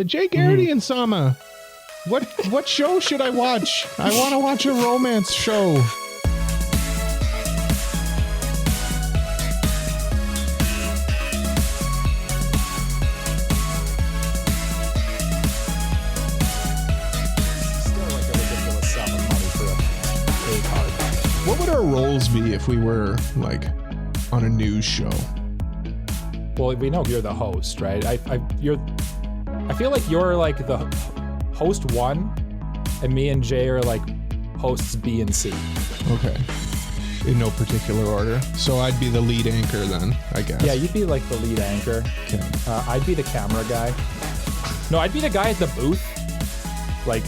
Jay Garrity and Sama. What show should I watch? I want to watch a romance show. What would our roles be if we were like on a news show? Well, we know you're the host, right? I feel like you're like the host 1, and me and Jay are like hosts B and C. Okay. In no particular order. So I'd be the lead anchor then, I guess. Yeah, you'd be like the lead anchor. Okay. I'd be the camera guy. No, I'd be the guy at the booth, like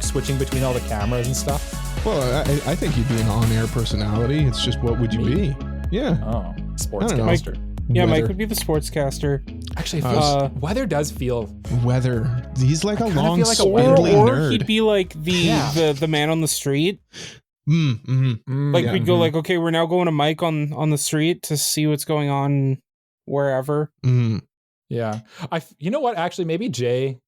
switching between all the cameras and stuff. Well, I think you'd be an on-air personality. It's just, what would you be? Yeah. Oh, sportscaster. Yeah, Weather. Mike would be the sportscaster. Actually, weather does feel... Weather. He's like a long, feel like a spindly or nerd. he'd be like the man on the street. Like we'd go like, okay, we're now going to Mike on the street to see what's going on wherever. Yeah. You know what? Actually, maybe Jay.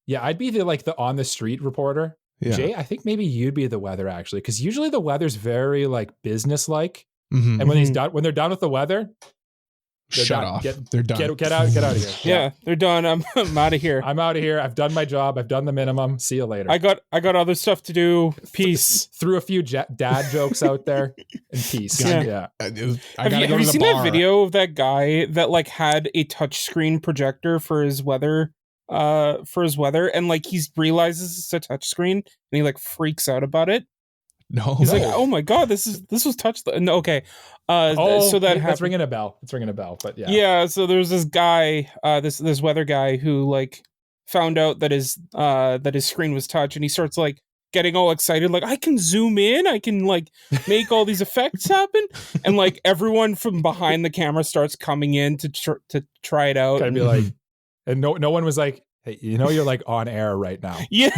Yeah, I'd be the on the street reporter. Yeah. Jay, I think maybe you'd be the weather actually, because usually the weather's very like business-like. Mm-hmm. And when they're done with the weather, Shut off. They're done. Get out of here. Yeah, they're done. I'm out of here. I'm out of here. I've done my job. I've done the minimum. See you later. I got other stuff to do. Peace. Threw a few dad jokes out there and peace. Yeah. Have you seen that video of that guy that like had a touchscreen projector for his weather? And like he realizes it's a touchscreen and he like freaks out about it. No. He's like, oh my god, this was touch. No, okay. So that's ringing a bell. It's ringing a bell. But yeah. Yeah. So there's this guy, this weather guy who like found out that his screen was touch, and he starts like getting all excited, like I can zoom in, I can like make all these effects happen, and like everyone from behind the camera starts coming in to try it out. Kind of be like, and no one was like, hey, you're like on air right now. Yeah.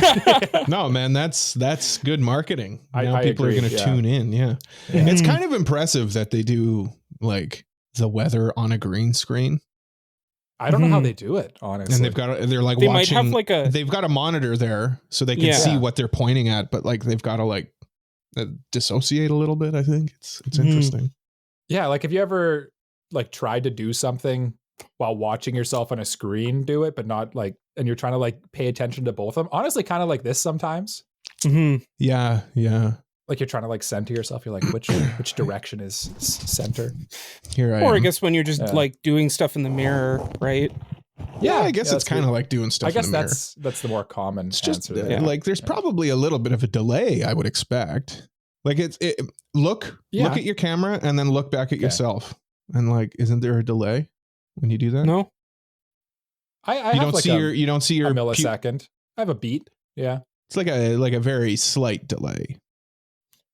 No, man, that's good marketing. Now I people agree, are going to tune in. Yeah. It's kind of impressive that they do like the weather on a green screen. I don't know how they do it, honestly. And they're like they watching. might have like they've got a monitor there so they can see what they're pointing at, but like they've got to like dissociate a little bit. I think it's interesting. Yeah, like have you ever like tried to do something while watching yourself on a screen do it, but not like, and you're trying to like pay attention to both of them? Honestly, kind of like this sometimes. Yeah. Like you're trying to like center yourself. You're like, which direction is center? Here I am. Or I guess when you're just like doing stuff in the mirror, right? Yeah, I guess it's kind of like doing stuff. I guess in the mirror. that's the more common it's just answer. Like there's probably a little bit of a delay, I would expect. Like look at your camera and then look back at yourself, and like, isn't there a delay when you do that? No, you don't see your a millisecond. I have a beat. Yeah, it's like a very slight delay.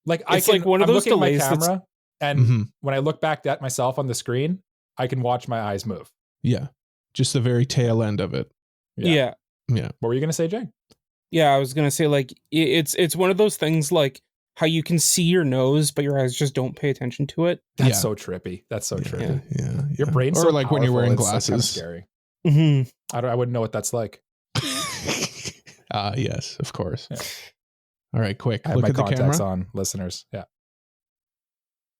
Like it's like one of those delays. At my camera, and when I look back at myself on the screen, I can watch my eyes move. Yeah, just the very tail end of it. Yeah. What were you gonna say, Jay? Yeah, I was gonna say like it's one of those things like how you can see your nose, but your eyes just don't pay attention to it. That's so trippy. That's so trippy. Yeah. Your brain's or so like when you're wearing powerful, glasses. it's kind of scary. I wouldn't know what that's like. Yes, of course. Yeah. All right, quick. I have Look my at the contacts camera. on, listeners. Yeah.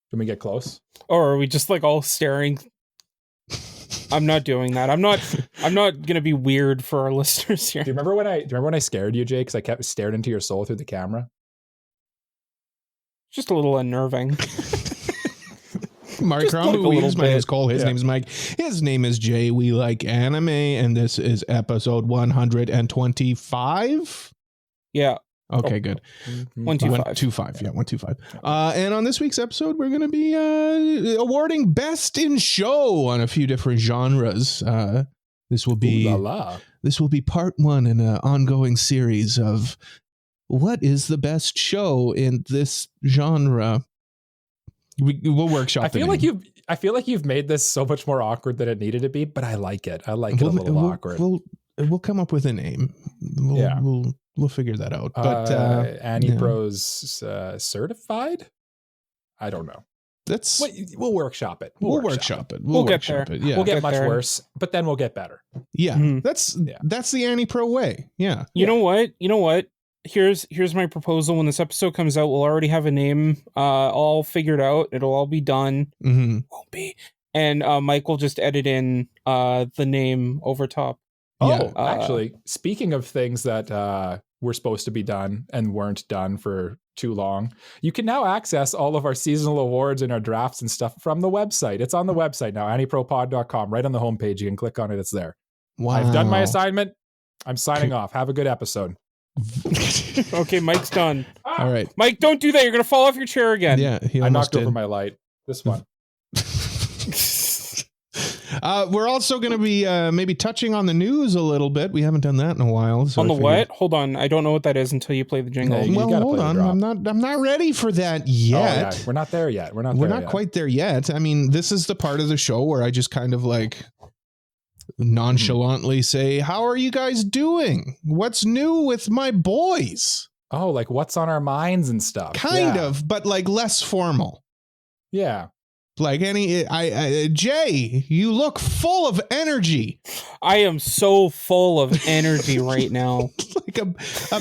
Can we get close? Or are we just like all staring? I'm not doing that. I'm not gonna be weird for our listeners here. Do you remember when I scared you, Jay? Because I kept staring into your soul through the camera. Just a little unnerving. Mark my name is Cole. His name is Mike. His name is Jay. We like anime, and this is episode 125. Yeah. Okay, good. 125. Yeah, 125. And on this week's episode, we're going to be awarding Best in Show on a few different genres. This will be part one in an ongoing series of what is the best show in this genre. We'll workshop. I feel like you've made this so much more awkward than it needed to be, but I like it. I like it a little awkward. We'll come up with a name. We'll figure that out. But AniPro's certified? I don't know. We'll workshop it. We'll workshop it. We'll get there. It. Yeah. We'll get much worse, but then we'll get better. Yeah. That's the AniPro way. Yeah. You know what? Here's my proposal. When this episode comes out, we'll already have a name all figured out. It'll all be done. Won't be. And Mike will just edit in the name over top. Oh, actually, speaking of things that were supposed to be done and weren't done for too long, you can now access all of our seasonal awards and our drafts and stuff from the website. It's on the website now, AniProPod.com. Right on the homepage. You can click on it. It's there. Wow. I've done my assignment. I'm signing off. Have a good episode. Okay, Mike's done. All right. Mike, don't do that. You're going to fall off your chair again. Yeah, I knocked over my light. This one. We're also going to be maybe touching on the news a little bit. We haven't done that in a while. So on the what? Hold on. I don't know what that is until you play the jingle. Well, hold on. I'm not ready for that yet. Oh, yeah. We're not there yet. We're not quite there yet. I mean, this is the part of the show where I just kind of like nonchalantly say, "How are you guys doing? What's new with my boys?" Oh, like what's on our minds and stuff. Kind of, but like less formal. Yeah. Like Jay, you look full of energy. I am so full of energy right now. Like a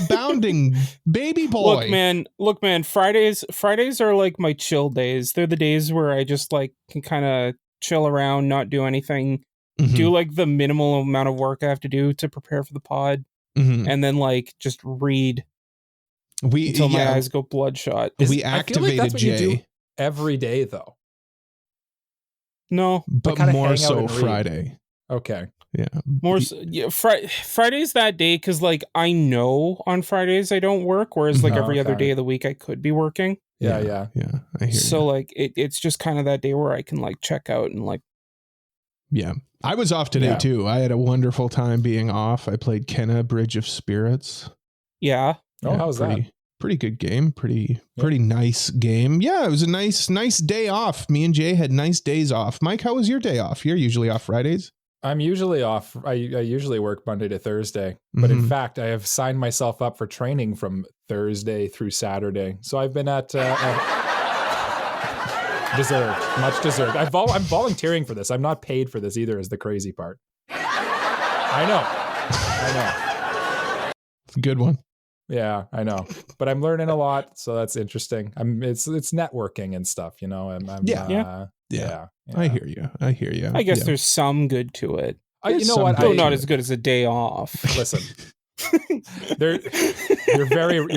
bounding baby boy. Look, man, Fridays are like my chill days. They're the days where I just like can kind of chill around, not do anything, do like the minimal amount of work I have to do to prepare for the pod, and then like just read until my eyes go bloodshot. We activated Jay. You do every day though. No, but more so Friday. Okay. Yeah. Friday's that day because like I know on Fridays I don't work, whereas like every other day of the week I could be working. Yeah. I hear so like it's just kind of that day where I can like check out and like. Yeah, I was off today too. I had a wonderful time being off. I played Kenna Bridge of Spirits. Yeah. Oh, how was that? Pretty good game. Pretty nice game. Yeah, it was a nice day off. Me and Jay had nice days off. Mike, how was your day off? You're usually off Fridays. I'm usually off. I usually work Monday to Thursday. But in fact, I have signed myself up for training from Thursday through Saturday. So I've been at much deserved. I'm volunteering for this. I'm not paid for this either, is the crazy part. I know. It's a good one. Yeah, I know, but I'm learning a lot, so that's interesting. It's networking and stuff, you know. Yeah. I hear you. I guess there's some good to it. You know what? Though not as good as a day off. Listen, you're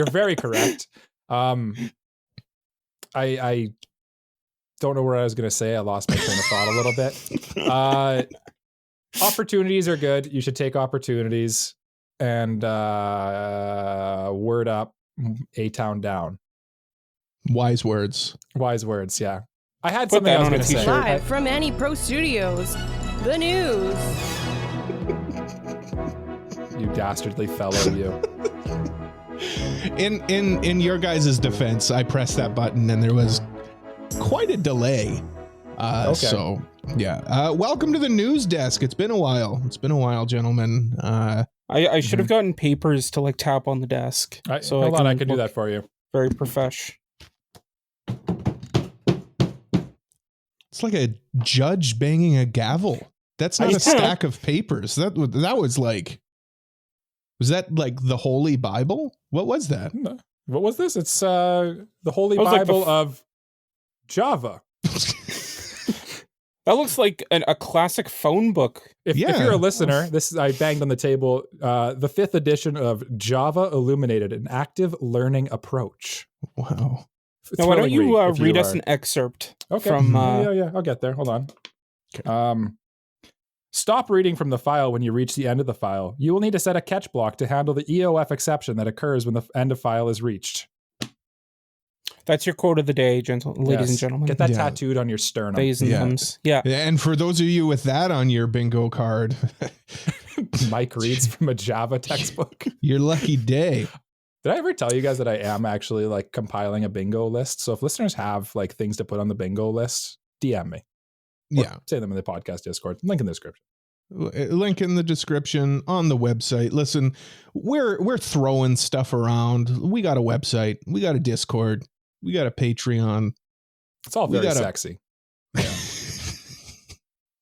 very correct. I don't know where I was going to say. I lost my train of thought a little bit. Opportunities are good. You should take opportunities. And word up, A-Town down. Wise words, yeah. I had something I was going to say. Live from AniPro Studios, the news. You dastardly fellow, you. In your guys' defense, I pressed that button and there was quite a delay. Okay. So, yeah. Welcome to the news desk. It's been a while, gentlemen. I should have gotten papers to like tap on the desk. Hold on, I can do that for you. Very profesh. It's like a judge banging a gavel. That's not a stack of papers. That was like, was that like the Holy Bible? What was that? What was this? It's the Holy Bible of Java. That looks like a classic phone book. If you're a listener, I banged on the table. The 5th edition of Java Illuminated, an active learning approach. Wow. Now, why don't you read us an excerpt? Okay. From, yeah. I'll get there. Hold on. Okay. Stop reading from the file when you reach the end of the file. You will need to set a catch block to handle the EOF exception that occurs when the end of file is reached. That's your quote of the day, ladies and gentlemen. Get that tattooed on your sternum. Yeah. And for those of you with that on your bingo card, Mike reads from a Java textbook. Your lucky day. Did I ever tell you guys that I am actually like compiling a bingo list? So if listeners have like things to put on the bingo list, DM me. Or say them in the podcast Discord. Link in the description. Link in the description on the website. Listen, we're throwing stuff around. We got a website. We got a Discord. We got a Patreon. It's all very sexy. Yeah.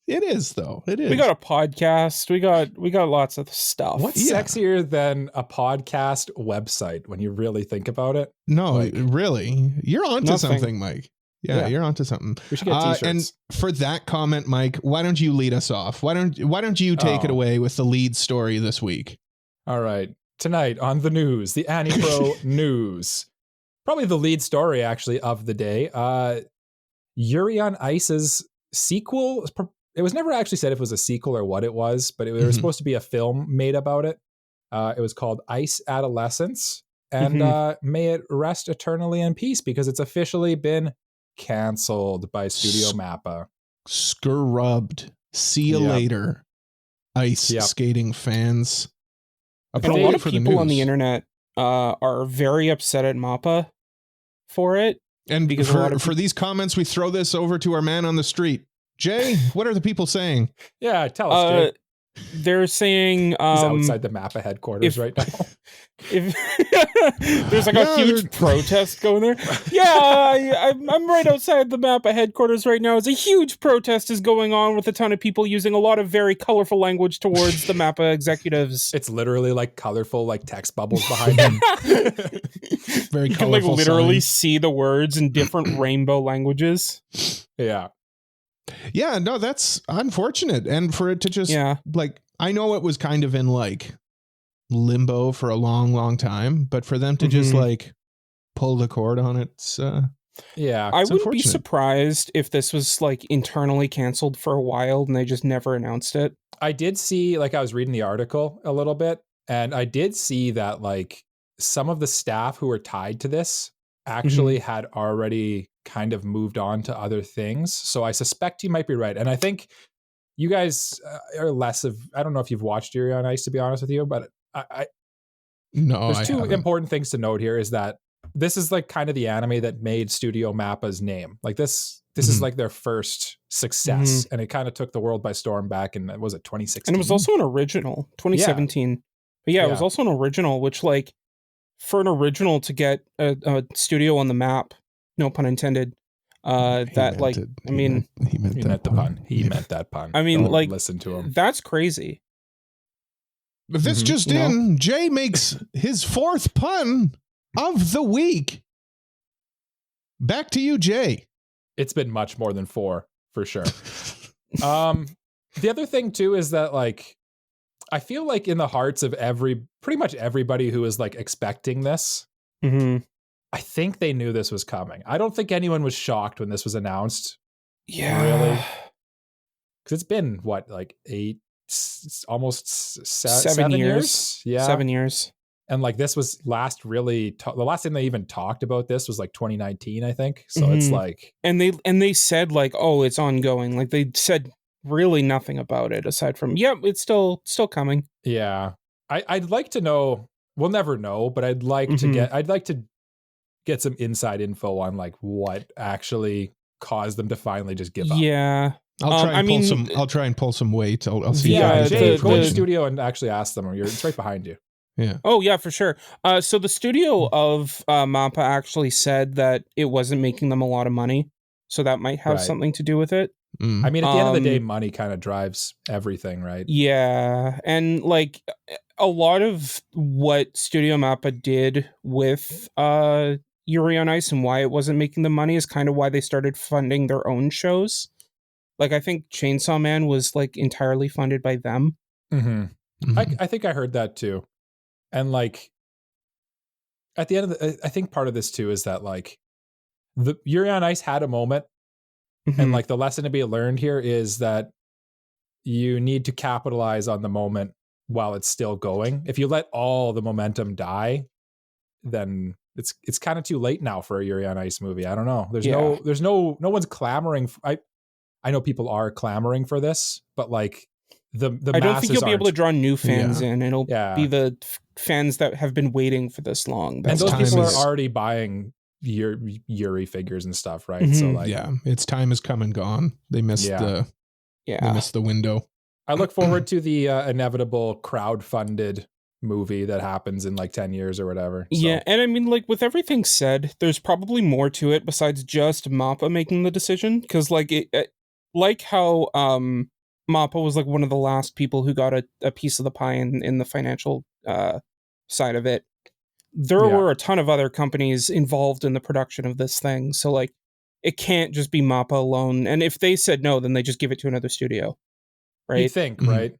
It is, though. It is. We got a podcast. We got lots of stuff. What's sexier than a podcast website when you really think about it? No, really. You're onto something, Mike. Yeah, you're onto something. We should get t-shirts. And for that comment, Mike, why don't you lead us off? Why don't you take it away with the lead story this week? All right. Tonight on the news, the AniPro news. Probably the lead story, actually, of the day. Yuri on Ice's sequel. It was never actually said if it was a sequel or what it was, but there was supposed to be a film made about it. It was called Ice Adolescence, and may it rest eternally in peace because it's officially been canceled by Studio Mappa. Scrubbed. See you later, ice skating fans. And a lot of people on the internet are very upset at Mappa for it. And because for these comments, we throw this over to our man on the street. Jay, what are the people saying? Yeah, tell us, Jay. They're saying he's outside the Mappa headquarters right now. If there's like a huge protest going there. Yeah, I'm right outside the Mappa headquarters right now. It's a huge protest is going on with a ton of people using a lot of very colorful language towards the Mappa executives. It's literally like colorful like text bubbles behind them. Very you colorful. can like literally signs. see the words in different rainbow languages. Yeah. Yeah, no, that's unfortunate. And for it to just like, I know it was kind of in like limbo for a long, long time, but for them to just like pull the cord on it, I wouldn't be surprised if this was like internally canceled for a while and they just never announced it. I did see, like, I was reading the article a little bit, and I did see that like some of the staff who were tied to this actually had already kind of moved on to other things. So I suspect you might be right. And I think you guys are less of, I don't know if you've watched Yuri on Ice, to be honest with you, but there's two important things to note here is that this is like kind of the anime that made Studio Mappa's name. Like this is like their first success, and it kind of took the world by storm back in, was it 2016? And it was also an original, 2017. But it was also an original, which like for an original to get a studio on the map, no pun intended, that like, I mean, he meant the pun. He meant that pun. I mean, don't like, listen to him. That's crazy. But this just in, Jay makes his fourth pun of the week. Back to you, Jay. It's been much more than 4, for sure. The other thing too is that like, I feel like in the hearts of pretty much everybody who is like expecting this, I think they knew this was coming. I don't think anyone was shocked when this was announced. Yeah. Really? Because it's been, what, like almost 7 years? Yeah. 7 years. And like this was the last time they even talked about this was like 2019, I think. So it's like. And they said like, oh, it's ongoing. Like they said really nothing about it aside from, it's still coming. Yeah. I'd like to know, we'll never know, but I'd like to get some inside info on like what actually caused them to finally just give up. Yeah. I'll try and pull some weight. I'll see. Yeah, Jay, go to the studio and actually ask them. It's right behind you. Yeah. Oh yeah, for sure. So the studio of Mappa actually said that it wasn't making them a lot of money, so that might have something to do with it. I mean, at the end of the day, money kind of drives everything, right? Yeah, and like a lot of what Studio Mappa did with Yuri on Ice and why it wasn't making them money is kind of why they started funding their own shows. Like I think Chainsaw Man was like entirely funded by them. I think I heard that too. And like at the end of I think part of this too is that like the Yuri on Ice had a moment, and like the lesson to be learned here is that you need to capitalize on the moment while it's still going. If you let all the momentum die, then it's kind of too late now for a Yuri on Ice movie. I don't know. No one's clamoring. I know people are clamoring for this, but like the I don't think you'll aren't. be able to draw new fans in. It'll be the fans that have been waiting for this long. And those people are already buying Yuri figures and stuff, right? So like, its time has come and gone. They missed the window. I look forward to the inevitable crowd-funded movie that happens in like 10 years or whatever. So. Yeah, and I mean, like, with everything said, there's probably more to it besides just Mappa making the decision, because, like, like how Mappa was, like, one of the last people who got a piece of the pie in the financial side of it. There were a ton of other companies involved in the production of this thing, so, like, it can't just be Mappa alone, and if they said no, then they just give it to another studio, right? You think, right?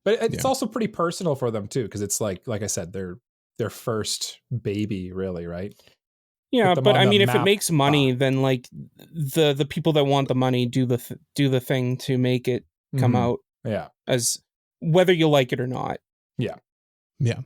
But it's also pretty personal for them too, because it's like I said, their first baby, really, right? Yeah, but I mean, if it makes money, then like the people that want the money do the thing to make it come out. Yeah, as whether you like it or not. Yeah. Yeah.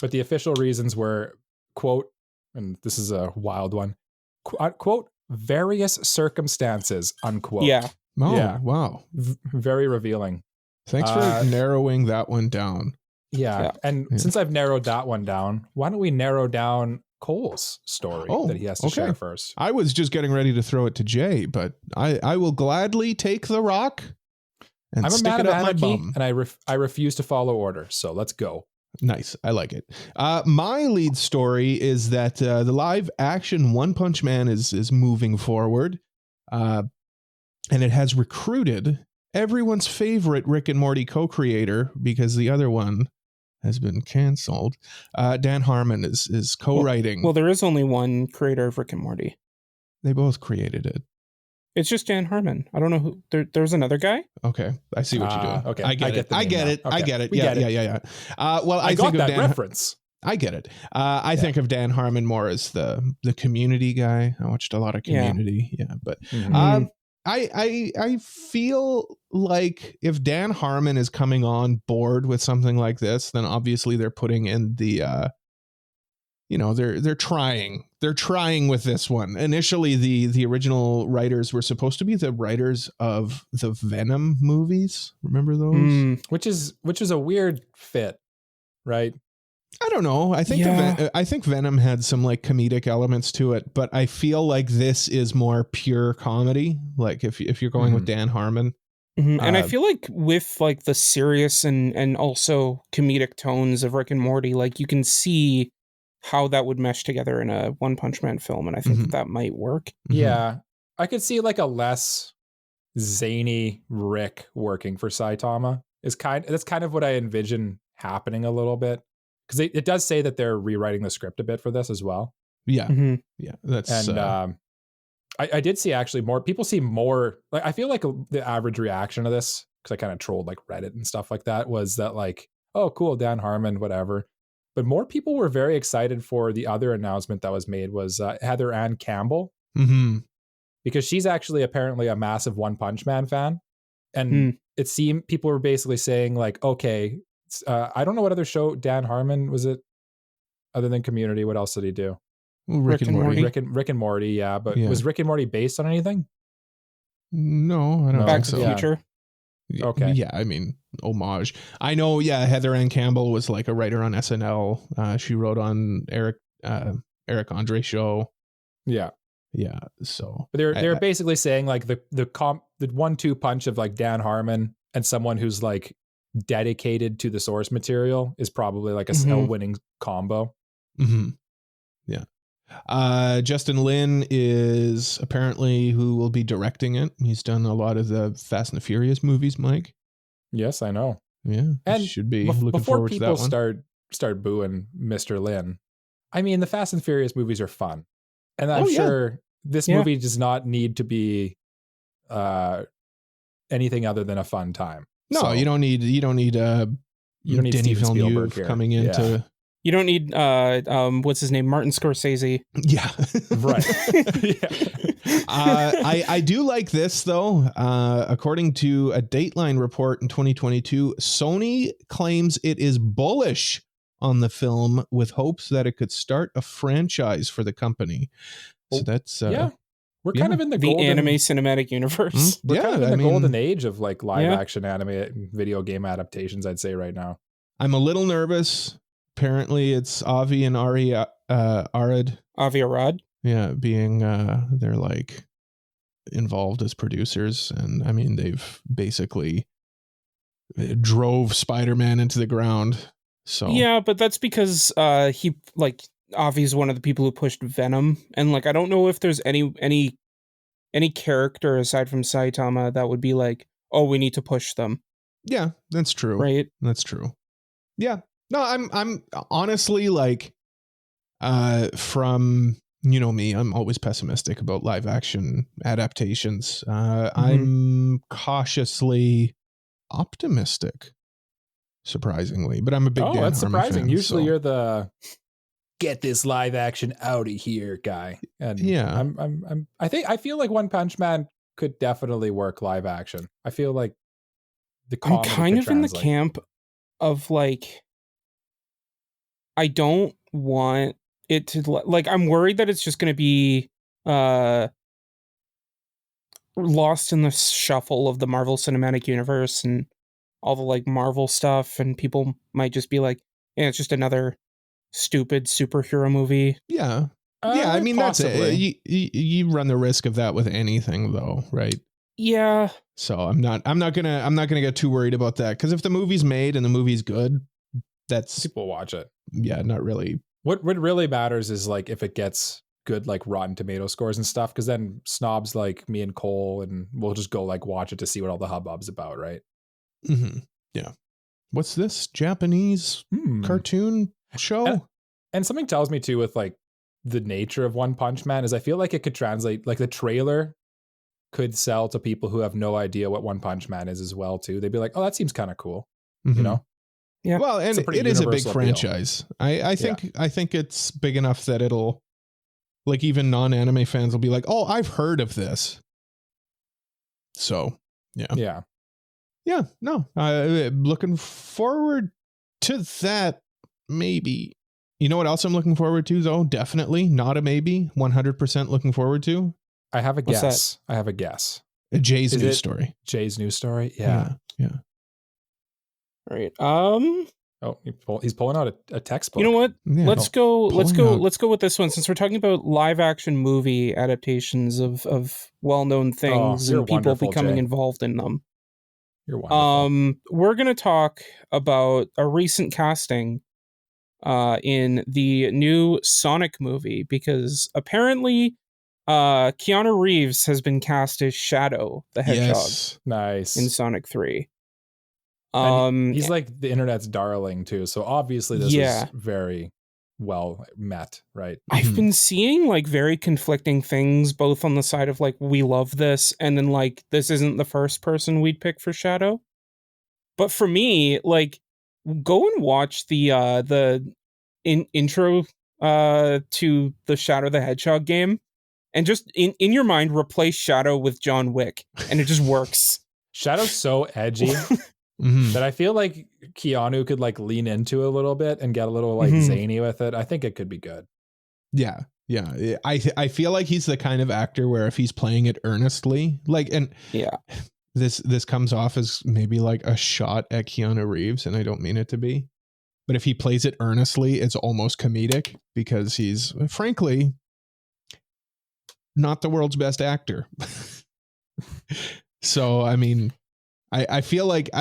But the official reasons were, quote, and this is a wild one, quote, various circumstances, unquote. Yeah. Oh, yeah. Wow. Very revealing. Thanks for narrowing that one down. Yeah. And since I've narrowed that one down, why don't we narrow down Cole's story that he has to share first? I was just getting ready to throw it to Jay, but I will gladly take the rock and I'm a stick man it of up my anarchy, bum. and I refuse to follow order. So let's go. Nice. I like it. My lead story is that the live action One Punch Man is moving forward. And it has recruited everyone's favorite Rick and Morty co-creator, because the other one has been canceled. Dan Harmon is co-writing. Well, there is only one creator of Rick and Morty. They both created it. It's just Dan Harmon. I don't know who. There's another guy. Okay, I see what you're doing. Okay, I get it. I get it. Yeah. Well, I got that reference. I get it. I think of Dan Harmon more as the Community guy. I watched a lot of Community. Yeah, but I feel like if Dan Harmon is coming on board with something like this, then obviously they're putting in the they're trying with this one. Initially the original writers were supposed to be the writers of the Venom movies. Remember those? Which is a weird fit, right? I don't know. I think Venom had some like comedic elements to it, but I feel like this is more pure comedy. Like if you're going with Dan Harmon. And I feel like with like the serious and also comedic tones of Rick and Morty, like you can see how that would mesh together in a One Punch Man film, and I think that might work. Yeah, I could see like a less zany Rick working for Saitama. That's kind of what I envision happening a little bit, because it does say that they're rewriting the script a bit for this as well. Yeah, yeah, that's and I did see actually more people see more. Like I feel like the average reaction to this, because I kind of trolled like Reddit and stuff like that, was that like, oh cool, Dan Harmon, whatever. But more people were very excited for the other announcement that was made, was Heather Ann Campbell. Because she's actually apparently a massive One Punch Man fan. And it seemed people were basically saying like, okay, I don't know what other show Dan Harmon was it other than Community. What else did he do? Rick and Morty. Rick and Morty. Yeah. But was Rick and Morty based on anything? No, I don't Back think to so. the Future. Okay. Yeah, I mean, homage. I know, Heather Ann Campbell was like a writer on SNL. She wrote on Eric Andre show. Yeah. Yeah. So but they're basically saying like the 1-2 punch of like Dan Harmon and someone who's like dedicated to the source material is probably like a winning combo. Yeah. Justin Lin is apparently who will be directing it. He's done a lot of the Fast and the Furious movies, Mike. Yes, I know. Yeah, and should be looking forward to that one. Before people start booing Mr. Lin, I mean, the Fast and Furious movies are fun, and I'm sure this movie does not need to be anything other than a fun time. No, so, you don't need Denis Villeneuve coming in to. You don't need what's his name, Martin Scorsese. Yeah, right. I do like this though. According to a Dateline report in 2022, Sony claims it is bullish on the film with hopes that it could start a franchise for the company. So that's we're kind of in the anime cinematic universe. We're kind of in the golden age of like live action anime video game adaptations, I'd say right now. I'm a little nervous. Apparently it's Avi and Arad. Avi Arad? Yeah, being they're like involved as producers, and I mean they've basically drove Spider-Man into the ground So yeah, but that's because he like Avi's one of the people who pushed Venom, and like I don't know if there's any character aside from Saitama that would be like, oh, we need to push them. yeah, that's true. Right? That's true. Yeah. No, I'm honestly like, from, you know me, I'm always pessimistic about live action adaptations. I'm cautiously optimistic, surprisingly, but I'm a big Dan that's Harmon surprising. fan, Usually so. you're the get this live action out of here guy. And Yeah. I feel like One Punch Man could definitely work live action. I feel like the I'm comedy kind could of in the translate. camp of like, I don't want it to like, I'm worried that it's just going to be lost in the shuffle of the Marvel Cinematic Universe and all the like Marvel stuff, and people might just be like, yeah, it's just another stupid superhero movie. Yeah. Yeah, I mean, Possibly. that's it. You run the risk of that with anything, though, right? Yeah. So I'm not gonna get too worried about that, because if the movie's made and the movie's good, that's, People watch it. yeah, not really. What really matters is like if it gets good like Rotten Tomato scores and stuff, because then snobs like me and Cole and we'll just go like watch it to see what all the hubbub's about, right? Mm-hmm. Yeah. What's this Japanese cartoon show? And something tells me too with like the nature of One Punch Man is I feel like it could translate, like the trailer could sell to people who have no idea what One Punch Man is as well too. They'd be like, oh, that seems kind of cool, you know? Yeah. Well, and it is a big franchise. I think it's big enough that it'll, like, even non-anime fans will be like, oh, I've heard of this. So, yeah. Yeah, no, looking forward to that. Maybe. You know what else I'm looking forward to, though? Definitely not a maybe. 100% looking forward to. I have a What's guess. I have a guess. Jay's news story. Jay's news story. Yeah. All right. Oh, he's pulling out a textbook. You know what? Yeah. Let's go with this one, since we're talking about live action movie adaptations of well-known things and people becoming involved in them. You're wonderful. We're going to talk about a recent casting in the new Sonic movie, because apparently Keanu Reeves has been cast as Shadow the Hedgehog. Nice. In Sonic 3. He's like the internet's darling too, so obviously this is very well met, right? I've been seeing like very conflicting things, both on the side of like, we love this, and then like, this isn't the first person we'd pick for Shadow. But for me, like, go and watch the intro to the Shadow the Hedgehog game, and just in your mind replace Shadow with John Wick, and it just works. Shadow's so edgy that I feel like Keanu could like lean into a little bit and get a little like zany with it. I think it could be good. Yeah. I feel like he's the kind of actor where if he's playing it earnestly, like, and this comes off as maybe like a shot at Keanu Reeves, and I don't mean it to be, but if he plays it earnestly, it's almost comedic, because he's frankly not the world's best actor. So, I mean, I feel like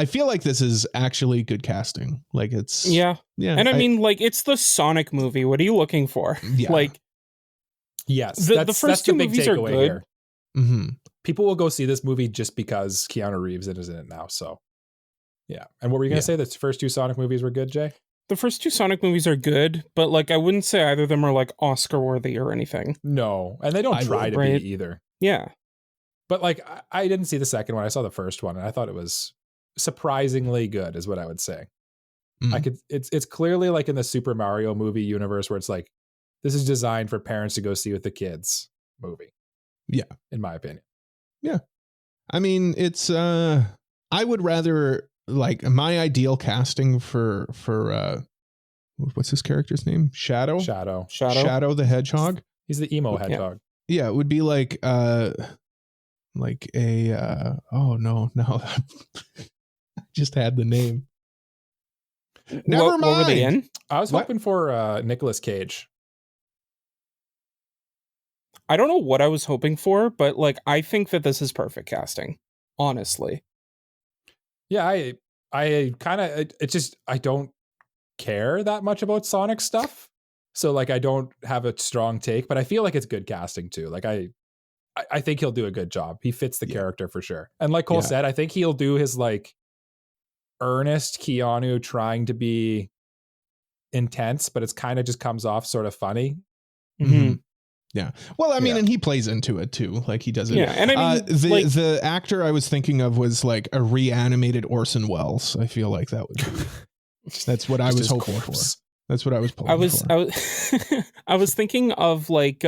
this is actually good casting. Like, it's and I mean, like, it's the Sonic movie. What are you looking for? Like, yes, the first two movies are good. Mm-hmm. People will go see this movie just because Keanu Reeves is in it now. So, yeah. And what were you going to say? The first two Sonic movies were good, Jay? The first two Sonic movies are good, but like, I wouldn't say either of them are like Oscar worthy or anything. No, and they don't try to be either. Yeah. But like, I didn't see the second one. I saw the first one, and I thought it was surprisingly good, is what I would say. It's clearly like in the Super Mario movie universe, where it's like, this is designed for parents to go see with the kids movie. Yeah. In my opinion. Yeah. I mean, it's, I would rather, like, my ideal casting for what's his character's name? Shadow the Hedgehog. He's the emo hedgehog. Yeah. It would be like a oh no I just had the name. Never mind. What were they in? I was hoping for Nicolas Cage. I don't know what I was hoping for, but like, I think that this is perfect casting, honestly. Yeah, I kind of, it's just, I don't care that much about Sonic stuff. So like I don't have a strong take, but I feel like it's good casting too. Like I think he'll do a good job. He fits the character for sure. And like Cole said, I think he'll do his like earnest Keanu trying to be intense, but it's kind of just comes off sort of funny. Mm-hmm. Yeah. Well, I mean, and he plays into it too. Like he does it. Yeah. And I mean, the actor I was thinking of was like a reanimated Orson Welles. I feel like that would be. That's what I was hoping for. That's what I was pulling for. I was thinking of like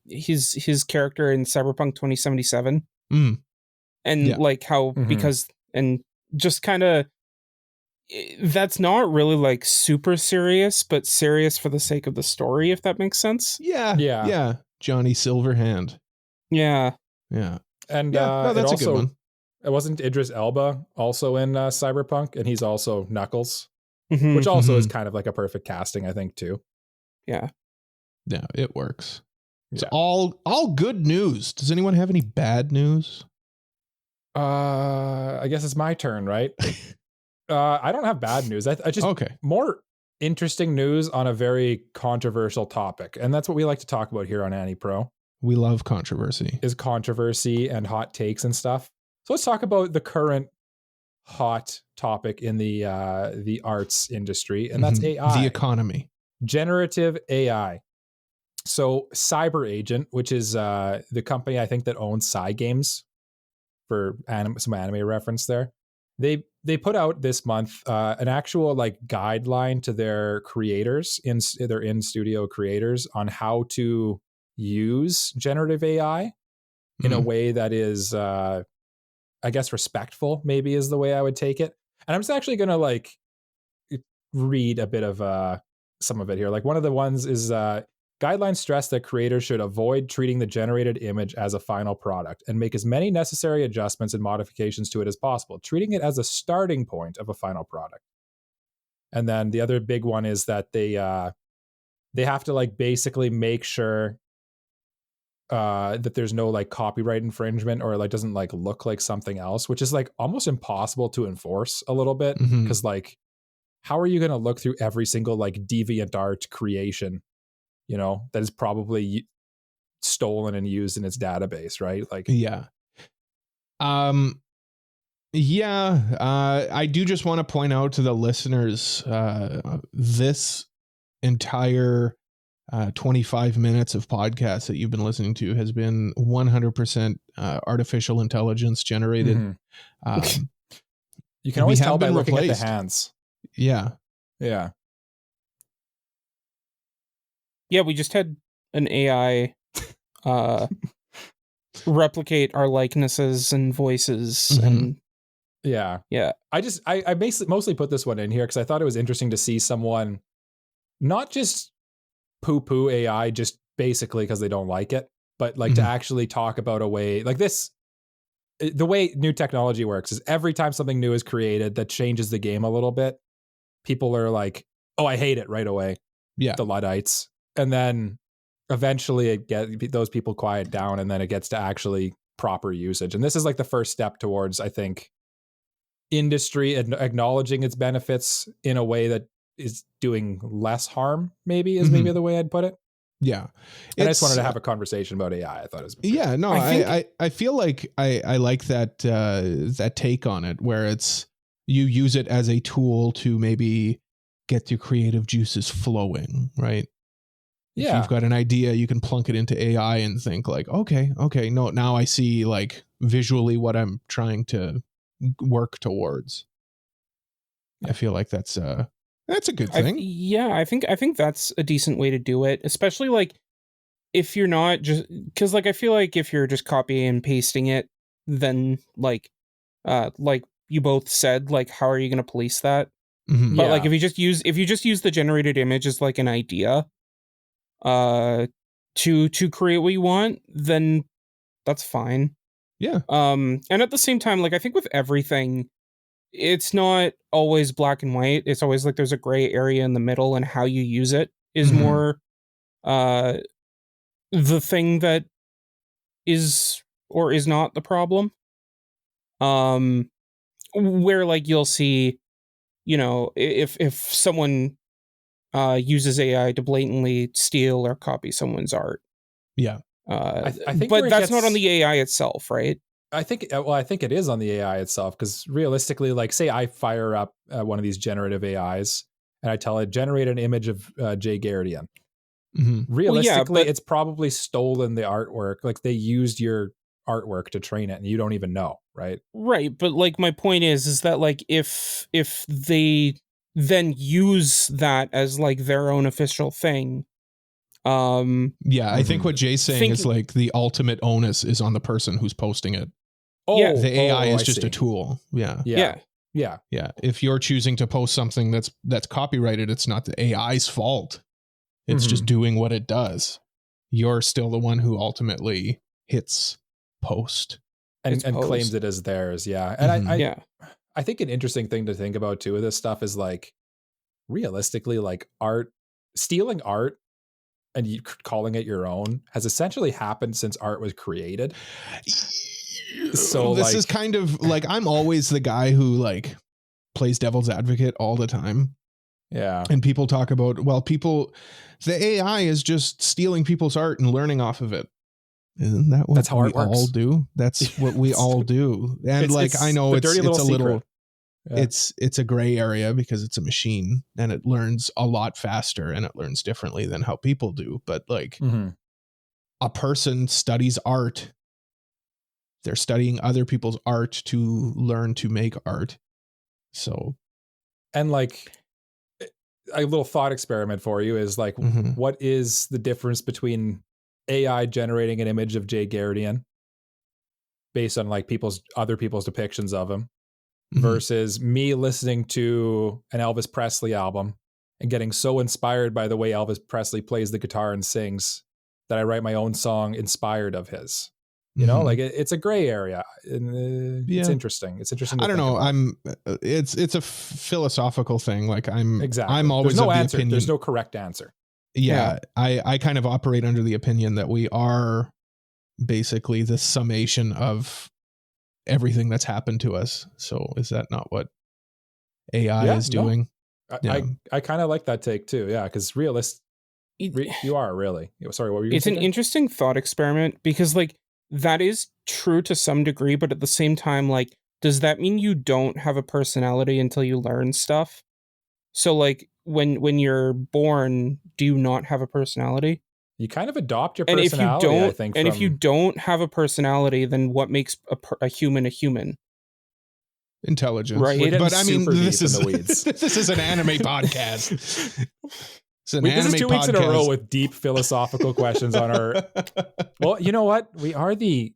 his character in Cyberpunk 2077. And like how because and just kind of that's not really like super serious, but serious for the sake of the story, if that makes sense. Yeah. Johnny Silverhand. Yeah. And no, that's also, a good one. It wasn't Idris Elba also in Cyberpunk, and he's also Knuckles, which also is kind of like a perfect casting, I think, too. Yeah, it works. It's all good news. Does anyone have any bad news? I guess it's my turn, right? I don't have bad news. I just more interesting news on a very controversial topic, and that's what we like to talk about here on AniPro. We love controversy. Is controversy and hot takes and stuff. So let's talk about the current hot topic in the arts industry, and that's AI. The economy. Generative AI. So Cyber Agent, which is the company I think that owns Cygames, for some anime reference there. They put out this month an actual like guideline to their creators, their in-studio creators, on how to use generative AI in a way that is, I guess, respectful, maybe is the way I would take it. And I'm just actually going to like read a bit of some of it here. Like one of the ones is guidelines stress that creators should avoid treating the generated image as a final product and make as many necessary adjustments and modifications to it as possible, treating it as a starting point of a final product. And then the other big one is that they have to like basically make sure that there's no like copyright infringement or like doesn't like look like something else, which is like almost impossible to enforce a little bit, because like how are you going to look through every single like DeviantArt creation, you know, that is probably stolen and used in its database, right? Like I do just want to point out to the listeners, this entire 25 minutes of podcasts that you've been listening to has been 100% artificial intelligence generated. You can always tell by looking at the hands. Yeah, we just had an AI replicate our likenesses and voices and I basically mostly put this one in here because I thought it was interesting to see someone not just poo-poo AI just basically because they don't like it, but like to actually talk about a way like this. The way new technology works is every time something new is created that changes the game a little bit, people are like, oh, I hate it right away. Yeah. The Luddites. And then eventually those people quiet down, and then it gets to actually proper usage. And this is like the first step towards, I think, industry acknowledging its benefits in a way that is doing less harm, maybe maybe the way I'd put it. Yeah. And I just wanted to have a conversation about AI. I thought it was great. Yeah, no, I feel like I like that that take on it, where it's you use it as a tool to maybe get your creative juices flowing, right? If you've got an idea, you can plunk it into AI and think like, okay, no, now I see like visually what I'm trying to work towards. I feel like that's a good thing. I think that's a decent way to do it, especially like if you're not just because like I feel like if you're just copying and pasting it, then like you both said, like how are you going to police that? But like if you just use the generated image as like an idea to create what you want, then that's fine. And at the same time, like I think with everything, it's not always black and white. It's always like there's a gray area in the middle, and how you use it is more the thing that is or is not the problem. Where like you'll see if someone uses AI to blatantly steal or copy someone's art. Yeah. I think but that's not on the AI itself, right? I think it is on the AI itself, because realistically, like, say I fire up one of these generative AIs and I tell it generate an image of Jay Garridian. Mm-hmm. Realistically, it's probably stolen the artwork. Like, they used your artwork to train it and you don't even know, right? Right, but like my point is that like if they then use that as like their own official thing, I think what Jay's saying is like the ultimate onus is on the person who's posting it. The AI is just a tool. Yeah. If you're choosing to post something that's copyrighted, it's not the AI's fault. It's just doing what it does. You're still the one who ultimately hits post and claims it as theirs. Yeah. And I think an interesting thing to think about too with this stuff is like, realistically, like stealing art and you calling it your own has essentially happened since art was created. So this is kind of like, I'm always the guy who like plays devil's advocate all the time. Yeah. And people talk about, the AI is just stealing people's art and learning off of it. Isn't that what that's how we art works? All do? That's what we all do. And I know it's a little, it's a gray area because it's a machine and it learns a lot faster and it learns differently than how people do. But like a person studies art. They're studying other people's art to learn to make art. So, and like a little thought experiment for you is like, what is the difference between AI generating an image of Jay Garridian based on like other people's depictions of him versus me listening to an Elvis Presley album and getting so inspired by the way Elvis Presley plays the guitar and sings that I write my own song inspired of his? You know, like it's a gray area. It's interesting. It's interesting. I don't know. It's a philosophical thing. Like I'm always There's no of the answer. opinion. There's no correct answer. Yeah. I kind of operate under the opinion that we are basically the summation of everything that's happened to us. So is that not what AI is doing? I kind of like that take too. Yeah. Cause you are really, sorry, what were you It's an interesting thought experiment because like, that is true to some degree, but at the same time, like, does that mean you don't have a personality until you learn stuff? So, like, when you're born, do you not have a personality? You kind of adopt your personality, I think. And if you don't have a personality, then what makes a human a human? Intelligence, right? But I mean, this is an anime podcast. This is 2 weeks in a row with deep philosophical questions on our. Well, you know what? We are the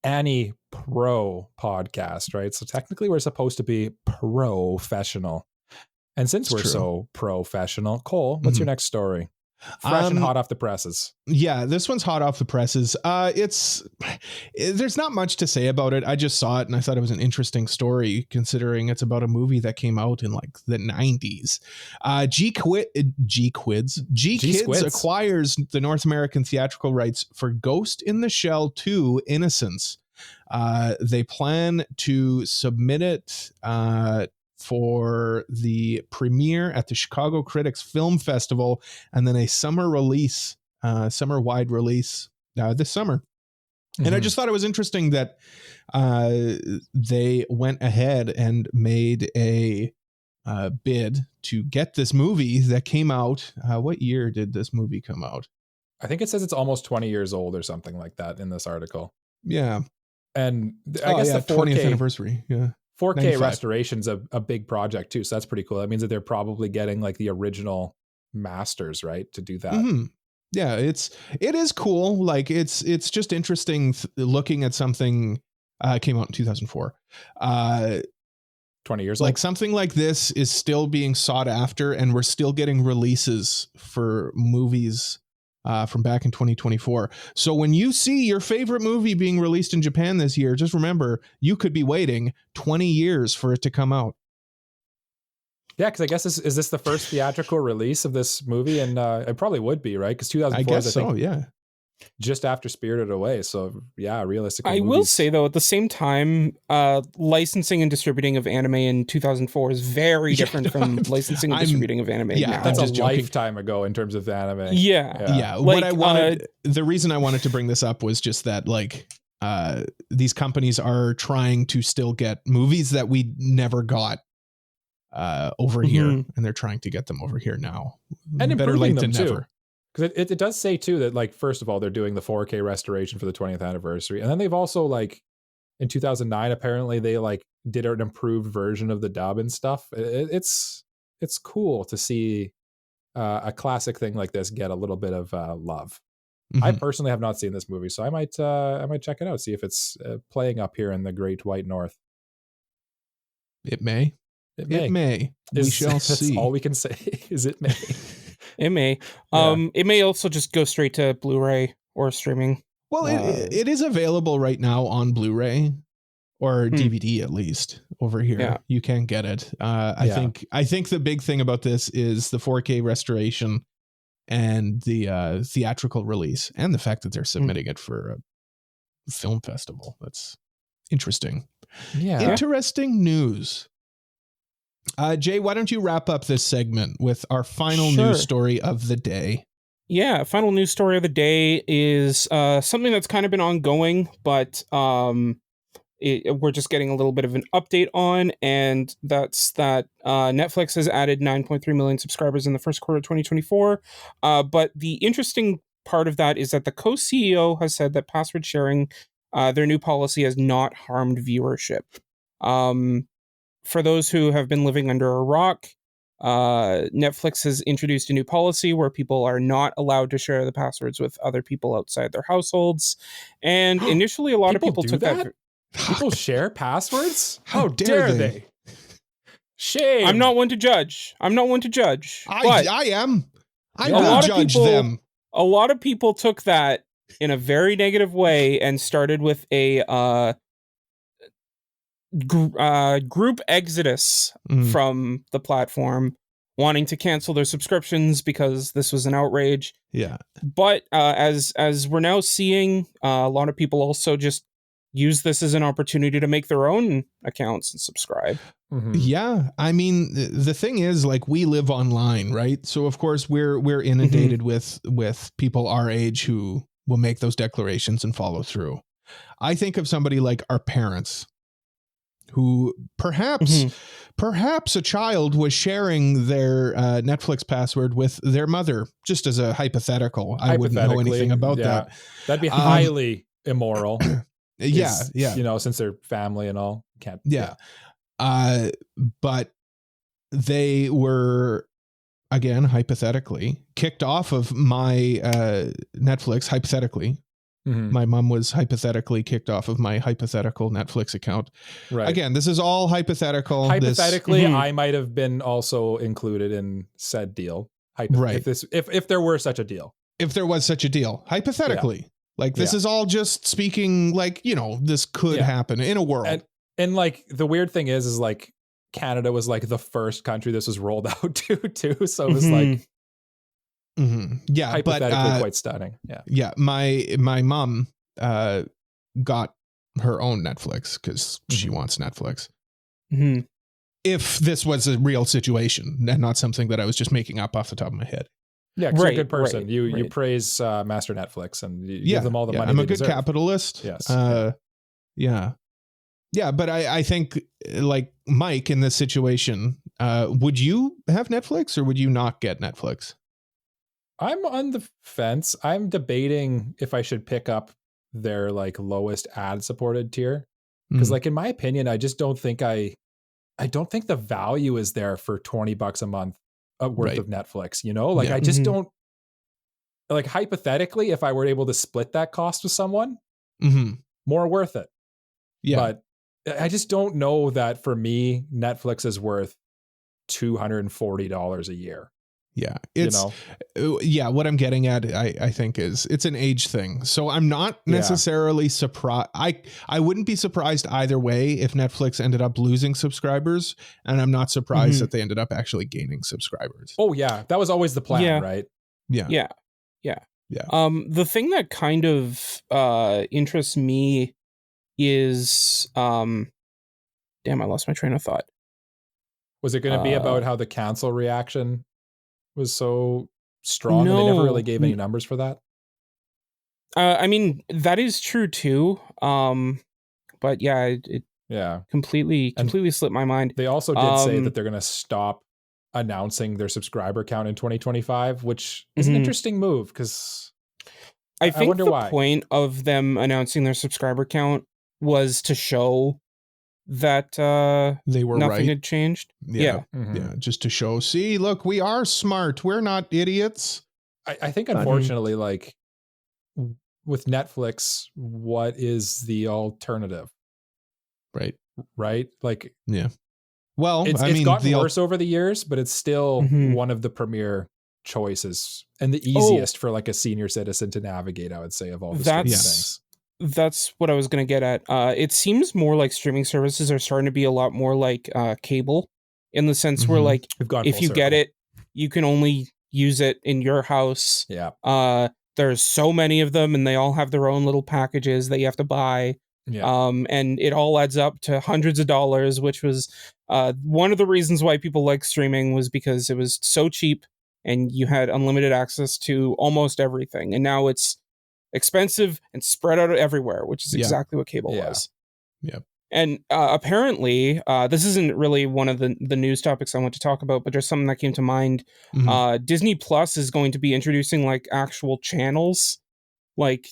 AniPro podcast, right? So technically, we're supposed to be professional. And since we're so professional, Cole, what's your next story? Fresh and hot off the presses. Yeah, this one's hot off the presses. There's not much to say about it. I just saw it and I thought it was an interesting story considering it's about a movie that came out in like the 90s. G-Kids acquires the North American theatrical rights for Ghost in the Shell 2 Innocence. They plan to submit it for the premiere at the Chicago Critics Film Festival and then a summer wide release this summer. And I just thought it was interesting that they went ahead and made a bid to get this movie that came out. What year did this movie come out? I think it says it's almost 20 years old or something like that in this article. Yeah. And I guess the 20th anniversary. Yeah. 4K 95. restoration's a big project too, so that's pretty cool. That means that they're probably getting like the original masters, right, to do that. Yeah, it is cool. Like it's just interesting looking at something came out in 2004. 20 years like old. Something like this is still being sought after, and we're still getting releases for movies from back in 2024. So when you see your favorite movie being released in Japan this year, just remember you could be waiting 20 years for it to come out. Yeah, because I guess is this the first theatrical release of this movie? And it probably would be, right? Because 2004 I guess so, yeah. just after Spirited Away. So yeah, realistically, I will say though, at the same time, licensing and distributing of anime in 2004 is very different from licensing and distributing of anime now. That's a lifetime ago in terms of anime. Yeah. What I wanted, the reason I wanted to bring this up was just that like these companies are trying to still get movies that we never got over here, and they're trying to get them over here now. And better late than too. never. Because it does say too that like first of all they're doing the 4K restoration for the 20th anniversary, and then they've also like in 2009 apparently they like did an improved version of the dub and stuff. It's cool to see a classic thing like this get a little bit of love. I personally have not seen this movie, so I might check it out, see if it's playing up here in the Great White North. It may. It may. We shall see. That's all we can say. Is it may. It may. It may also just go straight to Blu-ray or streaming. Well, it is available right now on Blu-ray or DVD at least over here. Yeah. You can get it. I think the big thing about this is the 4K restoration and the theatrical release, and the fact that they're submitting it for a film festival. That's interesting. Yeah. Interesting news. Jay, why don't you wrap up this segment with our final news story of the day? Yeah, final news story of the day is something that's kind of been ongoing, but we're just getting a little bit of an update on, and that's that Netflix has added 9.3 million subscribers in the first quarter of 2024. But the interesting part of that is that the co-CEO has said that password sharing, their new policy, has not harmed viewership. For those who have been living under a rock, Netflix has introduced a new policy where people are not allowed to share the passwords with other people outside their households. And initially, a lot of people took that. People share passwords? How dare they? Shame. I'm not one to judge. I am. I will judge them. A lot of people took that in a very negative way and started with a group exodus from the platform, wanting to cancel their subscriptions because this was an outrage. Yeah. But as we're now seeing, a lot of people also just use this as an opportunity to make their own accounts and subscribe. Yeah. I mean, the thing is, like, we live online, right? So of course we're inundated with people our age who will make those declarations and follow through. I think of somebody like our parents, who perhaps a child was sharing their Netflix password with their mother, just as a hypothetical. I wouldn't know anything about that. That'd be highly immoral. Yeah. You know, since they're family and all. Can't. Yeah. But they were, again, hypothetically, kicked off of my Netflix, hypothetically. My mom was hypothetically kicked off of my hypothetical Netflix account. Right. Again, this is all hypothetical. Hypothetically, I might have been also included in said deal. Right. If there were such a deal. If there was such a deal. Hypothetically. Yeah. Like, this is all just speaking, like, you know, this could happen in a world. And like, the weird thing is like, Canada was like the first country this was rolled out to, too. So it was like... Yeah, hypothetically quite stunning. Yeah. My mom got her own Netflix because she wants Netflix. If this was a real situation and not something that I was just making up off the top of my head. Yeah, because you're a good person. You praise Master Netflix and you give them all the money. I'm a good capitalist. Yes. Yeah, but I think, like, Mike, in this situation, would you have Netflix or would you not get Netflix? I'm on the fence. I'm debating if I should pick up their like lowest ad supported tier. Because like, in my opinion, I just don't think I don't think the value is there for $20 a month worth of Netflix, you know? Like I just don't, like, hypothetically, if I were able to split that cost with someone, more worth it. Yeah. But I just don't know that for me, Netflix is worth $240 a year. Yeah, it's, what I'm getting at, I think, is it's an age thing. So I'm not necessarily surprised. I wouldn't be surprised either way if Netflix ended up losing subscribers, and I'm not surprised that they ended up actually gaining subscribers. Oh yeah, that was always the plan, right? Yeah. The thing that kind of interests me is damn, I lost my train of thought. Was it going to be about how the cancel reaction was so strong and they never really gave any numbers for that? I mean, that is true too. But yeah, it completely slipped my mind. They also did say that they're going to stop announcing their subscriber count in 2025, which is an interesting move because I think the point of them announcing their subscriber count was to show that they were nothing had changed. Yeah. Just to show, see, look, we are smart. We're not idiots. I think unfortunately, like with Netflix, what is the alternative? Right? Like, yeah. Well, it's gotten worse over the years, but it's still one of the premier choices and the easiest for like a senior citizen to navigate, I would say, of all the things. That's what I was going to get at. It seems more like streaming services are starting to be a lot more like cable, in the sense where like if you get it, you can only use it in your house. Yeah. There's so many of them, and they all have their own little packages that you have to buy. Yeah. And it all adds up to hundreds of dollars, which was one of the reasons why people like streaming, was because it was so cheap and you had unlimited access to almost everything. And now it's expensive and spread out everywhere, which is exactly what cable was. Yeah. And apparently, this isn't really one of the news topics I want to talk about, but there's something that came to mind. Disney Plus is going to be introducing like actual channels, like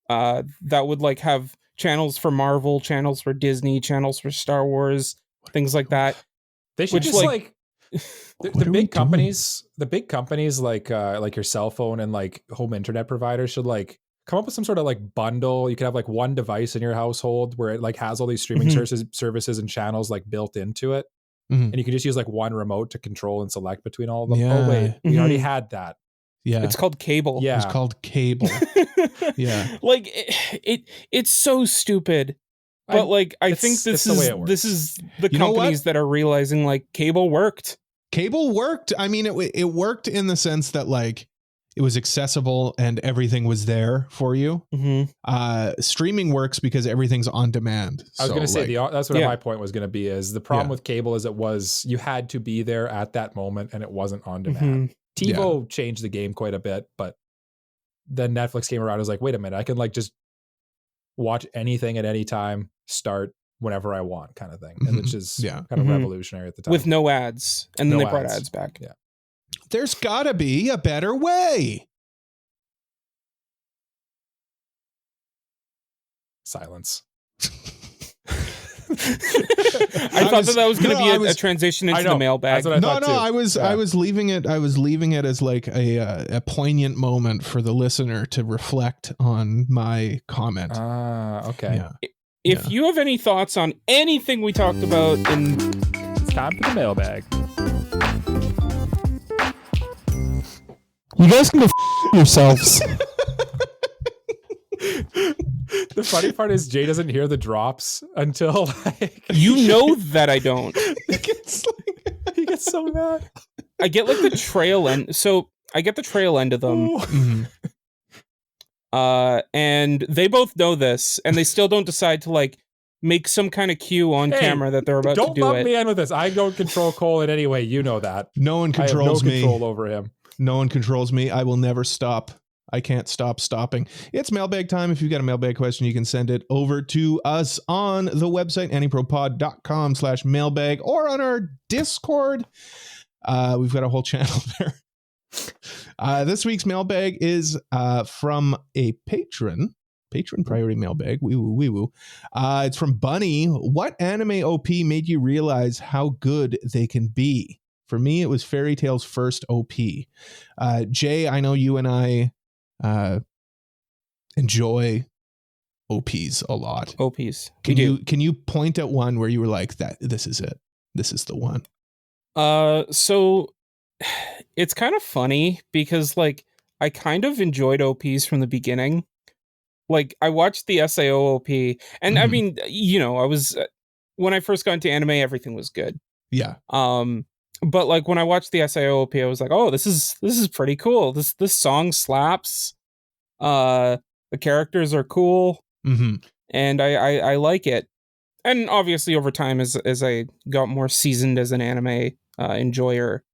that would like have channels for Marvel, channels for Disney, channels for Star Wars, things like that. They should just like the big companies, like your cell phone and like home internet providers should like come up with some sort of like bundle. You could have like one device in your household where it like has all these streaming services and channels like built into it. And you can just use like one remote to control and select between all of them. Oh wait, we already had that. Yeah. It's called cable. Yeah. It's called cable. Yeah. Like it's so stupid. But like I think this is the companies that are realizing like cable worked. Cable worked. I mean, it worked in the sense that like it was accessible and everything was there for you. Streaming works because everything's on demand. I was going to say that's what my point was going to be. Is the problem with cable is you had to be there at that moment and it wasn't on demand. TiVo changed the game quite a bit, but then Netflix came around and was like, wait a minute, I can like just watch anything at any time, start whenever I want, kind of thing. And which is kind of revolutionary at the time. With no ads. And then they brought ads back. Yeah. There's gotta be a better way. Silence. I thought that was going to be a transition into the mailbag. I was leaving it. I was leaving it as like a poignant moment for the listener to reflect on my comment. Okay. Yeah. If you have any thoughts on anything we talked about, it's time for the mailbag. You guys can go yourselves. The funny part is Jay doesn't hear the drops until like you know that I don't. He gets so mad. I get like the trail end. So I get the trail end of them. And they both know this, and they still don't decide to like make some kind of cue on camera that they're about to do it. Don't lump me in with this. I don't control Cole in any way. You know that. No one controls me. I have no control over him. No one controls me. I will never stop. I can't stop stopping. It's mailbag time. If you've got a mailbag question, you can send it over to us on the website, AniProPod.com/mailbag, or on our Discord. We've got a whole channel there. This week's mailbag is from a patron priority mailbag. Wee woo. It's from Bunny. What anime OP made you realize how good they can be? For me, it was Fairy Tail's first OP. Jay, I know you and I enjoy OPs a lot. OPs. Can you point at one where you were like, that this is it? This is the one. So it's kind of funny because like I kind of enjoyed OPs from the beginning. Like I watched the SAO OP, and I mean, you know, I was when I first got into anime, everything was good. Yeah. But like when I watched the SAO OP, I was like, oh, this is pretty cool. This song slaps. The characters are cool, and I like it. And obviously, over time, as I got more seasoned as an anime enjoyer,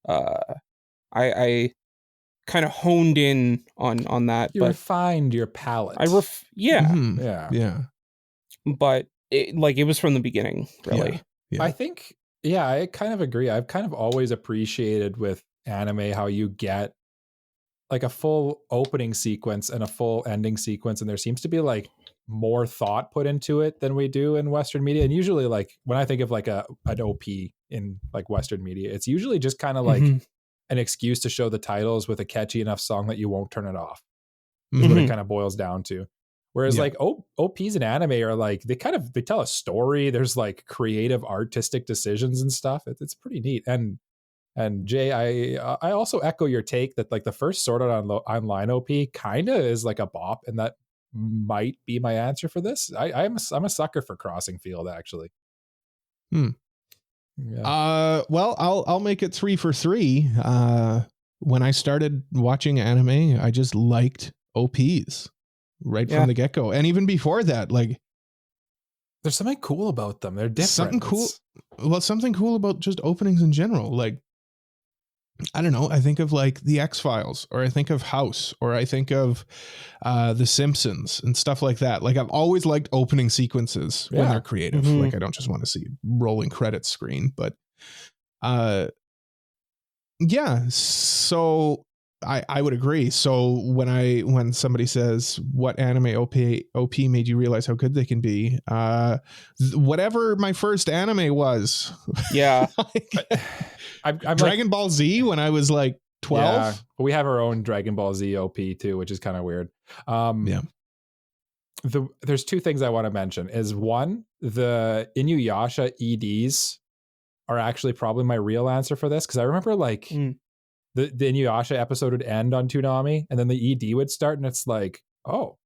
I kind of honed in on that. You refined your palate. Yeah. But it was from the beginning, really. Yeah. I think, I kind of agree. I've kind of always appreciated with anime how you get like a full opening sequence and a full ending sequence, and there seems to be like more thought put into it than we do in Western media. And usually, like when I think of like an OP in like Western media, it's usually just kind of like an excuse to show the titles with a catchy enough song that you won't turn it off. Is what it kind of boils down to. Whereas like OPs in anime are like they tell a story. There's like creative artistic decisions and stuff. It's pretty neat. And Jay, I also echo your take that like the first Sword Art Online OP kind of is like a bop, and that might be my answer for this. I'm a sucker for Crossing Field, actually. Yeah. Well, I'll make it 3 for 3. When I started watching anime, I just liked OPs right from the get-go, and even before that, like there's something cool about them. They're different. Something cool about just openings in general. Like, I don't know. I think of like the X-Files, or I think of House, or I think of The Simpsons and stuff like that. Like I've always liked opening sequences when they're creative. Like I don't just want to see rolling credits screen, but so I would agree. So when somebody says what anime OP made you realize how good they can be, whatever my first anime was. Yeah. I'm Dragon Ball Z when I was like 12. Yeah, we have our own Dragon Ball Z OP too, which is kind of weird. There's two things I want to mention. Is one, the Inuyasha EDs are actually probably my real answer for this, because I remember like the Inuyasha episode would end on Toonami, and then the ED would start, and it's like, oh,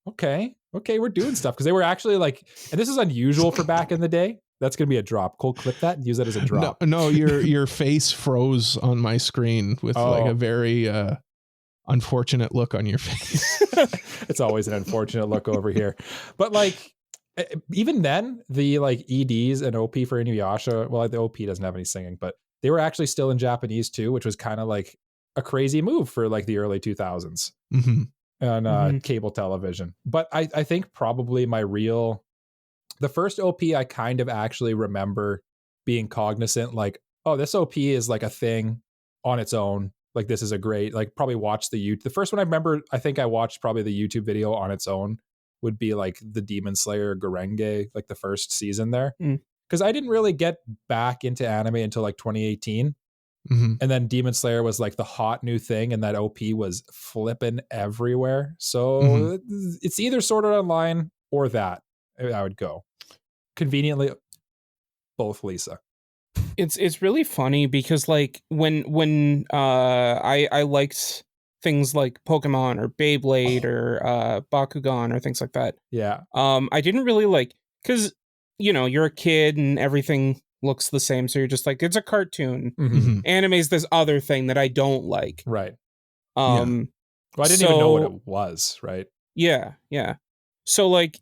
okay, we're doing stuff, because they were actually like, and this is unusual for back in the day. That's going to be a drop. Cole, clip that and use that as a drop. No, your face froze on my screen with like a very unfortunate look on your face. It's always an unfortunate look over here. But like, even then, the like EDs and OP for Inuyasha, well, the OP doesn't have any singing, but they were actually still in Japanese too, which was kind of like a crazy move for like the early 2000s on cable television. But I think probably the first OP I kind of actually remember being cognizant, like, oh, this OP is like a thing on its own. Like, this is a great, like, probably watch the first one I remember, I think I watched probably the YouTube video on its own would be like the Demon Slayer Gurenge, like the first season there. Because I didn't really get back into anime until like 2018. And then Demon Slayer was like the hot new thing, and that OP was flipping everywhere. So it's either Sword Art Online or that. I would go. Conveniently, both, Lisa. It's really funny because like when I liked things like Pokemon or Beyblade or Bakugan or things like that. Yeah. I didn't really like, because you're a kid and everything looks the same, so you're just like, it's a cartoon. Anime's this other thing that I don't like. Right. Well, I didn't even know what it was, right? Yeah. So like,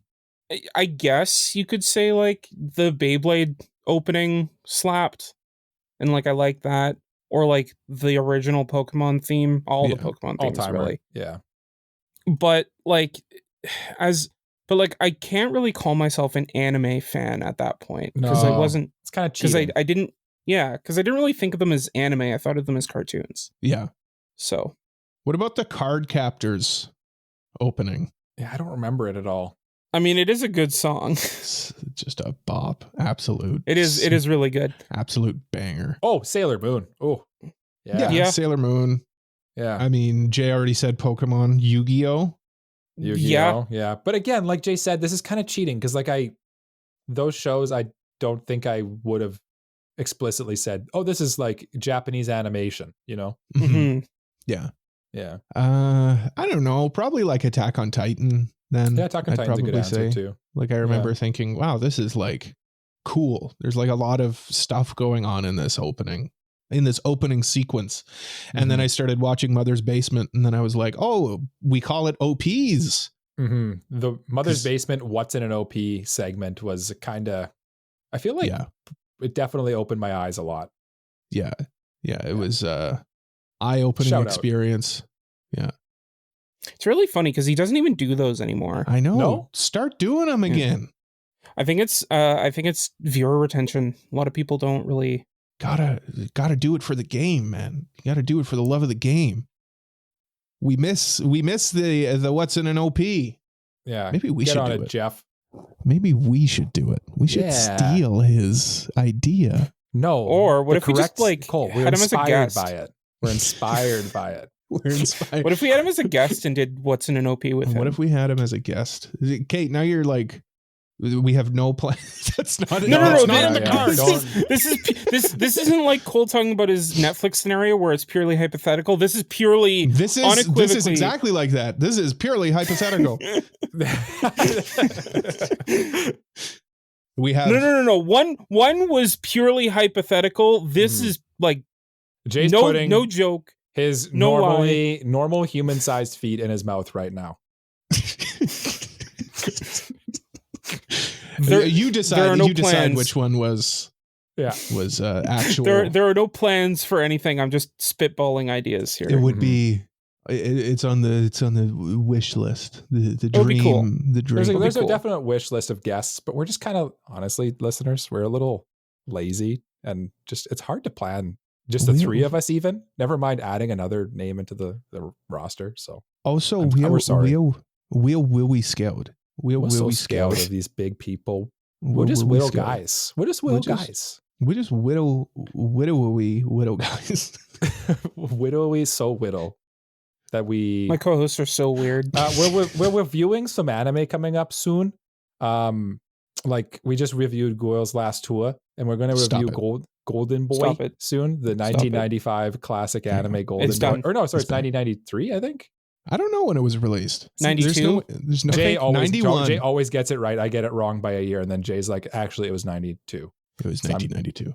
I guess you could say like the Beyblade opening slapped, and like I like that, or like the original Pokemon theme, all the Pokemon themes, really. Yeah. But like I can't really call myself an anime fan at that point, because I wasn't. It's kind of cheating. Because I didn't really think of them as anime. I thought of them as cartoons. Yeah. So, what about the Card Captors opening? Yeah, I don't remember it at all. I mean, it is a good song. It's just a bop. Absolute. It is really good. Absolute banger. Oh, Sailor Moon. Oh, yeah. Sailor Moon. Yeah. I mean, Jay already said Pokemon. Yu-Gi-Oh. Yeah. But again, like Jay said, this is kind of cheating, because like those shows, I don't think I would have explicitly said, oh, this is like Japanese animation, Yeah. Yeah. I don't know. Probably like Attack on Titan. Then Attack on Titan's a good answer too. Like I remember thinking, wow, this is like cool. There's like a lot of stuff going on in this opening. in this opening sequence. And then I started watching Mother's Basement, and then I was like, oh, we call it OPs. Mm-hmm. The Mother's Basement, what's in an OP segment was kind of, I feel like it definitely opened my eyes a lot. Yeah. It was eye-opening experience. Yeah. It's really funny because he doesn't even do those anymore. I know. No? Start doing them again. I think it's viewer retention. A lot of people don't really gotta do it for the game, man. You gotta do it for the love of the game. We miss the what's in an OP. Yeah. Maybe we should do it, Jeff. Maybe we should do it. We should steal his idea. No. Or what if we just like Cole, had him as a guest? We're inspired by it. We're inspired. What if we had him as a guest and did what's in an OP with him? What if we had him as a guest? Kate, now you're like, we have no plan. That's not no, not in the cards. This isn't like Cole talking about his Netflix scenario where it's purely hypothetical. This is purely unequivocally. This is exactly like that. This is purely hypothetical. We have no. One was purely hypothetical. This is like Jay's putting no joke. His normal human-sized feet in his mouth right now. You decide which one was actual. There are no plans for anything. I'm just spitballing ideas here. It would be. It's on the wish list. The dream. Cool. The dream. There's a definite wish list of guests, but we're just kind of honestly, listeners, we're a little lazy and just it's hard to plan. Just the three of us, even. Never mind adding another name into the roster. So also we're sorry. Will we scout? We're so scared of these big people. We're just widow guys. We're just widow guys. We're just widow guys. Widowy so widow that we. My co-hosts are so weird. We're reviewing some anime coming up soon. Like we just reviewed Goyle's Last Tour, and we're going to review Golden Boy soon. The 1995 classic anime Golden Boy. Or no, sorry, it's 1993, I think. I don't know when it was released. 92. There's no Jay always 91. Jay always gets it right. I get it wrong by a year, and then Jay's like, actually, it was 92. It was 1992.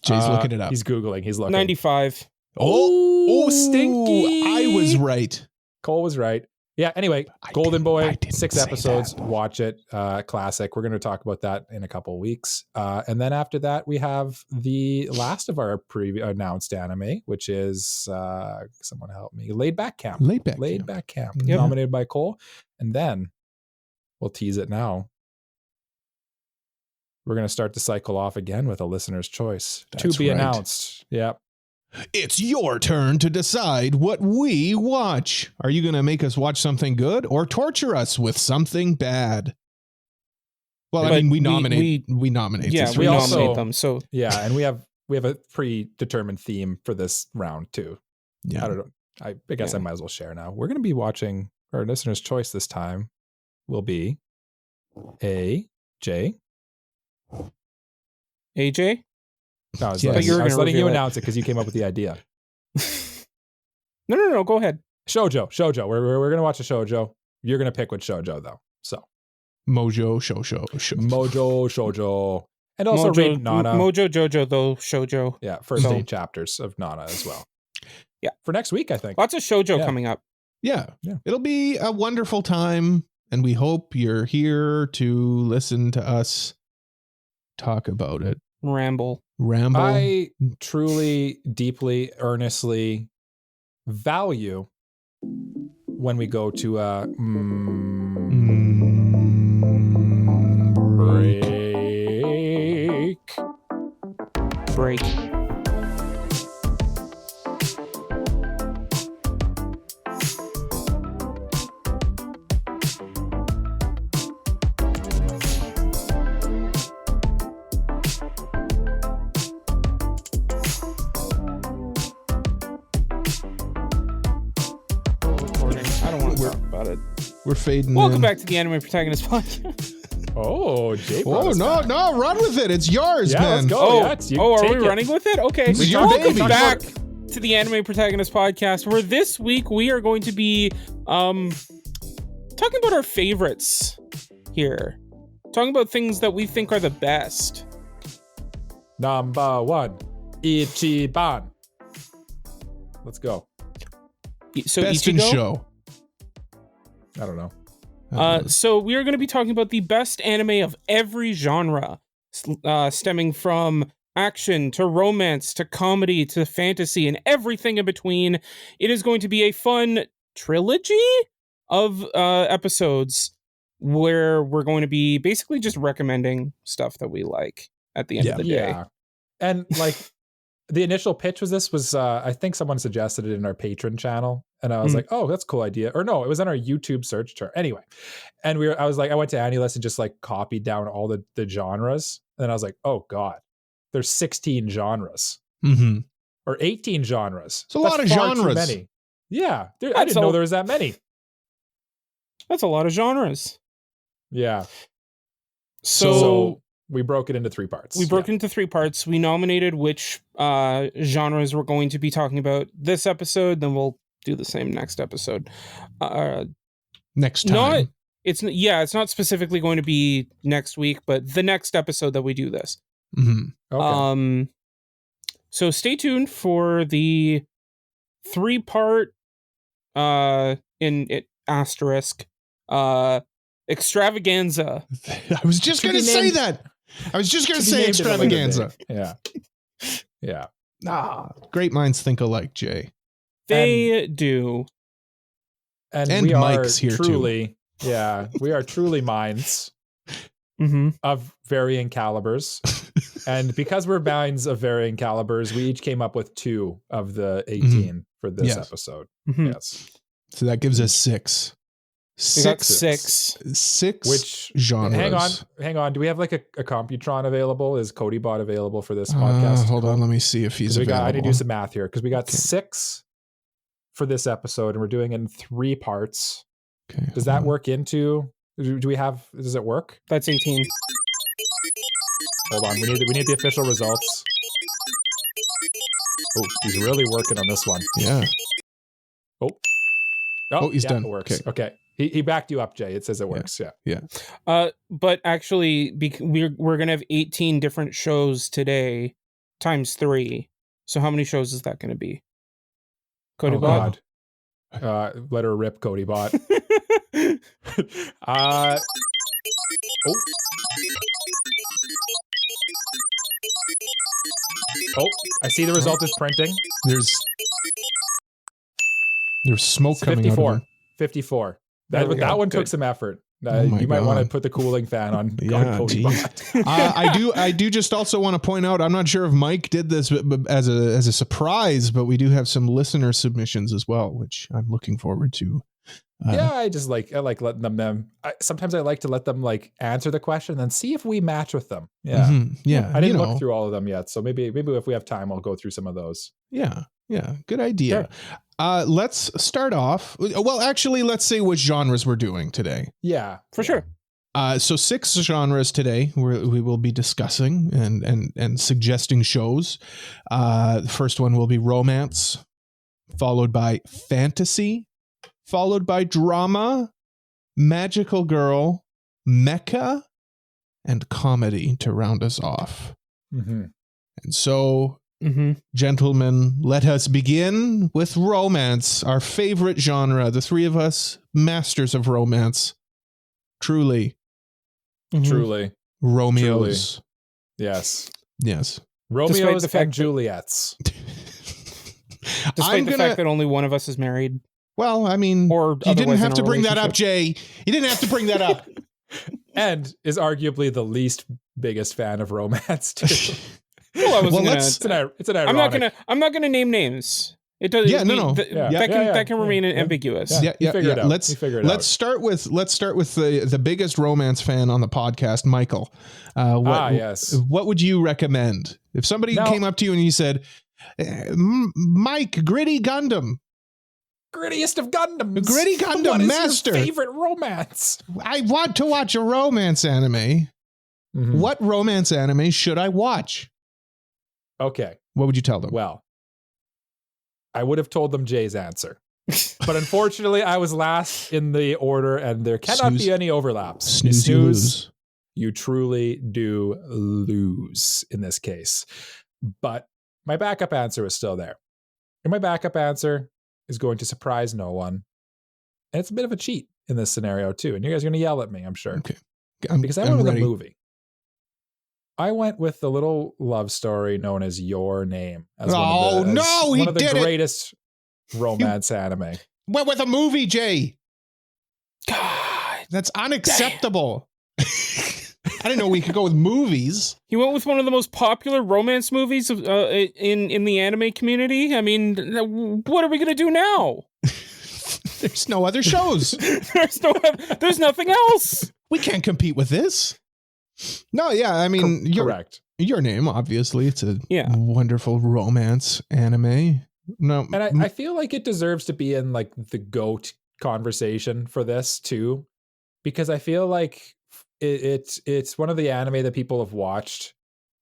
Jay's looking it up. He's Googling. He's looking. 95. Oh, stinky! I was right. Cole was right. Yeah. Anyway, Golden Boy, 6 episodes. That. Watch it. Classic. We're going to talk about that in a couple of weeks, and then after that, we have the last of our announced anime, which is someone help me. Laid Back Camp. Laid Back Camp. Yeah. Nominated by Cole, and then we'll tease it now. We're going to start the cycle off again with a listener's choice to be announced. Yep. It's your turn to decide what we watch. Are you going to make us watch something good or torture us with something bad? Well, But I mean, we nominate. Yeah, we nominate them. So yeah, and we have a predetermined theme for this round too. Yeah. I don't know. I guess I might as well share now. We're going to be watching our listener's choice this time. Will be AJ. No, I was letting you announce it because you came up with the idea. No. Go ahead. Shoujo. We're gonna watch a shoujo. You're gonna pick which shoujo though. So Mojo, Shoujo. Mojo, shoujo, and also read Nana. Mojo, Jojo, though shoujo. Yeah, first 8 chapters of Nana as well. Yeah, for next week I think. Lots of shoujo coming up. Yeah, it'll be a wonderful time, and we hope you're here to listen to us talk about it. Ramble. I truly, deeply, earnestly value when we go to a break. We're fading. Welcome back to the Anime Protagonist Podcast. Oh, Jay. Oh no, run with it. It's yours, man. Let's go. Are we running with it? Okay. Welcome back to the Anime Protagonist Podcast, where this week we are going to be talking about our favorites here. Talking about things that we think are the best. Number 1. Ichiban. Let's go. So Best in Ichigo? show. I don't know. So we are going to be talking about the best anime of every genre, stemming from action to romance to comedy to fantasy and everything in between. It is going to be a fun trilogy of episodes where we're going to be basically just recommending stuff that we like at the end of the day. Yeah. And like the initial pitch was I think someone suggested it in our patron channel, and I was like, oh, that's a cool idea. Or no, it was on our YouTube search term. Anyway. And I was like, I went to AniList and just like copied down all the genres. And then I was like, oh God, there's 16 genres. Mm-hmm. Or 18 genres. It's a lot of genres. Many. Yeah. I didn't know there was that many. That's a lot of genres. Yeah. So we broke it into 3 parts. We broke it into 3 parts. We nominated which genres we're going to be talking about this episode. Then we'll do the same next episode. Next time. It's not specifically going to be next week, but the next episode that we do this. Mm-hmm. Okay. So stay tuned for the 3-part asterisk extravaganza. I was just going to say that. I was just going to say extravaganza. Yeah. Great minds think alike, Jay. They do. And we Mike's are here truly, too. Yeah, we are truly minds of varying calibers. And because we're minds of varying calibers, we each came up with 2 of the 18 for this episode. Mm-hmm. Yes. So that gives us 6. Six. Which genres? Hang on. Do we have like a Computron available? Is CodyBot available for this podcast? Hold on. Let me see if he's available. I need to do some math here because we got 6 for this episode and we're doing it in 3 parts. Okay. Does that work into? Does it work? That's 18. Hold on. We need the official results. Oh, he's really working on this one. Yeah. Oh, he's done. It works. Okay. He backed you up, Jay. It says it works. Yeah. But actually, we're gonna have 18 different shows today, times 3. So how many shows is that going to be? CodyBot. Let her rip, CodyBot. I see the result is printing. There's smoke coming 54. out of 54. That one took some effort. You might want to put the cooling fan on CodyBot. I do just also want to point out, I'm not sure if Mike did this as a surprise, but we do have some listener submissions as well, which I'm looking forward to. I like letting them. Sometimes I like to let them like answer the question and then see if we match with them. Yeah, yeah. I didn't look through all of them yet, so maybe if we have time, I'll go through some of those. Yeah, good idea. Sure. Let's start off. Well, actually, let's say which genres we're doing today. Yeah, for sure. So 6 genres today we will be discussing and suggesting shows. The first one will be romance, followed by fantasy, followed by drama, magical girl, mecha, and comedy to round us off. Mm-hmm. And so, gentlemen, let us begin with romance, our favorite genre. The 3 of us, masters of romance. Truly. Truly. Romeos. Yes. Romeos and Juliets. Despite the fact that only one of us is married. Well, I mean, you didn't have to bring that up, Jay. You didn't have to bring that up. And is arguably the least biggest fan of romance too. It's an ironic. I'm not gonna name names. It does. Yeah, no. That can remain ambiguous. Let's start with the biggest romance fan on the podcast, Michael. What would you recommend if somebody came up to you and you said, "Mike, Gritty Gundam." Grittiest of Gundams. Gritty Gundam what is master. Your favorite romance? I want to watch a romance anime. Mm-hmm. What romance anime should I watch? Okay. What would you tell them? Well, I would have told them Jay's answer. But unfortunately, I was last in the order and there cannot be any overlaps. Snooze, you lose. You truly do lose in this case. But my backup answer is still there. And my backup answer is going to surprise no one. And it's a bit of a cheat in this scenario too. And you guys are going to yell at me, I'm sure. Okay. Because I went with a movie. I went with the little love story known as Your Name. As one of the greatest romance anime. Went with a movie, Jay. God, that's unacceptable. I didn't know we could go with movies. He went with one of the most popular romance movies in the anime community. I mean, what are we going to do now? There's no other shows. There's nothing else. We can't compete with this. No, yeah, I mean, correct. Your Name, obviously, it's a wonderful romance anime. No, and I feel like it deserves to be in like the GOAT conversation for this too, because I feel like it's one of the anime that people have watched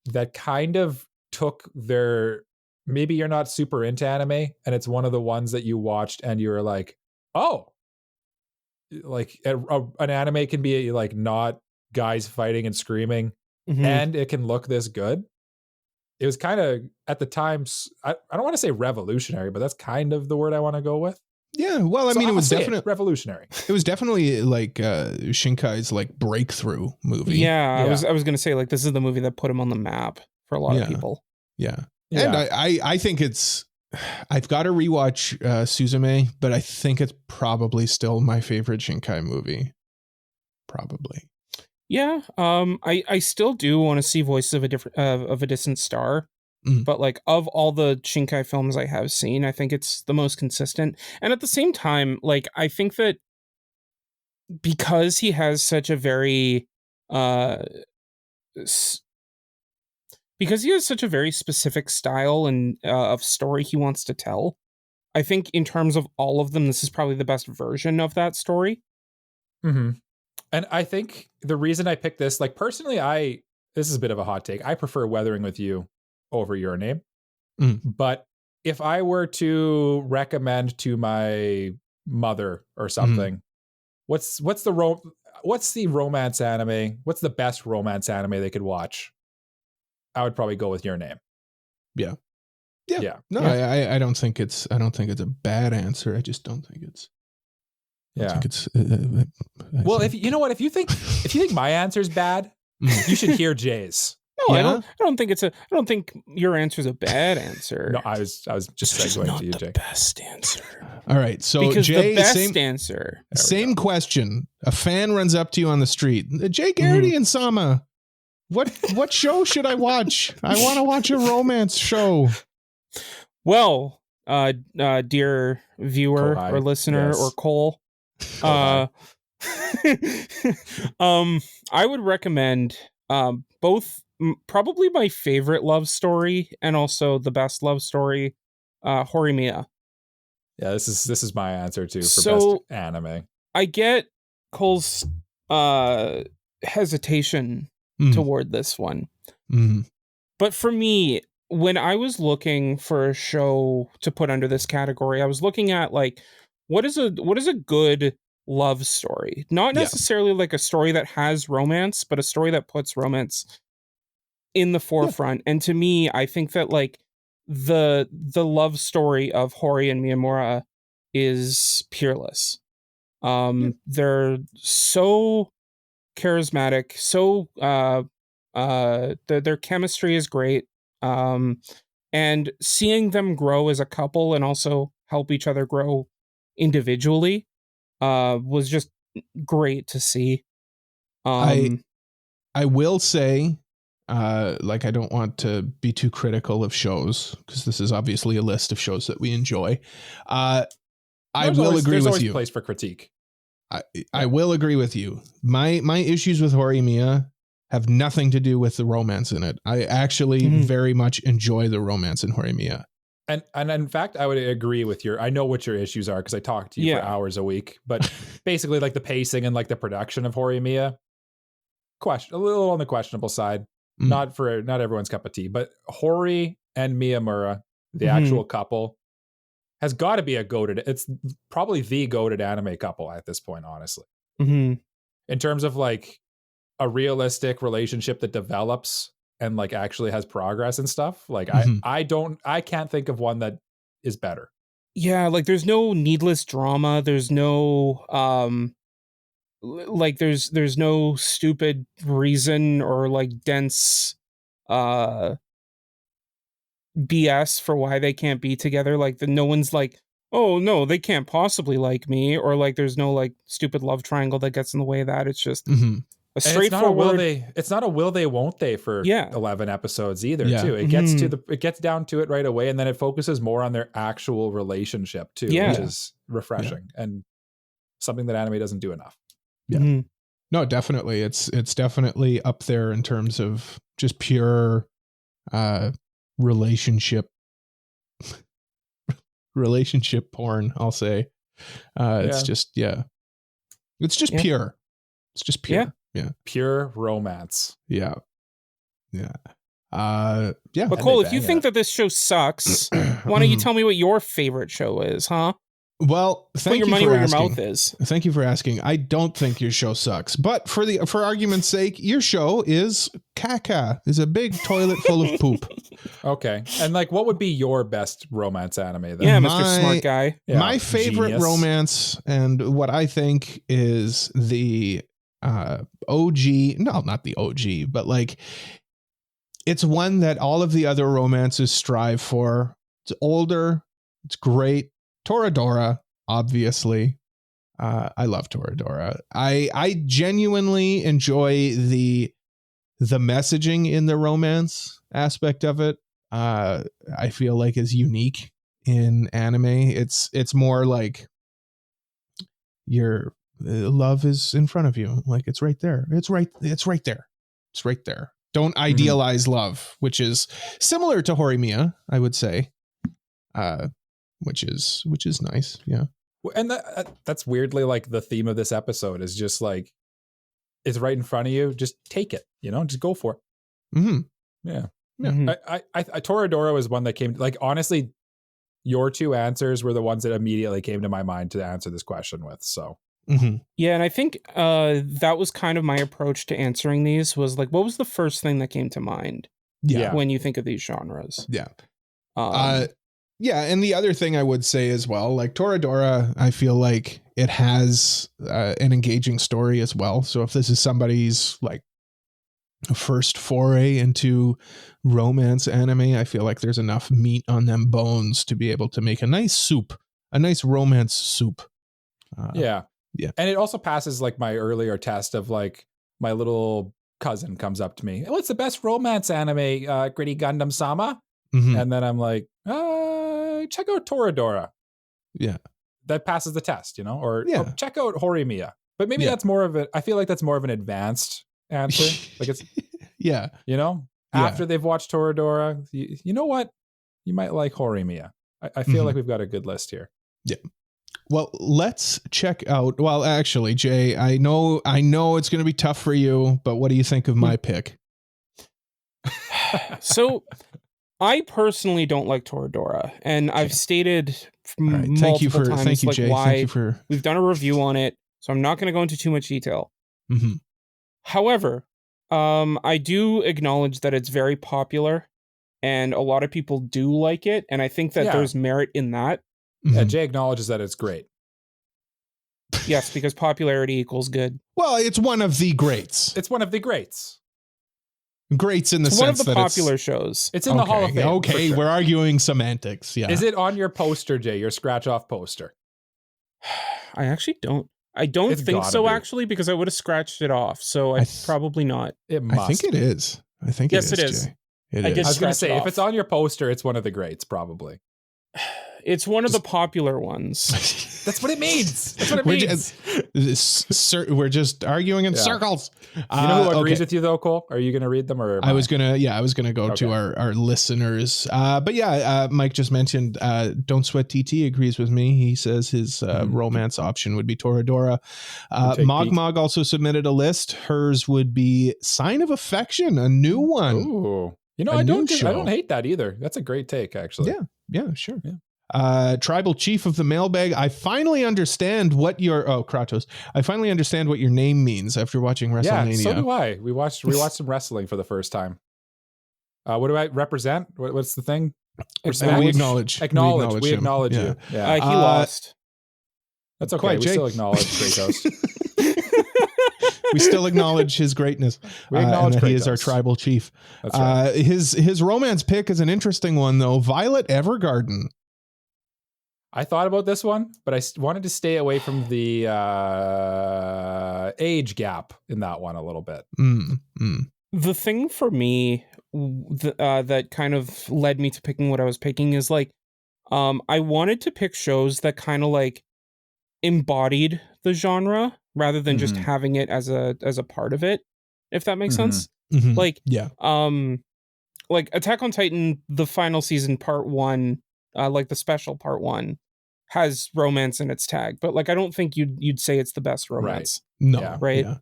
that kind of took their, maybe you're not super into anime and it's one of the ones that you watched and you were like, oh, like an anime can be like not guys fighting and screaming and it can look this good. It was kind of at the time, I don't want to say revolutionary, but that's kind of the word I want to go with. Yeah, well, I mean, it was definitely revolutionary. It was definitely like Shinkai's like breakthrough movie. Yeah, I was going to say like this is the movie that put him on the map for a lot of people. Yeah, and I think it's. I've got to rewatch Suzume, but I think it's probably still my favorite Shinkai movie. Probably. Yeah, I still do want to see Voices of a Distant Star. But like of all the Shinkai films I have seen, I think it's the most consistent. And at the same time, like I think that because he has such a very specific style and of story he wants to tell, I think in terms of all of them, this is probably the best version of that story. Mm-hmm. And I think the reason I picked this, like personally, this is a bit of a hot take. I prefer Weathering with You over Your Name. But if I were to recommend to my mother or something, what's the romance anime? What's the best romance anime they could watch? I would probably go with Your Name. Yeah. No, I don't think it's a bad answer. I just don't think it's. Yeah. I think it's. Well, if you think my answer is bad, you should hear Jay's. No, I don't think your answer is a bad answer. No, I was just segueing to you, Jay. Best answer. All right, so because Jay, the best answer. Same question. A fan runs up to you on the street. Jay Garrity and Sama, what show should I watch? I want to watch a romance show. Well, dear viewer or listener or Cole, I would recommend both. Probably my favorite love story and also the best love story, Horimiya. Yeah, this is my answer too for best anime. I get Cole's hesitation toward this one. But for me, when I was looking for a show to put under this category, I was looking at like what is a good love story? Not necessarily like a story that has romance, but a story that puts romance in the forefront. And to me, I think that like the love story of Hori and Miyamura is peerless. They're so charismatic, so their chemistry is great. And seeing them grow as a couple and also help each other grow individually was just great to see. I will say, like, I don't want to be too critical of shows because this is obviously a list of shows that we enjoy. I will agree with you. There's place for critique. I will agree with you. My issues with Horimiya have nothing to do with the romance in it. I actually very much enjoy the romance in Horimiya. And in fact, I would agree with I know what your issues are because I talk to you for hours a week, but basically like the pacing and like the production of Horimiya, a little on the questionable side. Not everyone's cup of tea, but Hori and Miyamura, the actual couple, has got to be it's probably the goated anime couple at this point, honestly. In terms of like a realistic relationship that develops and like actually has progress and stuff. Like Mhm. I can't think of one that is better. Yeah, like there's no needless drama. There's no like there's no stupid reason or like dense BS for why they can't be together. Like no one's like, oh no, they can't possibly like me, or like there's no like stupid love triangle that gets in the way of that. It's just Mhm. a And it's not a will straightforward. they. It's not a will they won't they for Yeah. 11 episodes either. Yeah. Too. It gets to it gets down to it right away, and then it focuses more on their actual relationship too, Yeah. which is refreshing and something that anime doesn't do enough. Yeah. Mhm. No, definitely. It's definitely up there in terms of just pure relationship porn, I'll say. It's just It's just pure. It's just pure. Yeah. Pure romance. Yeah. Yeah. Yeah. But Cole, if you think that this show sucks, why don't you tell me what your favorite show is, huh? Well, Put your money where your mouth is. Thank you for asking. I don't think your show sucks, but for argument's sake, your show is caca. Is a big toilet full of poop. Okay. And like, what would be your best romance anime then? Yeah, Mr. Smart Guy. Yeah, my favorite genius. romance, and what I think is the OG, no, not the OG, but like it's one that all of the other romances strive for. It's older. It's great. Toradora, obviously. I love Toradora. I genuinely enjoy the messaging in the romance aspect of it. I feel like is unique in anime. It's more like your love is in front of you. Like it's right there. It's right there. It's right there. Don't idealize love, which is similar to Horimiya, I would say. Which is nice. Yeah. And that's weirdly like the theme of this episode is just like, it's right in front of you. Just take it, just go for it. Mm-hmm. Yeah. Yeah. Mhm. I Toradora was one that came, like, honestly, your two answers were the ones that immediately came to my mind to answer this question with. So. Mm-hmm. Yeah, and I think that was kind of my approach to answering these was like, what was the first thing that came to mind Yeah. when you think of these genres? Yeah. Yeah, and the other thing I would say as well, like Toradora, I feel like it has an engaging story as well. So if this is somebody's like first foray into romance anime, I feel like there's enough meat on them bones to be able to make a nice romance soup. Yeah. Yeah. And it also passes like my earlier test of like my little cousin comes up to me. What's the best romance anime, Gritty Gundam Sama? Mm-hmm. And then I'm like, check out Toradora. Yeah. That passes the test, or check out Horimiya. But maybe that's more of I feel like that's more of an advanced answer. Like it's, yeah. After they've watched Toradora, you know what? You might like Horimiya. I feel like we've got a good list here. Yeah. Well, let's check out. Well, actually, Jay, I know it's going to be tough for you, but what do you think of my pick? So I personally don't like Toradora, and I've stated multiple times thank you, like Jay. why Thank you for... we've done a review on it, so I'm not going to go into too much detail. Mm-hmm. However, I do acknowledge that it's very popular, and a lot of people do like it, and I think that there's merit in that. Mm-hmm. Yeah, Jay acknowledges that it's great. Yes, because popularity equals good. Well, it's one of the greats. It's one of the greats. Greats in the it's sense that one of the popular shows. It's in the Hall of Fame. Okay, sure. We're arguing semantics. Yeah. Is it on your poster, Jay? Your scratch-off poster? I actually don't. I don't think so, actually, because I would have scratched it off. So probably not. It must. I think it is. Yes, it is. Jay. It I is. did I was going to scratch it say, if off. it's on your poster, it's one of the greats, probably. It's one of the popular ones. That's what it means. That's what it means. We're just arguing in circles. You know who agrees with you though, Cole? Are you going to read them or? I was gonna go to our listeners. But yeah, Mike just mentioned Don't Sweat TT agrees with me. He says his romance option would be Toradora. Mogmog also submitted a list. Hers would be Sign of Affection, a new one. Ooh. I don't hate that either. That's a great take, actually. Yeah, sure. Yeah. Tribal Chief of the Mailbag. I finally understand what your Kratos. I finally understand what your name means after watching WrestleMania. Yeah, so do I. We watched some wrestling for the first time. What do I represent? What's the thing? We acknowledge. We him. acknowledge you. Yeah. He lost. That's okay. Quiet, we Jake. still acknowledge Kratos. We still acknowledge his greatness. We acknowledge and that Kratos. he is our tribal chief. That's right. His romance pick is an interesting one, though. Violet Evergarden. I thought about this one, but I wanted to stay away from the age gap in that one a little bit. The thing for me that kind of led me to picking what I was picking is like, I wanted to pick shows that kind of like embodied the genre rather than just having it as a part of it, if that makes sense. Like, like Attack on Titan, the final season, part 1, like the special part 1, has romance in its tag, but like I don't think you'd say it's the best romance. Right. No. Yeah. Right. Yeah.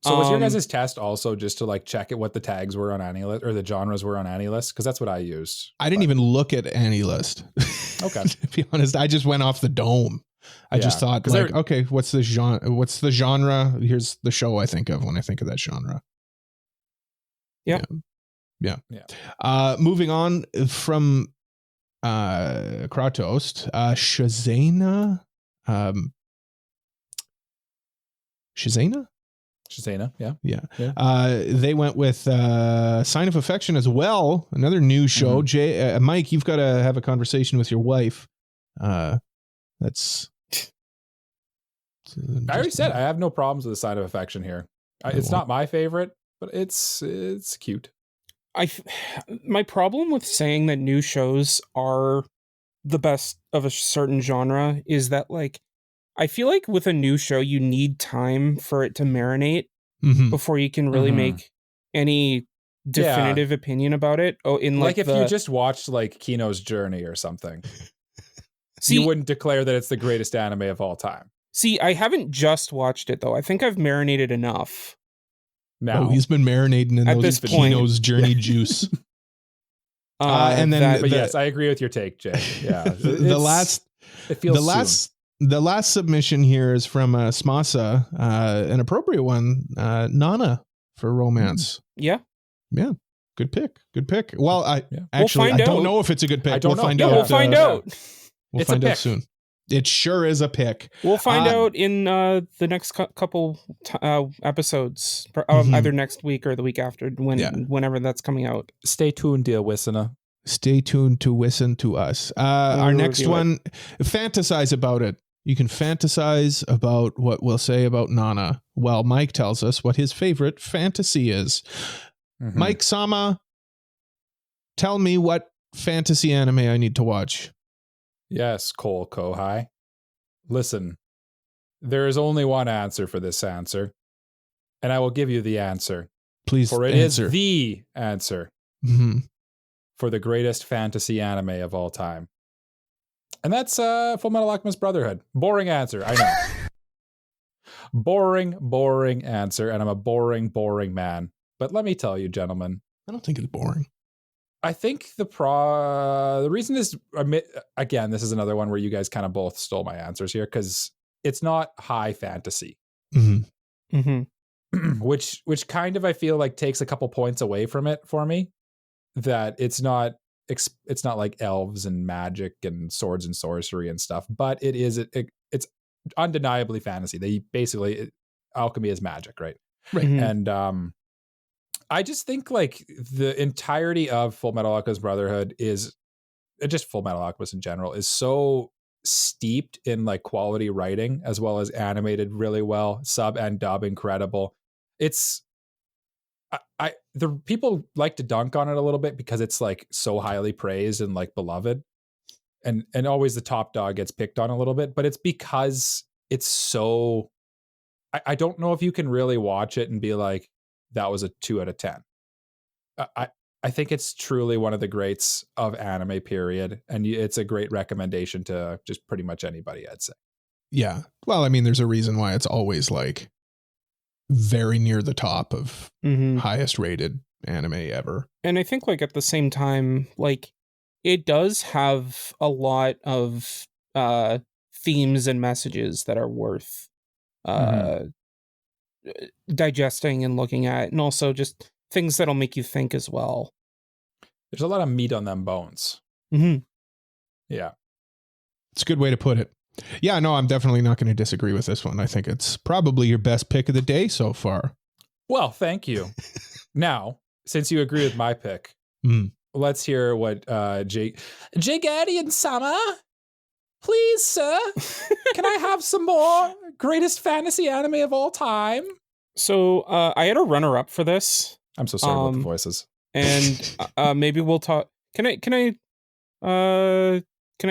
So was your guys' test also just to like check it what the tags were on AniList or the genres were on AniList? Because that's what I used. I didn't even look at AniList. Okay. To be honest, I just went off the dome. I just thought like, okay, what's the genre? Here's the show I think of when I think of that genre. Yeah. Moving on from Kratos, Shazana. Shazana, yeah. They went with Sign of Affection as well. Another new show. Mike, you've got to have a conversation with your wife. That's. I already said I have no problems with the Sign of Affection here. It's not my favorite, but it's cute. My problem with saying that new shows are the best of a certain genre is that like I feel like with a new show you need time for it to marinate before you can really make any definitive opinion about it. Oh, in like if you just watched like Kino's Journey or something, you wouldn't declare that it's the greatest anime of all time. See, I haven't just watched it though. I think I've marinated enough. Now he's been marinating in those Kino's Journey juice. And then, but yes, I agree with your take, Jay. Yeah, the last submission here is from Smasa, an appropriate one, Nana for romance. Yeah. Good pick. Well, I don't know if it's a good pick. We'll find out. We'll find out soon. It sure is a pick. We'll find out in the next couple episodes, either next week or the week after, whenever that's coming out. Stay tuned, dear listener. Stay tuned to listen to us. Our next one, fantasize about it. You can fantasize about what we'll say about Nana while Mike tells us what his favorite fantasy is. Mike Sama, tell me what fantasy anime I need to watch. Yes, Cole Kohai. Listen, there is only one answer for this answer, and I will give you the answer. Please, for it is the answer for the greatest fantasy anime of all time. And that's Fullmetal Alchemist Brotherhood. Boring answer, I know. boring answer, and I'm a boring man. But let me tell you, gentlemen. I don't think it's boring. I think the reason is, again, this is another one where you guys kind of both stole my answers here, because it's not high fantasy. Which kind of, I feel like, takes a couple points away from it for me. That it's not like elves and magic and swords and sorcery and stuff, but it's undeniably fantasy. They basically, alchemy is magic, right? And I just think like the entirety of Fullmetal Alchemist Brotherhood is just Fullmetal Alchemist in general is so steeped in like quality writing as well as animated really well, sub and dub incredible. It's the people like to dunk on it a little bit because it's like so highly praised and like beloved, and always the top dog gets picked on a little bit, but it's because it's so. I don't know if you can really watch it and be like, that was a 2 out of 10. I think it's truly one of the greats of anime, period. And it's a great recommendation to just pretty much anybody, I'd say. Yeah. Well, I mean, there's a reason why it's always like very near the top of highest rated anime ever. And I think like at the same time, like it does have a lot of themes and messages that are worth digesting and looking at, and also just things that'll make you think as well. There's a lot of meat on them bones. Mm-hmm. Yeah. It's a good way to put it. Yeah, no, I'm definitely not going to disagree with this one. I think it's probably your best pick of the day so far. Well, thank you. Now, since you agree with my pick, let's hear what Jake Addy Sama, please, sir. Can I have some more greatest fantasy anime of all time? So I had a runner-up for this. I'm so sorry about the voices. And maybe we'll talk. Can I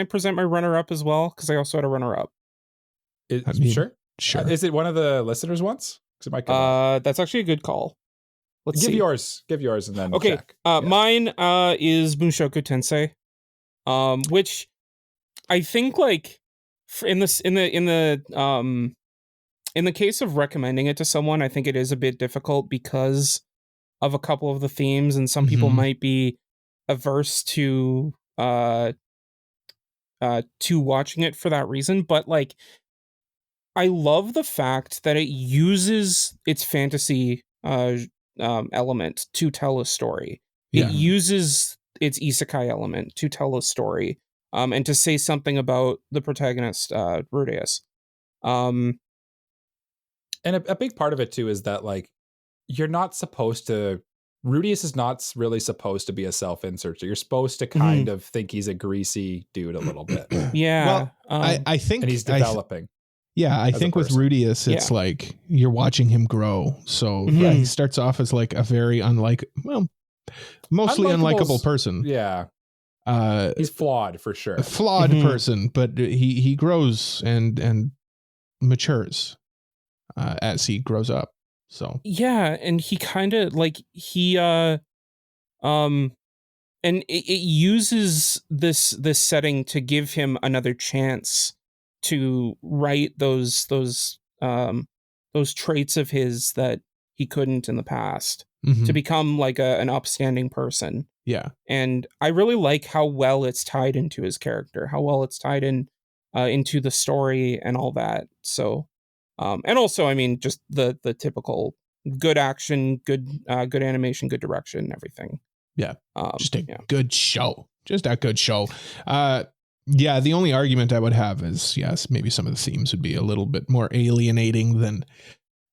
present my runner-up as well? Because I also had a runner-up. Sure. Is it one of the listeners' ones? Because it might come up. That's actually a good call. Let's give see. yours. Give yours and then okay. check. Mine is Mushoku Tensei, which I think like in the case of recommending it to someone, I think it is a bit difficult because of a couple of the themes, and some people might be averse to watching it for that reason. But like, I love the fact that it uses its fantasy element to tell a story. It uses its isekai element to tell a story, and to say something about the protagonist, Rudeus. And a big part of it too is that like you're not supposed to. Rudeus is not really supposed to be a self-inserter. You're supposed to kind of think he's a greasy dude a little bit. Yeah. Well, I think, and he's developing. I think with Rudeus, it's like you're watching him grow. So he starts off as like a very mostly unlikable person. Yeah. He's flawed for sure. A flawed person, but he grows and matures as he grows up. So yeah, and he kind of like and it uses this setting to give him another chance to write those traits of his that he couldn't in the past, to become like an upstanding person. Yeah. And I really like how well it's tied into his character, how well it's tied in into the story and all that. So and also, I mean, just the typical good action, good animation, good direction, everything. Yeah. Just a good show. Just a good show. Yeah, the only argument I would have is, yes, maybe some of the themes would be a little bit more alienating than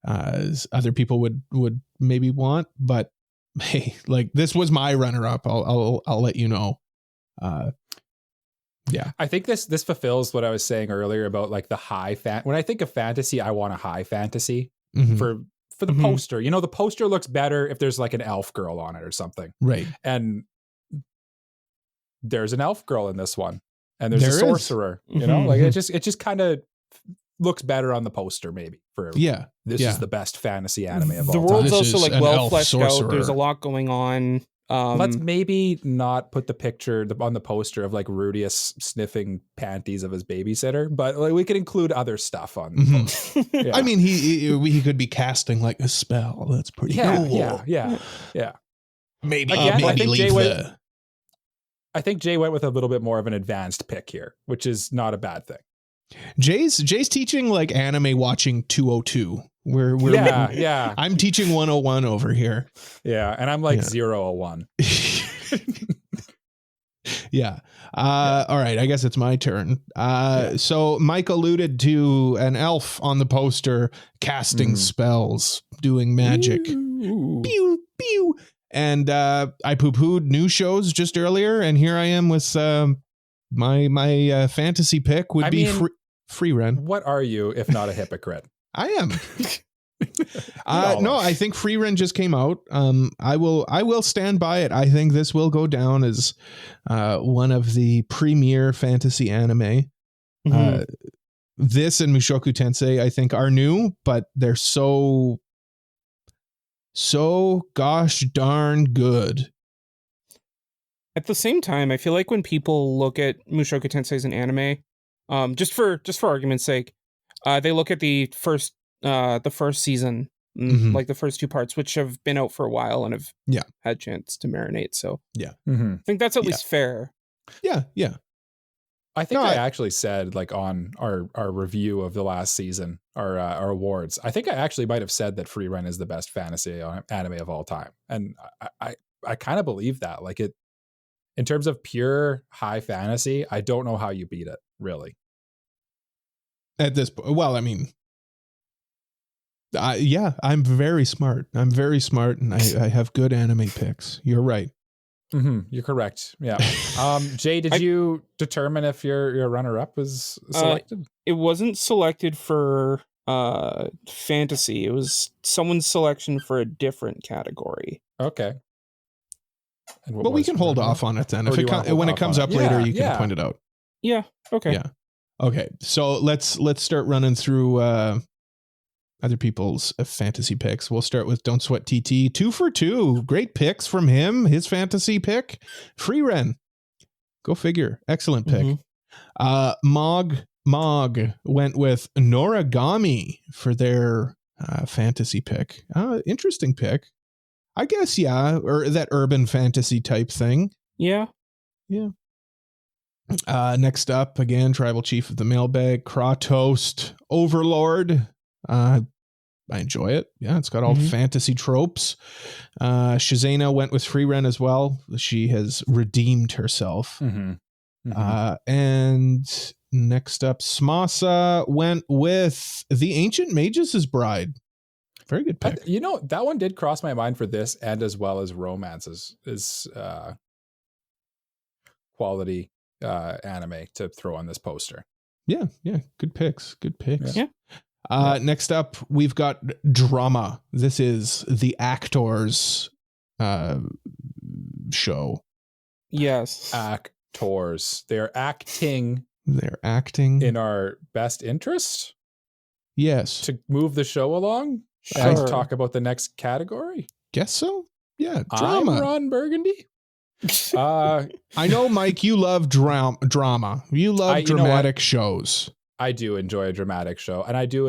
other people would maybe want. But hey, like this was my runner-up. I'll let you know. Yeah, I think this fulfills what I was saying earlier about like the high when I think of fantasy, I want a high fantasy for the poster. You know, the poster looks better if there's like an elf girl on it or something. Right. And there's an elf girl in this one. And there's a sorcerer, you know, like it just kind of looks better on the poster, maybe. This is the best fantasy anime of all time. The world's also like well fleshed out. There's a lot going on. Let's maybe not put the picture on the poster of like Rudeus sniffing panties of his babysitter, but like we could include other stuff on the poster. Yeah. I mean, he could be casting like a spell. That's pretty cool. Yeah. Maybe again, I think Jay went with a little bit more of an advanced pick here, which is not a bad thing. Jay's teaching like anime watching 202. Yeah. I'm teaching 101 over here. Yeah, and I'm like 001. Yeah. All right, I guess it's my turn. So Mike alluded to an elf on the poster casting spells, doing magic. Pew, pew. And I poo-pooed new shows just earlier, and here I am with my fantasy pick would be frieren. What are you if not a hypocrite? I am. No, I think frieren just came out. I will stand by it. I think this will go down as one of the premier fantasy anime. This and Mushoku Tensei, I think, are new, but they're so gosh darn good. At the same time, I feel like when people look at Mushoku Tensei as an anime, just for argument's sake, they look at the first season, like the first two parts, which have been out for a while and have had a chance to marinate. So I think that's at least fair. Yeah. I think I actually said, like, on our review of the last season, our awards, I think I actually might have said that frieren is the best fantasy anime of all time, and I kind of believe that. Like, in terms of pure high fantasy, I don't know how you beat it, really. At this point, well, I mean, I'm very smart. I'm very smart, and I have good anime picks. You're right. You're correct. Yeah. Jay, did you determine if your runner-up was selected? It wasn't selected for fantasy. It was someone's selection for a different category. Okay. But we can hold off on it then. If when it comes up later, you can point it out. Yeah. Okay. Yeah. Okay. So let's start running through other people's fantasy picks. We'll start with Don't Sweat TT. 2 for 2. Great picks from him. His fantasy pick. Frieren. Go figure. Excellent pick. Mog went with Noragami for their fantasy pick. Interesting pick. I guess, yeah. Or that urban fantasy type thing. Yeah. Yeah. Next up, again, Tribal Chief of the Mailbag. Kratost Overlord. I enjoy it. Yeah, it's got all fantasy tropes. Shazena went with Frieren as well. She has redeemed herself. And next up, Smasa went with The Ancient Magus' Bride. Very good pick. That one did cross my mind for this, and as well as Romance's is quality anime to throw on this poster. Yeah. Good picks. Yeah. Next up, we've got Drama. This is the Actors show. Yes. Actors. They're acting in our best interest. Yes. To move the show along. Sure. And talk about the next category. Guess so. Yeah. Drama. I'm Ron Burgundy. I know, Mike, you love drama. You love dramatic shows. I do enjoy a dramatic show, and I do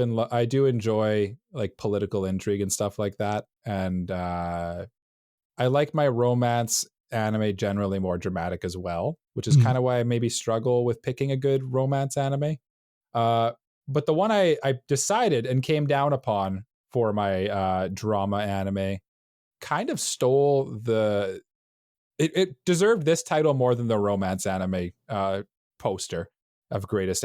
enjoy like political intrigue and stuff like that. And I like my romance anime generally more dramatic as well, which is kind of why I maybe struggle with picking a good romance anime. But the one I decided and came down upon for my drama anime kind of stole it deserved this title more than the romance anime poster of greatest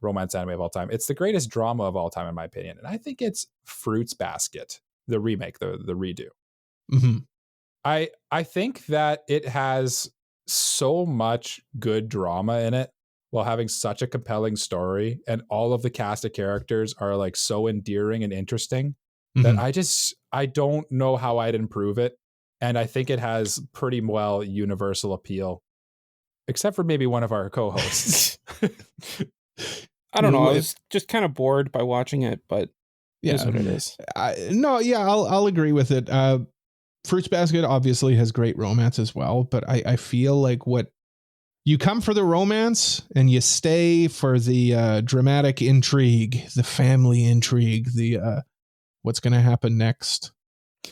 romance anime of all time. It's the greatest drama of all time, in my opinion. And I think it's Fruits Basket, the remake, the redo. I think that it has so much good drama in it while having such a compelling story. And all of the cast of characters are like so endearing and interesting that I don't know how I'd improve it. And I think it has pretty well universal appeal, except for maybe one of our co-hosts. I don't know. I was just kind of bored by watching it, but it is what it is. I'll agree with it. Fruits Basket obviously has great romance as well, but I feel like what you come for the romance and you stay for the dramatic intrigue, the family intrigue, the what's going to happen next.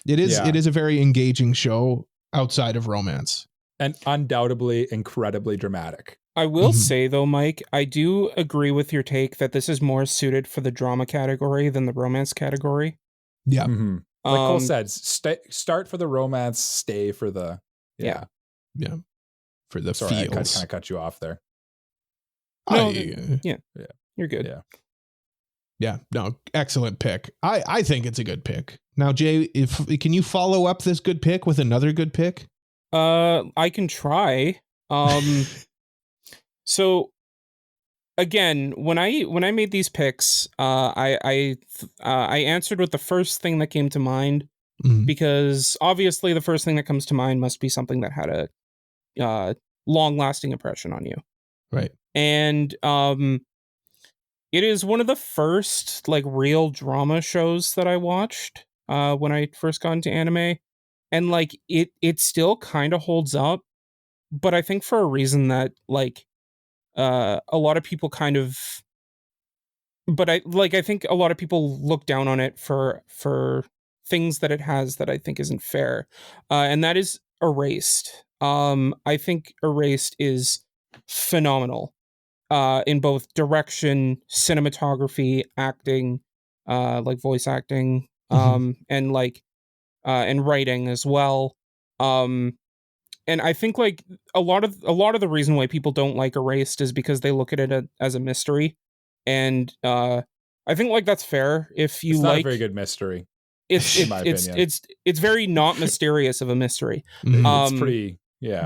It is a very engaging show outside of romance. And undoubtedly incredibly dramatic. I will say, though, Mike, I do agree with your take that this is more suited for the drama category than the romance category. Yeah. Like Cole said, start for the romance, stay for the... Yeah. For the feels. I kind of cut you off there. You're good. Yeah, no, excellent pick. I think it's a good pick. Now, Jay, can you follow up this good pick with another good pick? I can try. So again, when I made these picks, I answered with the first thing that came to mind, because obviously the first thing that comes to mind must be something that had a long-lasting impression on you. Right. And it is one of the first like real drama shows that I watched when I first got into anime, and like it still kind of holds up, but I think for a reason that like a lot of people kind of, but I think a lot of people look down on it for things that it has that I think isn't fair, and that is Erased. I think Erased is phenomenal. In both direction, cinematography, acting, like voice acting, and like and writing as well. I think like a lot of the reason why people don't like Erased is because they look at it as a mystery, and I think like that's fair if you it's not like a very good mystery. It's in my opinion. It's very not mysterious of a mystery. It's pretty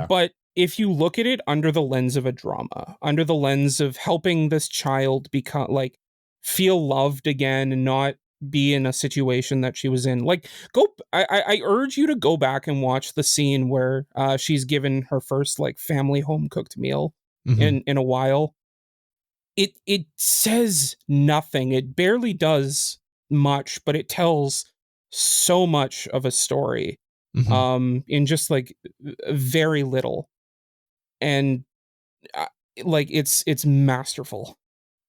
But if you look at it under the lens of a drama, under the lens of helping this child become like feel loved again and not be in a situation that she was in, like I urge you to go back and watch the scene where she's given her first like family home cooked meal in a while. It says nothing. It barely does much, but it tells so much of a story in just like very little, and like it's masterful.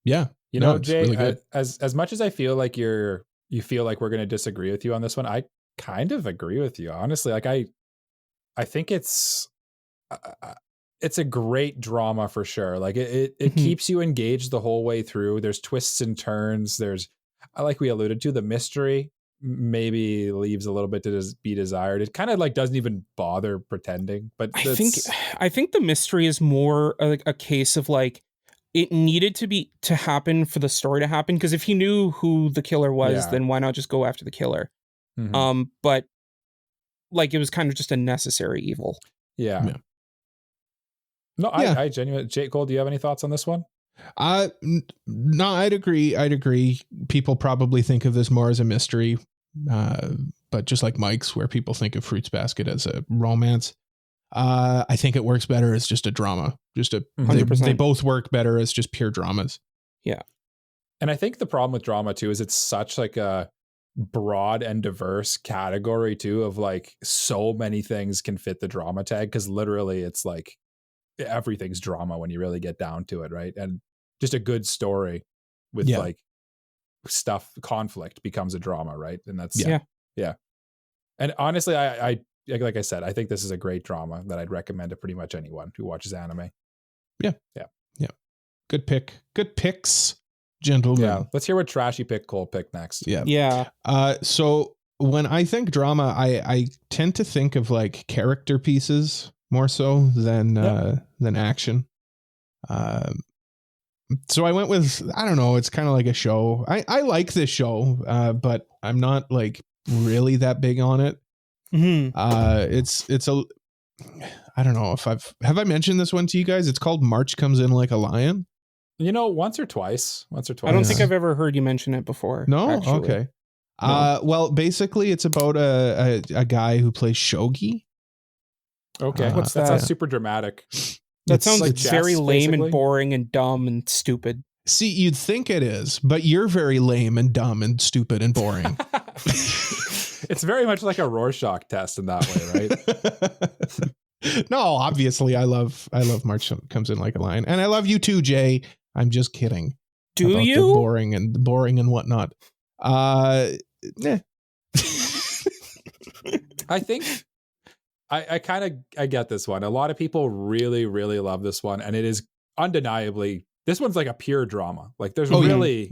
You know, Jay, really as much as I feel like you feel like we're going to disagree with you on this one, I kind of agree with you, honestly. Like I think it's a great drama for sure. Like it keeps you engaged the whole way through. There's twists and turns. There's, like we alluded to, the mystery maybe leaves a little bit to be desired. It kind of like doesn't even bother pretending. But I think the mystery is more like a case of like it needed to happen for the story to happen. Because if he knew who the killer was, then why not just go after the killer? But like it was kind of just a necessary evil. Yeah. No, I genuinely. Jake Cole, do you have any thoughts on this one? No, I'd agree. People probably think of this more as a mystery, but just like Mike's, where people think of Fruits Basket as a romance. I think it works better as just a drama. They both work better as just pure dramas. Yeah. And I think the problem with drama too is it's such like a broad and diverse category too, of like so many things can fit the drama tag, because literally it's like everything's drama when you really get down to it, right? And just a good story with like conflict becomes a drama, right? And that's yeah. And honestly, I like I said, I think this is a great drama that I'd recommend to pretty much anyone who watches anime. Yeah. Good picks, gentlemen. Yeah. Let's hear what trashy pick Cole picked next. Yeah. So when I think drama, I tend to think of like character pieces more so than action. So I went with, I don't know, it's kind of like a show. I like this show, but I'm not like really that big on it. It's a, I don't know if have I mentioned this one to you guys? It's called March Comes In Like a Lion. You know, once or twice. I don't think I've ever heard you mention it before. No? Actually. Okay. No. Well, basically it's about a guy who plays shogi. Okay. What's that? That sounds super dramatic. That sounds like very lame and boring and dumb and stupid. See, you'd think it is, but you're very lame and dumb and stupid and boring. It's very much like a Rorschach test in that way, right? No, obviously I love March Comes In Like a Lion. And I love you too, Jay. I'm just kidding. Do you? The boring and whatnot. I think I get this one. A lot of people really, really love this one. And it is undeniably, this one's like a pure drama. Like there's really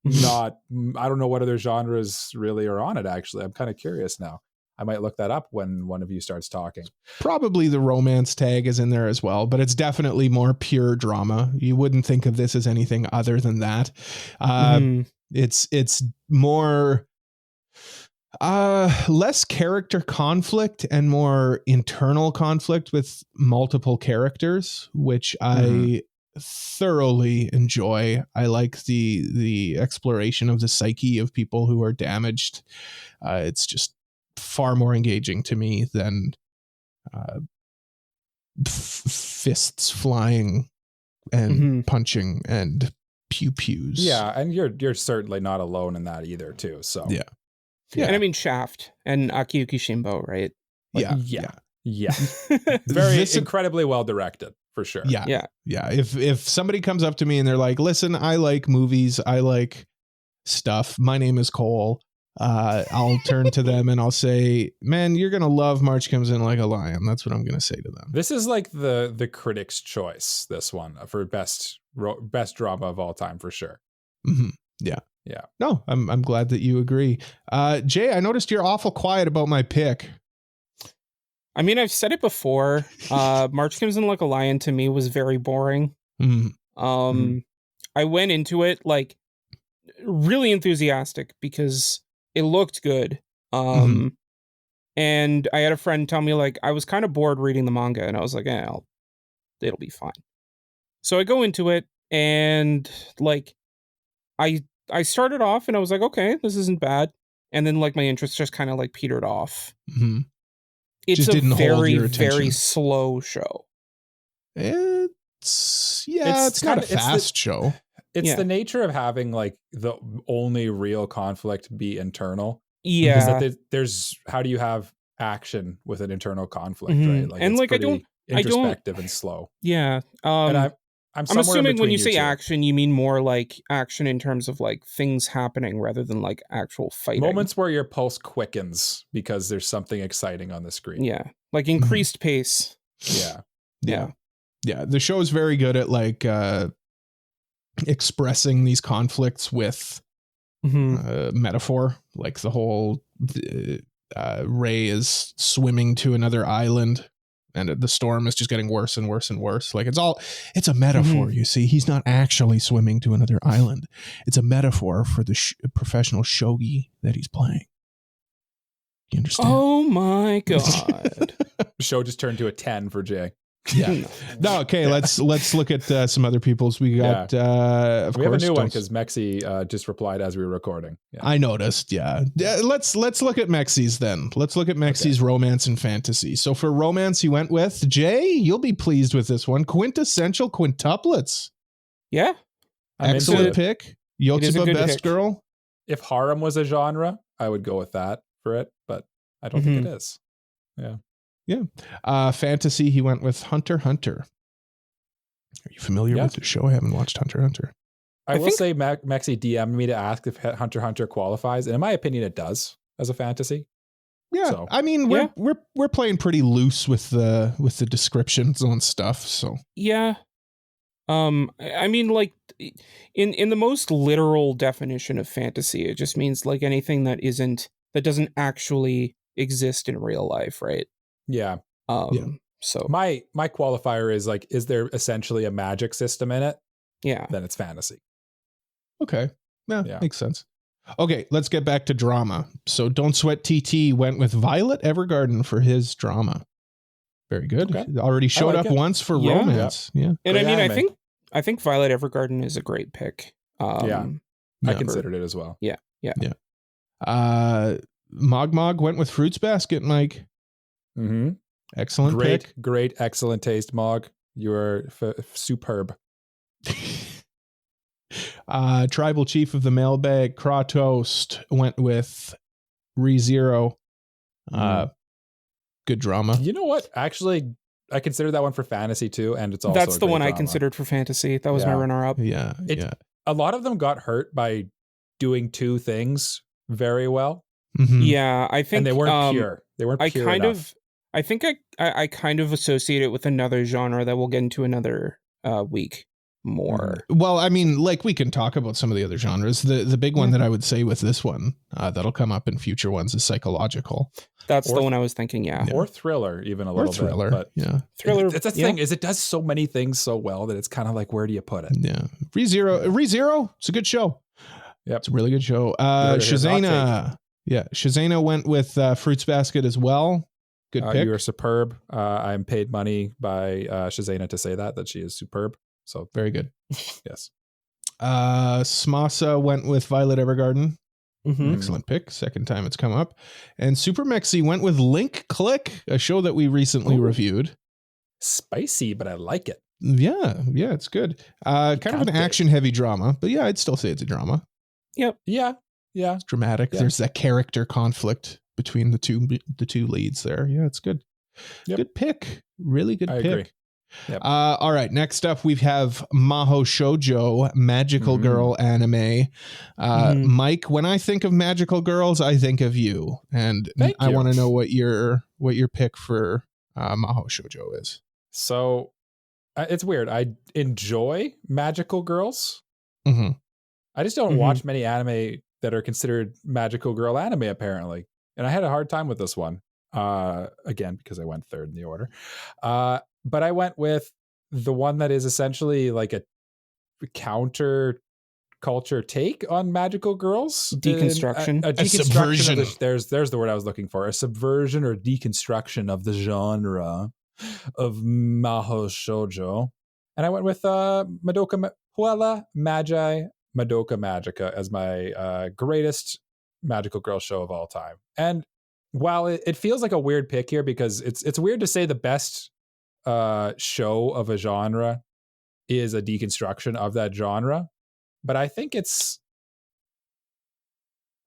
not, I don't know what other genres really are on it, actually. I'm kind of curious now. I might look that up when one of you starts talking. Probably the romance tag is in there as well, but it's definitely more pure drama. You wouldn't think of this as anything other than that. It's more less character conflict and more internal conflict with multiple characters, which I thoroughly enjoy. I like the exploration of the psyche of people who are damaged. It's just far more engaging to me than fists flying and punching and pew-pews. Yeah, and you're certainly not alone in that either, too. So yeah. And I mean Shaft and Akiyuki Shimbo, right? Like, yeah. Very incredibly well directed, for sure. Yeah. If somebody comes up to me and they're like, "Listen, I like movies, I like stuff. My name is Cole." I'll turn to them and I'll say, "Man, you're gonna love March Comes In Like a Lion." That's what I'm gonna say to them. This is like the critics' choice. This one for best drama of all time, for sure. Yeah. No, I'm glad that you agree. Jay, I noticed you're awful quiet about my pick. I mean, I've said it before. March Crimson Like a Lion to me was very boring. I went into it like really enthusiastic because it looked good. And I had a friend tell me like I was kind of bored reading the manga, and I was like, it'll be fine. So I go into it, and like I started off, and I was like, okay, this isn't bad, and then like my interest just kind of like petered off. It's just a very slow show. It's not a fast show. It's the nature of having like the only real conflict be internal. Yeah. Is that there's how do you have action with an internal conflict, right? Like, and it's like I don't introspective and slow. Yeah. And I'm assuming when you say action, you mean more like action in terms of like things happening rather than like actual fighting. Moments where your pulse quickens because there's something exciting on the screen. Yeah. Like increased pace. Yeah. The show is very good at like expressing these conflicts with metaphor. Like the whole Ray is swimming to another island, and the storm is just getting worse and worse and worse. Like it's a metaphor. You see, he's not actually swimming to another island. It's a metaphor for the professional shogi that he's playing. You understand? Oh my god! The show just turned to a 10 for Jay. Yeah. No. Okay. Let's look at some other people's. We got. Of we course, have a new one because Mexi just replied as we were recording. Yeah. I noticed. Yeah. Let's look at Mexi's then. Let's look at Mexi's romance and fantasy. So for romance, you went with Jay. You'll be pleased with this one. Quintessential quintuplets. Yeah. Excellent pick. Yotsuba best pick. Girl. If harem was a genre, I would go with that for it, but I don't think it is. Yeah. Yeah. Fantasy, he went with Hunter x Hunter. Are you familiar with the show? I haven't watched Hunter x Hunter. I will say Mexi DM'd me to ask if Hunter x Hunter qualifies, and in my opinion, it does as a fantasy. Yeah, so, I mean, we're playing pretty loose with the descriptions on stuff. So yeah, I mean, like in the most literal definition of fantasy, it just means like anything that doesn't actually exist in real life, right? Yeah. So my qualifier is like, is there essentially a magic system in it? Yeah. Then it's fantasy. Okay. Yeah. Makes sense. Okay, let's get back to drama. So Don't Sweat TT went with Violet Evergarden for his drama. Very good. Okay. Already showed up once for romance. Yeah. And great anime. I think Violet Evergarden is a great pick. I considered it as well. Yeah. Mogmog went with Fruits Basket, Mike. Excellent pick. Great, excellent taste, Mog. You are superb. Tribal Chief of the Mailbag, Kratost, went with ReZero. Good drama. You know what? Actually, I considered that one for fantasy too, and it's also that's the one drama. I considered for fantasy. That was my runner-up. Yeah. A lot of them got hurt by doing two things very well. Yeah, I think, and they weren't pure. They weren't pure enough. I think I kind of associate it with another genre that we'll get into another week more. Well, I mean, like we can talk about some of the other genres. The big one that I would say with this one that'll come up in future ones is psychological. That's the one I was thinking. Yeah. Or thriller, even a little bit. But thriller. It's the thing is it does so many things so well that it's kind of like, where do you put it? Yeah. ReZero. It's a good show. Yep. It's a really good show. Shazana. Yeah. Shazana went with Fruits Basket as well. Good pick. You are superb. I'm paid money by Shazana to say that she is superb. So very good. Yes. Smasa went with Violet Evergarden. Excellent pick. Second time it's come up. And Super Mexi went with Link Click, a show that we recently reviewed. Spicy, but I like it. Yeah, it's good. Kind of an action-heavy drama, but yeah, I'd still say it's a drama. Yep. Yeah. It's dramatic. Yeah. There's that character conflict between the two leads there. Yeah, it's good. Yep. Good pick. Really good pick. Agree. Yep. All right. Next up, we have Mahou Shoujo, magical girl anime. Mike, when I think of magical girls, I think of you, and I want to know what your pick for Mahou Shoujo is. So it's weird. I enjoy magical girls. I just don't watch many anime that are considered magical girl anime, apparently. And I had a hard time with this one. Again, because I went third in the order. But I went with the one that is essentially like a counter culture take on magical girls. Deconstruction. A deconstruction. Subversion. There's the word I was looking for. A subversion or deconstruction of the genre of Mahou Shoujo. And I went with Madoka Puella Magi Madoka Magica as my greatest magical girl show of all time. And while it feels like a weird pick here, because it's weird to say the best show of a genre is a deconstruction of that genre, but I think it's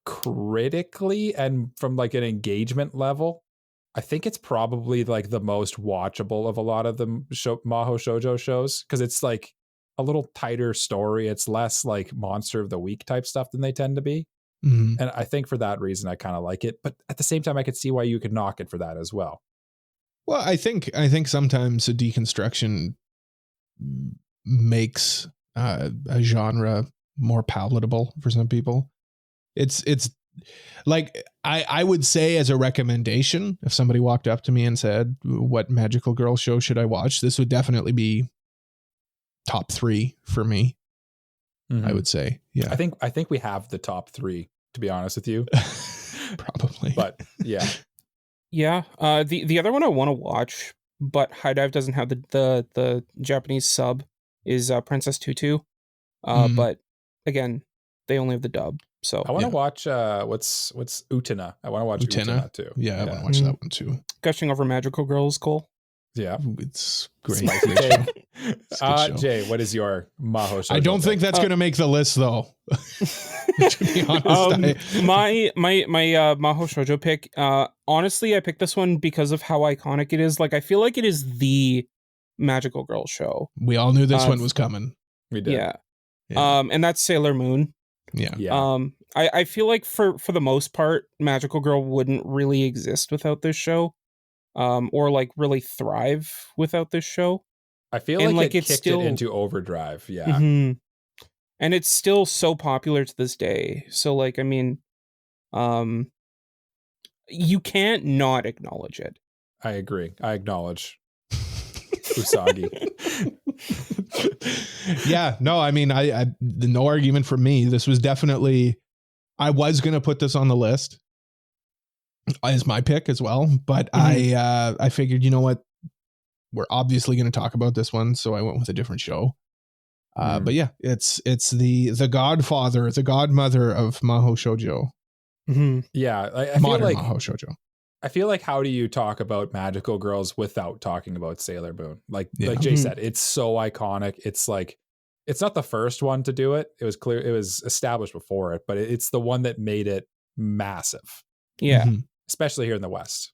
critically and from like an engagement level, I think it's probably like the most watchable of a lot of the Mahou Shoujo shows, because it's like a little tighter story. It's less like monster of the week type stuff than they tend to be. Mm-hmm. And I think for that reason, I kind of like it. But at the same time, I could see why you could knock it for that as well. Well, I think sometimes a deconstruction makes a genre more palatable for some people. It's like I would say, as a recommendation, if somebody walked up to me and said, "What magical girl show should I watch?" this would definitely be top 3 for me. Mm-hmm. I would say, yeah. I think we have the top 3, to be honest with you. Probably, but yeah. Yeah. The other one I want to watch, but High Dive doesn't have the Japanese sub, is Princess Tutu. But again, they only have the dub. So I want to watch what's Utena. I want to watch Utena too. Yeah, I want to watch that one too. Gushing over magical girls, Cole. Yeah, it's great. Jay, what is your Mahou Shoujo? I don't think that's going to make the list, though. To be honest, my Mahou Shoujo pick. Honestly, I picked this one because of how iconic it is. Like, I feel like it is the magical girl show. We all knew this one was coming. We did. Yeah. And that's Sailor Moon. Yeah. I feel like for the most part, Magical Girl wouldn't really exist without this show. Or like really thrive without this show. I feel like it kicked it into overdrive. Yeah. Mm-hmm. And it's still so popular to this day. So like, I mean, you can't not acknowledge it. I agree. I acknowledge Usagi. Yeah, no, I mean, I no argument from me. This was definitely, I was going to put this on the list as my pick as well, but I figured, you know what, we're obviously going to talk about this one, so I went with a different show. But yeah, it's the godfather, the godmother of Mahou Shoujo. Mm-hmm. Yeah, I modern feel like Mahou Shoujo. I feel like, how do you talk about magical girls without talking about Sailor Moon? Like Jay said, it's so iconic. It's like, it's not the first one to do it. It was clear, it was established before it, but it's the one that made it massive. Yeah. Mm-hmm. Especially here in the West.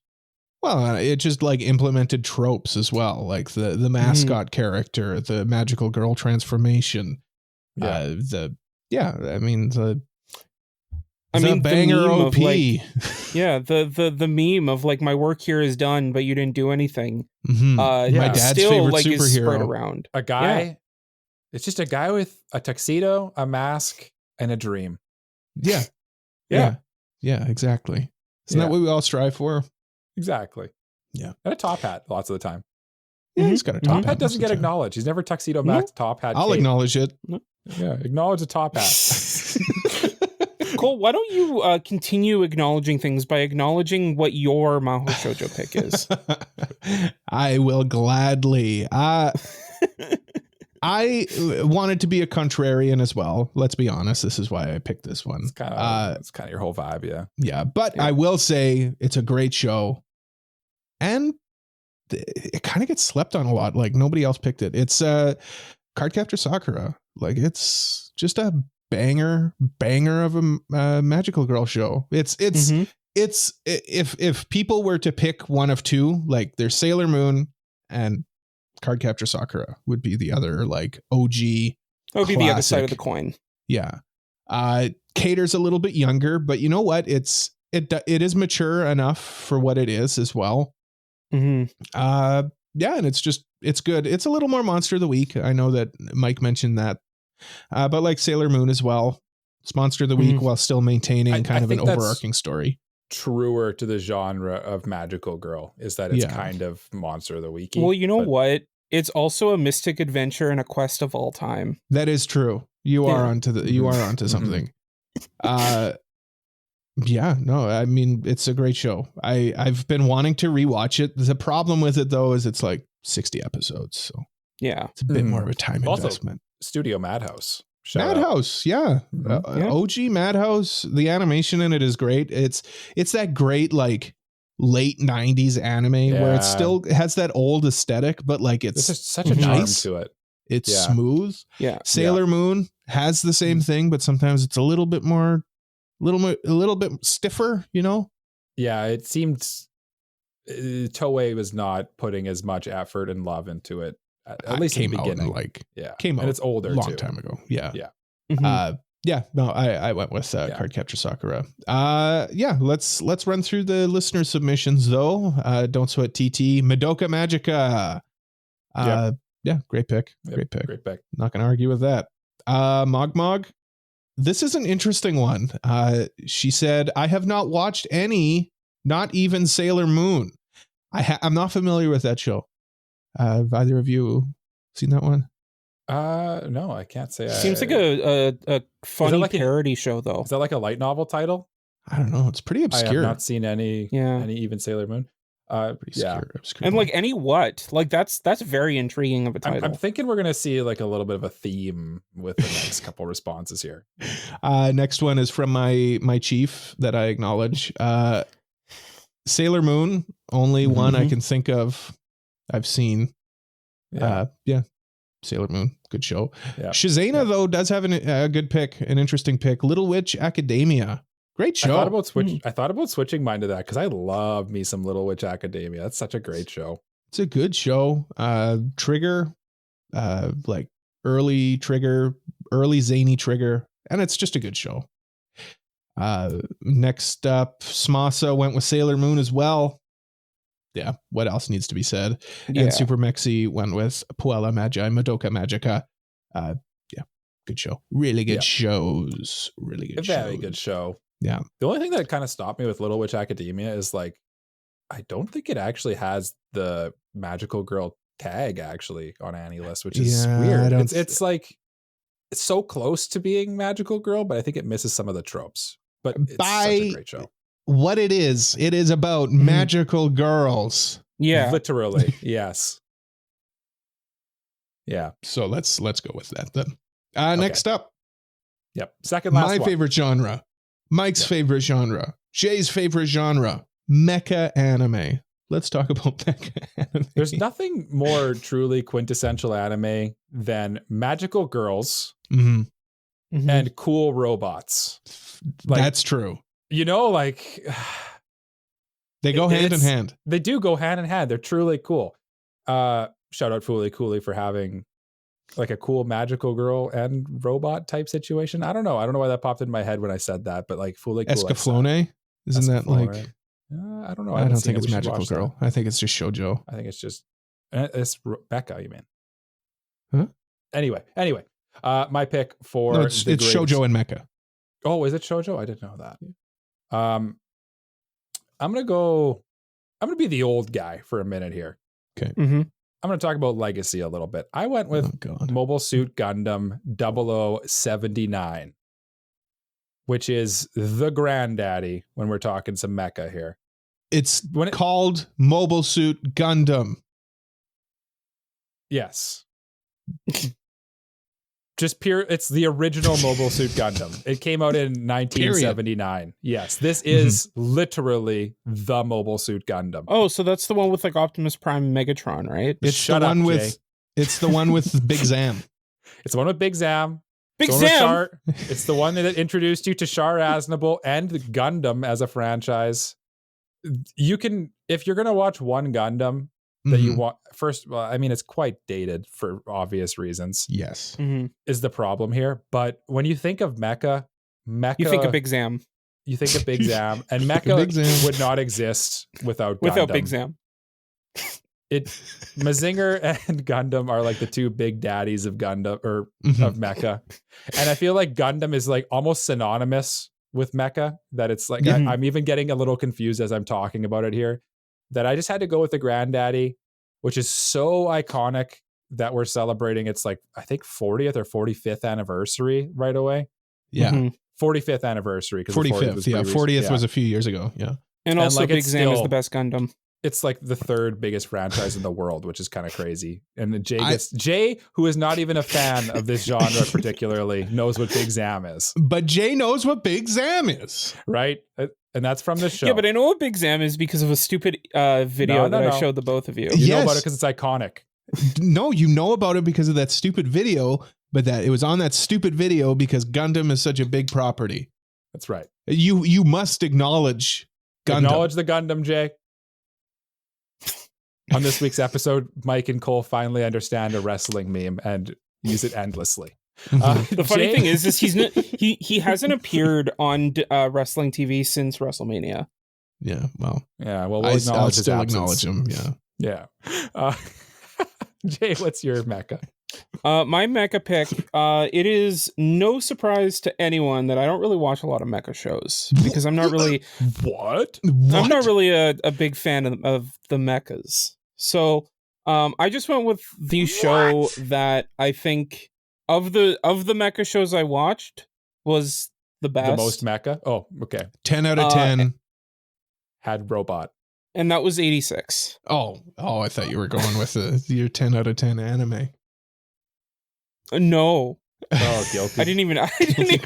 Well, it just like implemented tropes as well, like the mascot character, the magical girl transformation. Yeah. The banger OP. Of like, yeah, the meme of like, my work here is done, but you didn't do anything. Mm-hmm. My dad's still, favorite like, superhero. is spread around. A guy, it's just a guy with a tuxedo, a mask, and a dream. Yeah, exactly. Isn't that what we all strive for? Exactly. Yeah, and a top hat lots of the time. Yeah, he's got a top hat. Top hat doesn't get acknowledged. He's never tuxedo mask, top hat. I'll acknowledge it. Yeah, acknowledge the top hat. Cole, why don't you continue acknowledging things by acknowledging what your Mahou Shoujo pick is? I will gladly. I wanted to be a contrarian as well. Let's be honest. This is why I picked this one. It's kind of your whole vibe, yeah. Yeah, but I will say it's a great show, and it kind of gets slept on a lot. Like, nobody else picked it. It's Cardcaptor Sakura. Like, it's just a banger of a magical girl show. It's if people were to pick one of two, like, there's Sailor Moon and Cardcaptor Sakura would be the other, like, OG. That would be the other side of the coin. Yeah. Cater's a little bit younger, but you know what? It is mature enough for what it is as well. Mm-hmm. Yeah, and it's good. It's a little more monster of the week. I know that Mike mentioned that. But like Sailor Moon as well, it's monster of the week while still maintaining kind of an overarching story. truer to the genre of magical girl is that it's kind of monster of the weeky. Well, you know what? It's also a mystic adventure and a quest of all time. That is true. You are onto something. Yeah, no, I mean, it's a great show. I've been wanting to rewatch it. The problem with it though is it's like 60 episodes, so yeah, it's a bit more of a time investment. Studio Madhouse. Madhouse, yeah. OG Madhouse. The animation in it is great. It's that great like late 90s anime where it still has that old aesthetic, but like it's just such a charm to it. It's smooth. Yeah. Sailor Moon has the same thing, but sometimes it's a little bit stiffer, you know? Yeah, it seemed Toei was not putting as much effort and love into it. At least in the beginning. Came out and it's older long too. time ago. Yeah. Yeah. I went with Cardcaptor Sakura. Let's run through the listener submissions though. Don't Sweat TT, Madoka Magica. Great pick. Great pick. Not gonna argue with that. Mogmog. This is an interesting one. She said, I have not watched any, not even Sailor Moon. I'm not familiar with that show. Have either of you seen that one? No, I can't say. Seems like a funny parody show, though. Is that like a light novel title? I don't know. It's pretty obscure. I have not seen any even Sailor Moon. Obscure and like any what? Like that's very intriguing of a title. I'm thinking we're gonna see like a little bit of a theme with the next couple responses here. Next one is from my chief that I acknowledge. Sailor Moon, only one I can think of. I've seen. Sailor Moon, good show. Shazana though does have a good pick, an interesting pick. Little Witch Academia, great show. I thought about switching mine to that because I love me some Little Witch Academia. That's such a great show. It's a good show. Trigger, like early zany Trigger, and it's just a good show. Next up, Smasa went with Sailor Moon as well. Yeah, what else needs to be said? And Super Mexi went with Puella Magi, Madoka Magica. Good show. Really good shows. Really good show. Very good show. Yeah. The only thing that kind of stopped me with Little Witch Academia is like, I don't think it actually has the magical girl tag actually on AniList, which is weird. It's like, it's so close to being magical girl, but I think it misses some of the tropes. But it's such a great show. What it is about magical girls. Yeah. Literally. Yes. Yeah. So let's go with that then. Next up. Yep. Second last My one. favorite genre. Mike's favorite genre. Jay's favorite genre. Mecha anime. Let's talk about mecha anime. There's nothing more truly quintessential anime than magical girls and cool robots. Like, that's true. You know, like they go hand in hand. They do go hand in hand. They're truly cool. Shout out Fooly Cooley for having like a cool magical girl and robot type situation. I don't know why that popped in my head when I said that, but like Fooly Cooley. Escaflowne? Isn't that like? I don't know. I don't think it's magical girl. I think it's just Shoujo. I think it's just it's Mecha. You mean? Huh? Anyway, my pick for it's Shoujo and Mecha. Oh, is it Shoujo? I didn't know that. I'm gonna be the old guy for a minute here. Okay. Mm-hmm. I'm gonna talk about legacy a little bit. I went with Mobile Suit Gundam 0079, which is the granddaddy when we're talking some mecha here. It's called Mobile Suit Gundam. Yes. Just pure, it's the original Mobile Suit Gundam. It came out in 1979. Period. Yes, this is literally the Mobile Suit Gundam. Oh, so that's the one with like Optimus Prime and Megatron, right? It's the one with Big Zam. It's the one with Big Zam. Big Zam. It's the one that introduced you to Char Aznable and the Gundam as a franchise. You can, if you're gonna watch one Gundam that you want first, well, I mean, it's quite dated for obvious reasons. Yes, is the problem here. But when you think of Mecha, you think of Big Zam. You think of Big Zam, and Mecha would not exist without Big Zam. Mazinger and Gundam are like the two big daddies of Gundam or of Mecha, and I feel like Gundam is like almost synonymous with Mecha that it's like, Yeah. I'm even getting a little confused as I'm talking about it here, that I just had to go with the Granddaddy, which is so iconic that we're celebrating its like, I think 40th or 45th anniversary right away. Yeah. 45th anniversary. 45th. Yeah. 40th was a few years ago. Yeah. And also like, Big Zam is the best Gundam. It's like the third biggest franchise in the world, which is kind of crazy. And Jay, who is not even a fan of this genre particularly, knows what Big Zam is. But Jay knows what Big Zam is. Right? And that's from the show. Yeah, but I know what Big Zam is because of a stupid video that I showed the both of you. You know about it because it's iconic. No, you know about it because of that stupid video, but that it was on that stupid video because Gundam is such a big property. That's right. You must acknowledge Gundam. Acknowledge the Gundam, Jay. On this week's episode, Mike and Cole finally understand a wrestling meme and use it endlessly. The funny thing is he hasn't appeared on wrestling TV since WrestleMania. Yeah, well, we'll I'll still acknowledge him. Yeah. Jay, what's your Mecha? My Mecha pick. It is no surprise to anyone that I don't really watch a lot of Mecha shows because I'm not really what? I'm not really a big fan of the mechas. So I just went with the show that I think of the mecha shows I watched was the best. The most Mecha? Oh, okay. 10 out of 10. Had robot. And that was 86. Oh, I thought you were going with your 10 out of 10 anime. No. Oh, Guilty. I didn't even think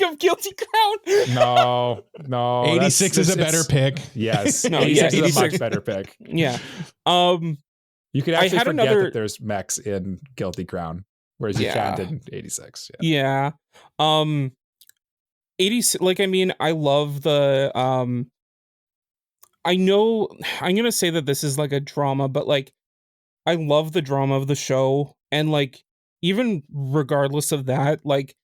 of Guilty Crown. No. 86 is a better pick. Yes. No, 86 yeah, is a much better pick. Yeah. You can actually forget that there's mechs in Guilty Crown, whereas you can't in 86. Yeah. 86, like, I mean, I love the I know I'm gonna say that this is like a drama, but like I love the drama of the show, and like even regardless of that, like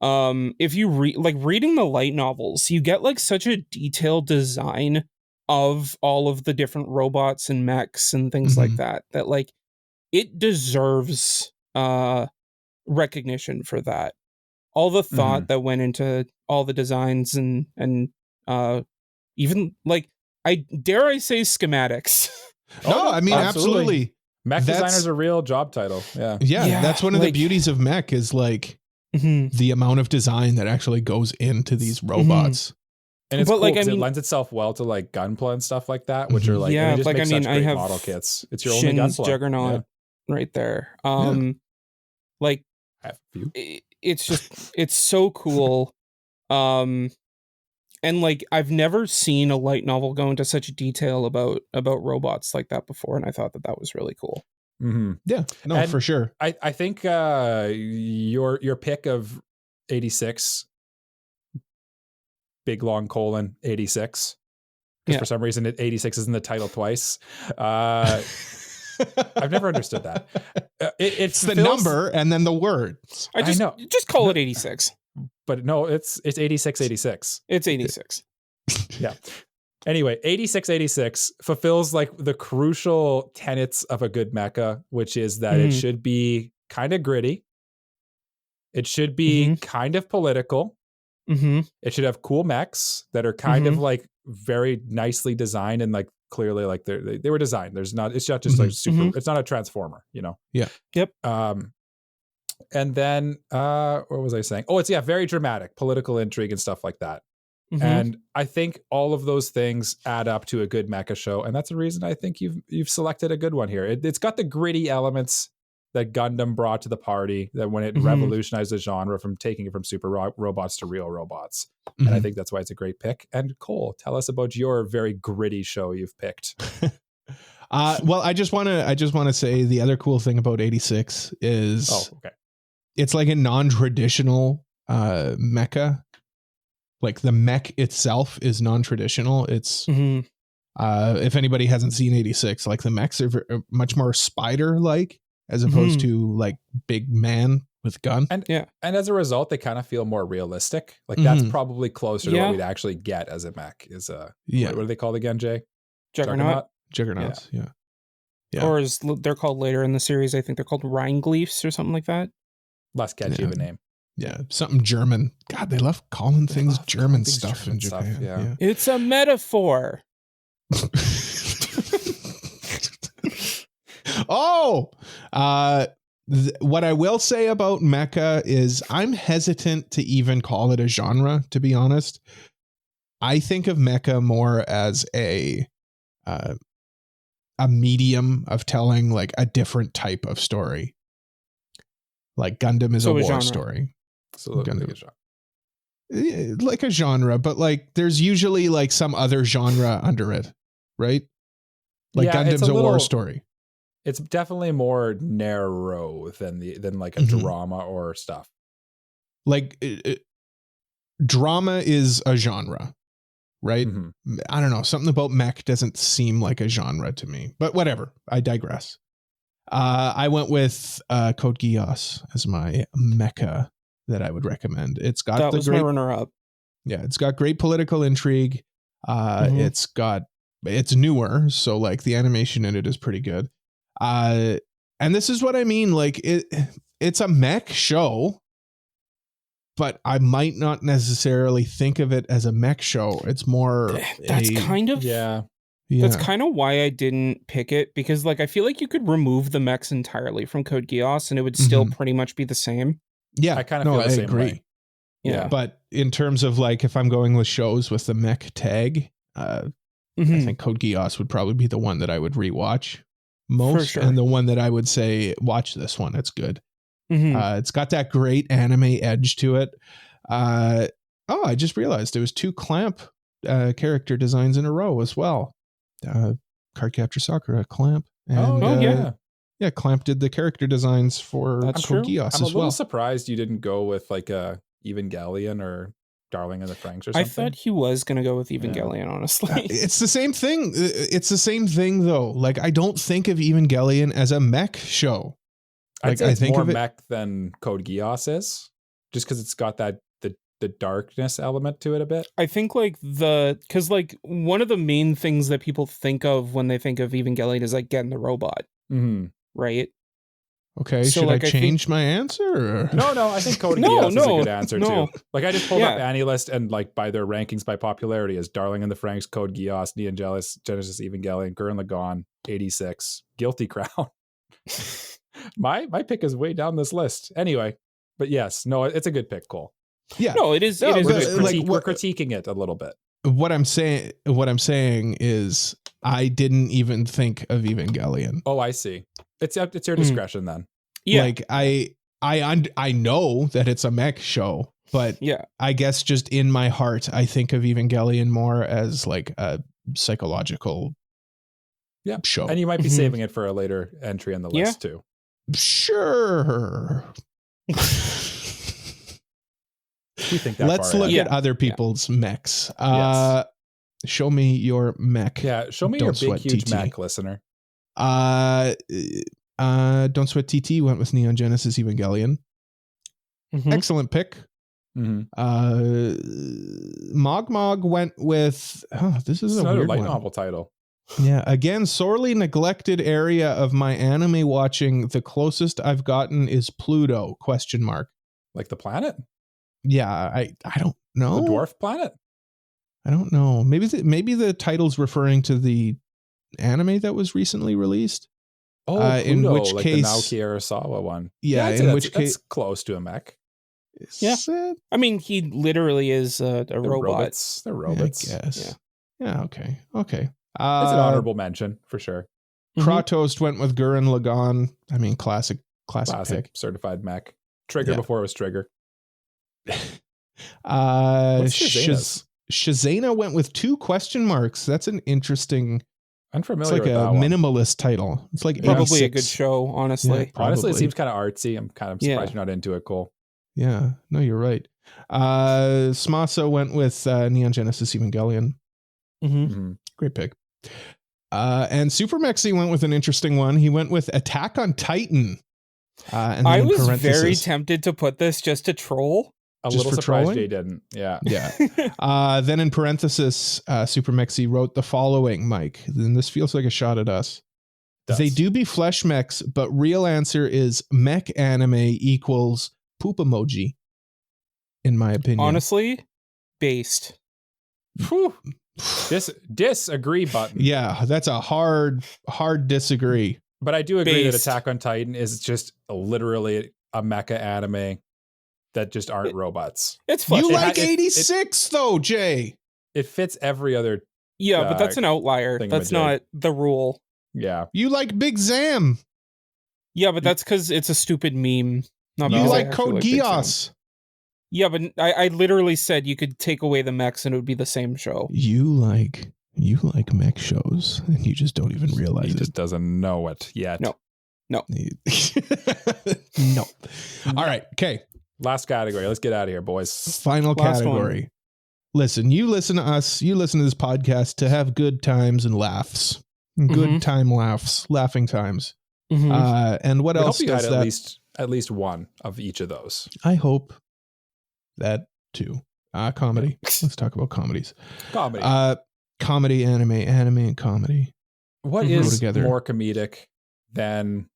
if you reading the light novels, you get like such a detailed design of all of the different robots and mechs and things like that like it deserves recognition for that. All the thought that went into all the designs and even like I say schematics. No, I mean absolutely. Mech designer's a real job title. Yeah, that's one of the beauties of mech is like the amount of design that actually goes into these robots. And it's cool because it lends itself well to like Gunpla and stuff like that, which are like, they just make such great model kits. It's your only Gunpla. Juggernaut right there. Like I have a few. It's just, it's so cool. And like I've never seen a light novel go into such detail about robots like that before, and I thought that was really cool. Yeah, no, and for sure. I think your pick of 86, big long colon 86, because for some reason 86 is in the title twice. I've never understood that. It's the number and then the word. I know. Just call it 86. But no, it's 86. It's 86. Yeah. Anyway, 86 fulfills like the crucial tenets of a good mecha, which is that it should be kind of gritty. It should be kind of political. It should have cool mechs that are kind of like very nicely designed and like clearly like they were designed. It's not just like super. It's not a transformer, you know. Yeah. Yep. And then what was I saying? Oh, it's very dramatic, political intrigue and stuff like that. And I think all of those things add up to a good mecha show, and that's the reason I think you've selected a good one here. It's got the gritty elements that Gundam brought to the party, that when it revolutionized the genre from taking it from super robots to real robots. And I think that's why it's a great pick. And Cole, tell us about your very gritty show you've picked. Well, I just want to say the other cool thing about 86 is it's like a non-traditional mecha. Like the mech itself is non-traditional. It's if anybody hasn't seen 86, like the mechs are much more spider-like as opposed to like big man with gun. And as a result, they kind of feel more realistic. Like that's probably closer to what we'd actually get as a mech. Is what are they called again, Jay? Juggernauts. Yeah. Or as they're called later in the series, I think they're called Rhingleifs or something like that. Less catchy of a name. Yeah, something German. God, they love calling things German stuff in German Japan. stuff, yeah. It's a metaphor. What I will say about Mecha is I'm hesitant to even call it a genre, to be honest. I think of Mecha more as a medium of telling like a different type of story. Like Gundam is a war genre. story. Absolutely. Gundam. Like a genre, but like there's usually like some other genre under it, right? Like Gundam's a war story. It's definitely more narrow than like a drama or stuff. Like drama is a genre, right? Mm-hmm. I don't know. Something about mech doesn't seem like a genre to me, but whatever. I digress. I went with Code Geass as my mecha that I would recommend. It's got that was my runner-up. Yeah, it's got great political intrigue. It's newer, so like the animation in it is pretty good. And this is what I mean. Like it's a mech show, but I might not necessarily think of it as a mech show. It's more that's kind of That's kind of why I didn't pick it, because like I feel like you could remove the mechs entirely from Code Geass and it would still pretty much be the same. Yeah, I kind of feel the same way. Yeah, but in terms of like if I'm going with shows with the mech tag, I think Code Geass would probably be the one that I would rewatch most, sure. and the one that I would say watch this one. It's good. It's got that great anime edge to it. I just realized there was 2 Clamp character designs in a row as well. Cardcaptor Sakura, Clamp. And, yeah, Clamp did the character designs for Code Geass as well. I'm a little surprised you didn't go with like a Evangelion or Darling in the Franxx or something. I thought he was going to go with Evangelion, honestly. It's the same thing. It's the same thing, though. Like, I don't think of Evangelion as a mech show. I'd say it's more mech than Code Geass is, just because it's got that the darkness element to it a bit. I think like because like one of the main things that people think of when they think of Evangelion is like getting the robot, right? Okay, so should like, I change my answer? Or? No, I think Code Geass is a good answer too. Like I just pulled up AniList and like by their rankings by popularity is Darling in the Franxx, Code Geass, Neon Genesis Evangelion, Gurren Lagann, 86, Guilty Crown. My pick is way down this list. Anyway, but yes, no, it's a good pick, Cole. Yeah, no, it is. It is. We're critiquing it a little bit. What I'm saying is, I didn't even think of Evangelion. Oh, I see. It's your discretion then. Yeah, like I know that it's a mech show, but I guess just in my heart, I think of Evangelion more as like a psychological show. And you might be saving it for a later entry on the list too. Sure. Let's look at other people's mechs. Show me your mech. Yeah, show me your big, huge mech, listener. Don't Sweat TT went with Neon Genesis Evangelion. Excellent pick. Mogmog went with this is another weird light one. Novel title. Yeah, again, sorely neglected area of my anime watching. The closest I've gotten is Pluto ? Like the planet? Yeah, I don't know. The dwarf planet? I don't know. Maybe the title's referring to the anime that was recently released. Oh, Pluto, in which like case, the Naoki Urasawa one. Yeah, in which case, that's close to a mech. Yeah, I mean, he literally is a robot. They're robots. I guess. Yeah. Okay. It's an honorable mention for sure. Kratos went with Gurren Lagann. I mean, classic pick. Certified mech. Trigger before it was Trigger. Shazana went with 2 question marks. That's an interesting. Unfamiliar. It's like a minimalist title. It's like probably 86. a good show, honestly. Yeah, honestly, it seems kind of artsy. I'm kind of surprised you're not into it, Cole. Yeah, no, you're right. Smaso went with Neon Genesis Evangelion. Great pick. And Super Mexi went with an interesting one. He went with Attack on Titan. And I was very tempted to put this just to troll. A little surprised Jay didn't. Yeah. Then in parenthesis, Super Mexi wrote the following, Mike. Then this feels like a shot at us. They do be flesh mechs, but real answer is mech anime equals poop emoji. in my opinion. Honestly, based. Whew. Disagree button. Yeah, that's a hard disagree. But I do agree that Based. Attack on Titan is just literally a mecha anime that just aren't robots. It's You fleshy. like 86 though, Jay. It fits every other. Yeah, but that's an outlier. That's not the rule. Yeah. You like Big Zam. Yeah, but that's because it's a stupid meme. Not You because I like actually Code Big Sam. Geass. Yeah, but I literally said you could take away the mechs and it would be the same show. You like mech shows, and you just don't even realize He it. just doesn't know it yet. No. No. All right. Okay. Last category. Let's get out of here, boys. Final Last category. one. Listen, you listen to us. You listen to this podcast to have good times and laughs. Good Mhm. time laughs, laughing times. Mhm. And what I else hope you does had that? at least one of each of those. I hope that too. Comedy. Let's talk about comedies. Comedy. Comedy, anime, and comedy. What go is together. more comedic than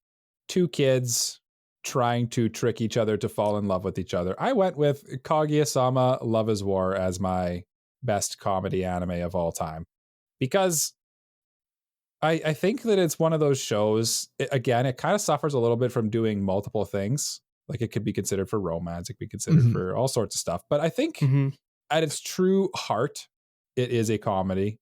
two kids trying to trick each other to fall in love with each other? I went with Kaguya-sama Love is War as my best comedy anime of all time. Because I think that it's one of those shows, it kind of suffers a little bit from doing multiple things. Like it could be considered for romance, it could be considered for all sorts of stuff. But I think at its true heart, it is a comedy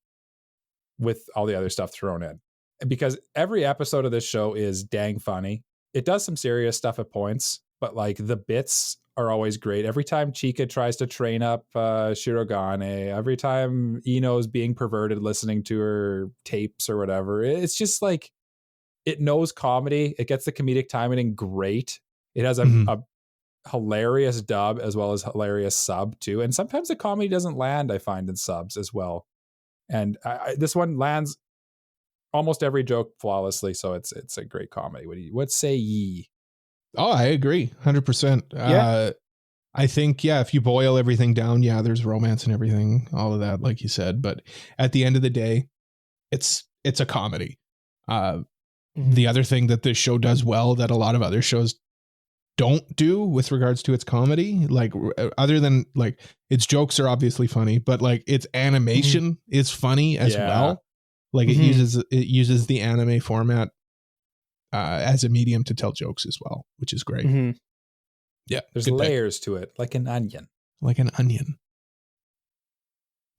with all the other stuff thrown in. Because every episode of this show is dang funny. It does some serious stuff at points, but like the bits are always great. Every time Chika tries to train up Shirogane, every time Ino's being perverted listening to her tapes or whatever, it's just like, it knows comedy. It gets the comedic timing in great. It has a hilarious dub as well as hilarious sub too. And sometimes the comedy doesn't land, I find, in subs as well. And this one lands almost every joke flawlessly, so it's a great comedy. What say ye? Oh, I agree, 100%. Yeah. I think if you boil everything down, there's romance and everything, all of that, like you said. But at the end of the day, it's a comedy. The other thing that this show does well that a lot of other shows don't do with regards to its comedy, like other than like its jokes are obviously funny, but like its animation is funny as well. Like it uses the anime format as a medium to tell jokes as well, which is great. Yeah, there's layers to it, like an onion. Like an onion.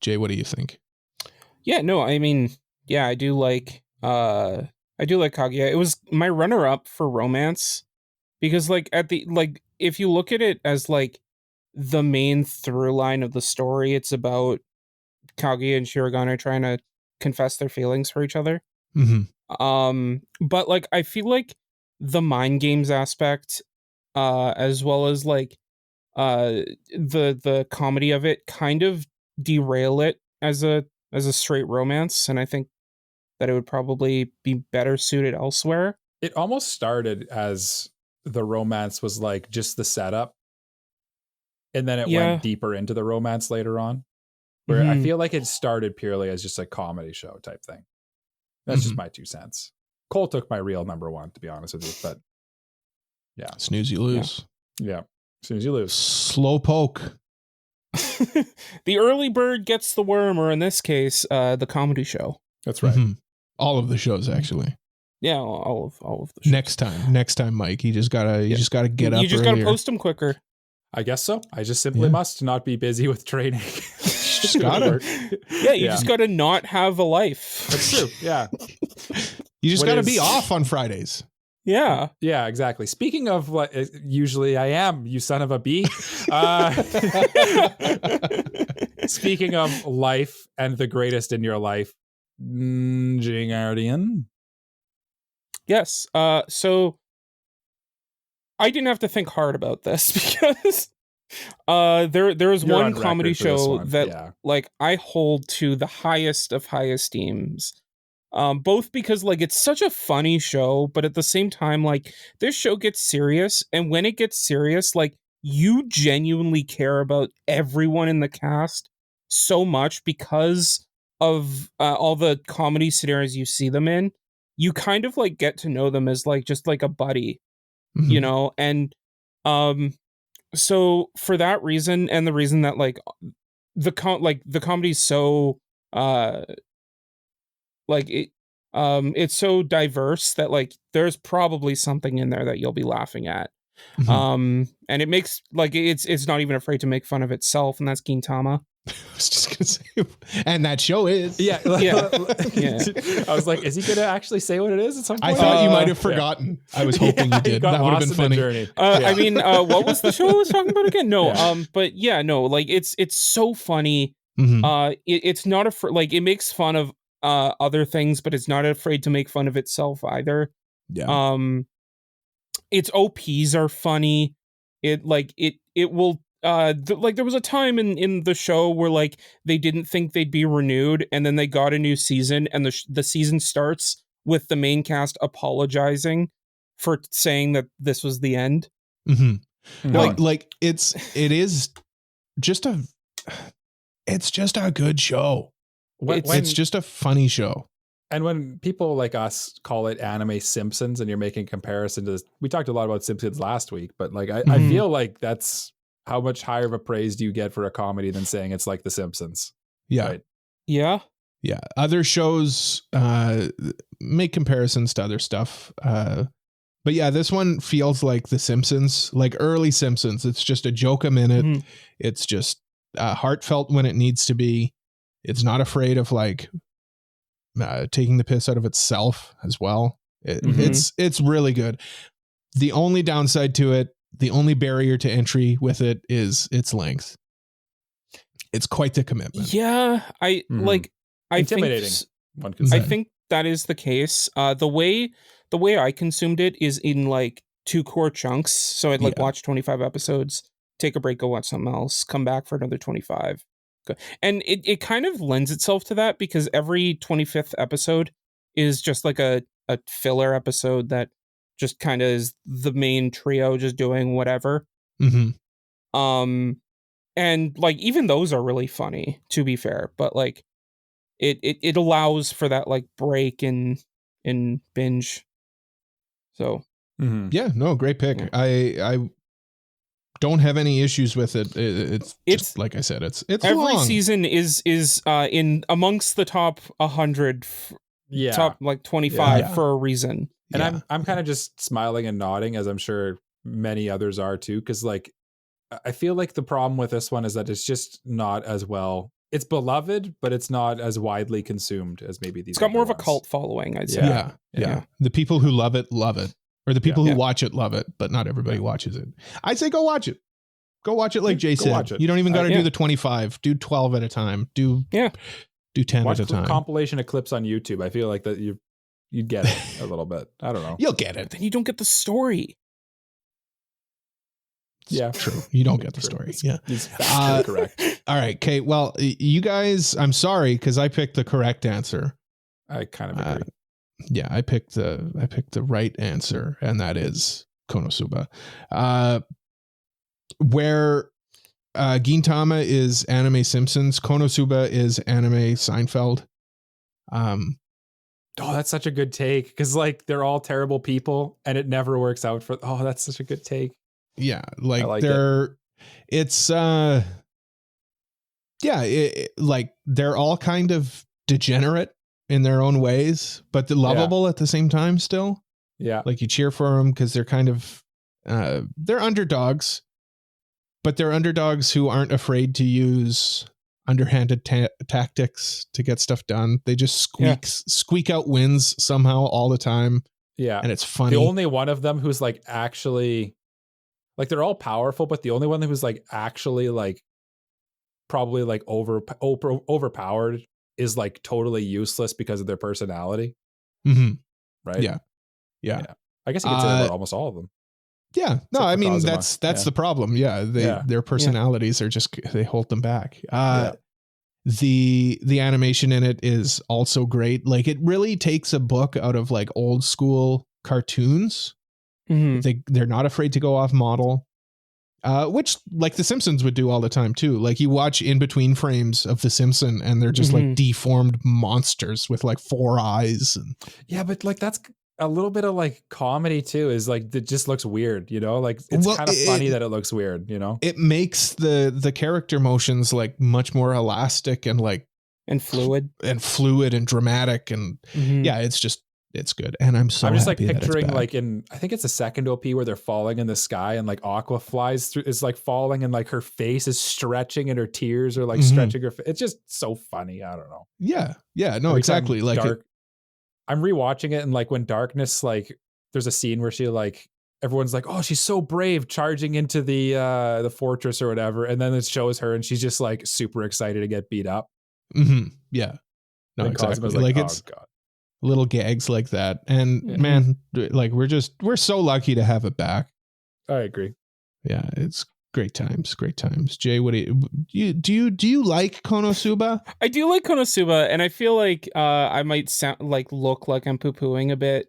Jay, what do you think? Yeah, no, I mean, I do like Kaguya. It was my runner-up for romance because like if you look at it as like the main through line of the story, it's about Kaguya and Shirogane trying to confess their feelings for each other. But like I feel like the mind games aspect as well as like the comedy of it kind of derail it as a straight romance, and I think that it would probably be better suited elsewhere. It almost started as the romance was like just the setup, and then it went deeper into the romance later on, where I feel like it started purely as just a comedy show type thing. That's just my 2 cents. Cole took my real number one, to be honest with you, but snooze you lose. Yeah, as soon as you lose. Slow poke. The early bird gets the worm, or in this case, the comedy show. That's right. All of the shows, actually. Yeah, all of the shows. Next time, Mike. You just gotta get up. You just gotta post them quicker. I guess so. I just simply must not be busy with training. Just gotta. You just gotta not have a life. That's true. Yeah. You just gotta be off on Fridays. Yeah. Yeah, exactly. Speaking of what usually I am, you son of a bee. Speaking of life and the greatest in your life, Guardian. Yes. So I didn't have to think hard about this because there is one comedy show that like I hold to the highest of high esteems. Both because like it's such a funny show, but at the same time, like this show gets serious, and when it gets serious, like you genuinely care about everyone in the cast so much because of all the comedy scenarios you see them in. You kind of like get to know them as like just like a buddy, you know, and So for that reason, and the reason that like the comedy's so it's so diverse that like there's probably something in there that you'll be laughing at. Mhm. And it makes like it's not even afraid to make fun of itself, and that's Gintama. I was just gonna say, and that show is. Yeah. Yeah. I was like, is he gonna actually say what it is at some point? I thought you might have forgotten. I was hoping you did. That would have been funny. Journey. I mean, what was the show I was talking about again? No, but yeah, no, like it's so funny. Mhm. It's not like it makes fun of other things, but it's not afraid to make fun of itself either. Yeah. Its OPs are funny. It will like there was a time in the show where like they didn't think they'd be renewed, and then they got a new season, and the season starts with the main cast apologizing for saying that this was the end. Mm-hmm. Like it's just a good show. It's just a funny show. And when people like us call it anime Simpsons, and you're making comparison to this, we talked a lot about Simpsons last week, but like I feel like that's how much higher of a praise do you get for a comedy than saying it's like The Simpsons? Yeah. Right? Yeah. Yeah. Other shows make comparisons to other stuff. But yeah, this one feels like The Simpsons, like early Simpsons. It's just a joke a minute. Mm-hmm. It's just heartfelt when it needs to be. It's not afraid of like taking the piss out of itself as well. It's really good. The only downside to it, the only barrier to entry with it is its length. It's quite the commitment. Yeah, I intimidating. I think that is the case. The way I consumed it is in like 2 core chunks. So I'd watch 25 episodes, take a break, go watch something else, come back for another 25. And it kind of lends itself to that because every 25th episode is just like a filler episode that just kind of is the main trio just doing whatever. Mm-hmm. And like even those are really funny, to be fair, but like it allows for that like break in binge. So yeah, no, great pick. Yeah. I don't have any issues with it. It's just, like I said, it's every long. Season is in amongst the top 100, top like 25 for a reason. And I'm kind of just smiling and nodding, as I'm sure many others are too, because like I feel like the problem with this one is that it's just not as well. It's beloved, but it's not as widely consumed as maybe these. It's got more of a cult following, I'd say. Yeah. The people who love it, or the people who watch it love it, but not everybody watches it. I'd say go watch it. Go watch it like Jay said. You don't even got to do the 25. Do 12 at a time. Do 10 watch at a time. Compilation of clips on YouTube. I feel like that you'd get it a little bit. I don't know. You'll get it. Then you don't get the story. Yeah, true. You don't get the story. Yeah, correct. All right, okay. Well, you guys, I'm sorry because I picked the correct answer. I kind of agree. Yeah, I picked the right answer, and that is Konosuba. Where Gintama is anime Simpsons, Konosuba is anime Seinfeld. Oh, that's such a good take, because like they're all terrible people, and it never works out for. Oh, that's such a good take. Yeah, like they're like they're all kind of degenerate in their own ways, but they're lovable at the same time still. Yeah. Like you cheer for them because they're kind of they're underdogs, but they're underdogs who aren't afraid to use underhanded tactics to get stuff done. They just squeak out wins somehow all the time. Yeah. And it's funny. The only one of them who's like actually like they're all powerful, but the only one who's like actually like probably like overpowered is like totally useless because of their personality. Mm-hmm. Right. Yeah. I guess you could say that about almost all of them. Yeah. No, I mean, that's the problem. Yeah. Their personalities are just, they hold them back. The animation in it is also great. Like it really takes a book out of like old school cartoons. Mm-hmm. They're not afraid to go off model, which like The Simpsons would do all the time too. Like you watch in between frames of The Simpsons and they're just like deformed monsters with like 4 eyes. Yeah, but like that's a little bit of like comedy too is like it just looks weird, you know, like it's kind of funny that it looks weird, you know. It makes the character motions like much more elastic and like fluid and dramatic and yeah, it's good. And I'm just like picturing like I think it's the second OP where they're falling in the sky and like Aqua flies through, is like falling and like her face is stretching and her tears are like stretching her. It's just so funny. I don't know. Yeah. No, exactly. Like I'm rewatching it and like when Darkness, like there's a scene where she like, everyone's like, oh, she's so brave charging into the fortress or whatever. And then it shows her and she's just like super excited to get beat up. Yeah. No, and exactly. Like it's God. Little gags like that. And man, like we're so lucky to have it back. I agree. Yeah, it's great times. Jay, what do you like Konosuba? I do like Konosuba, and I feel like I might look like I'm poo-pooing a bit,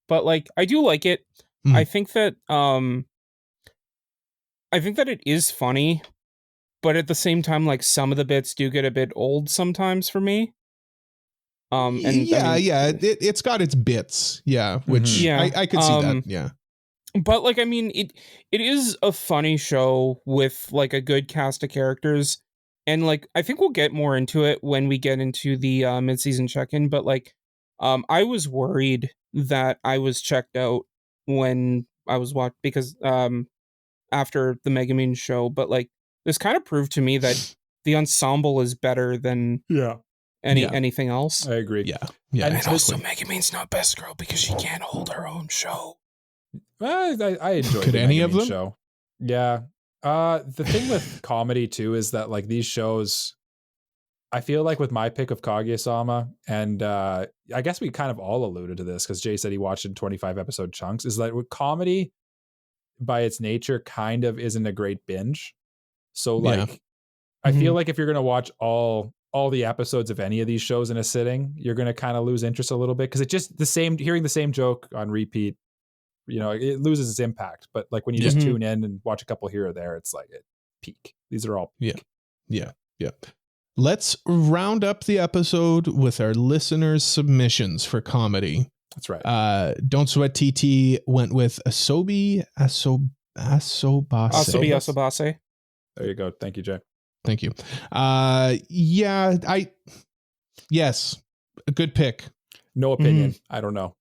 but like I do like it. I think that it is funny, but at the same time, like some of the bits do get a bit old sometimes for me. It's got its bits, which I could see that, But like, I mean, it is a funny show with like a good cast of characters, and like I think we'll get more into it when we get into the mid-season check-in. But like, I was worried that I was checked out when I was because after the Megumin show, but like this kind of proved to me that the ensemble is better than anything else. I agree. Yeah. And also Megumin's not best girl because she can't hold her own show. I enjoyed the any Megumin of them show. Yeah. The thing with comedy too is that like these shows, I feel like with my pick of Kaguya-sama, and I guess we kind of all alluded to this because Jay said he watched in 25 episode chunks, is that with comedy by its nature kind of isn't a great binge. So like I feel like if you're gonna watch all the episodes of any of these shows in a sitting, you're going to kind of lose interest a little bit because it just hearing the same joke on repeat, you know, it loses its impact. But like when you just tune in and watch a couple here or there, it's like it peak. These are all peak. Yeah. Let's round up the episode with our listeners' submissions for comedy. That's right. Don't Sweat TT went with Asobi Asobase. There you go. Thank you, Jay. Thank you. Yes, a good pick. No opinion. I don't know.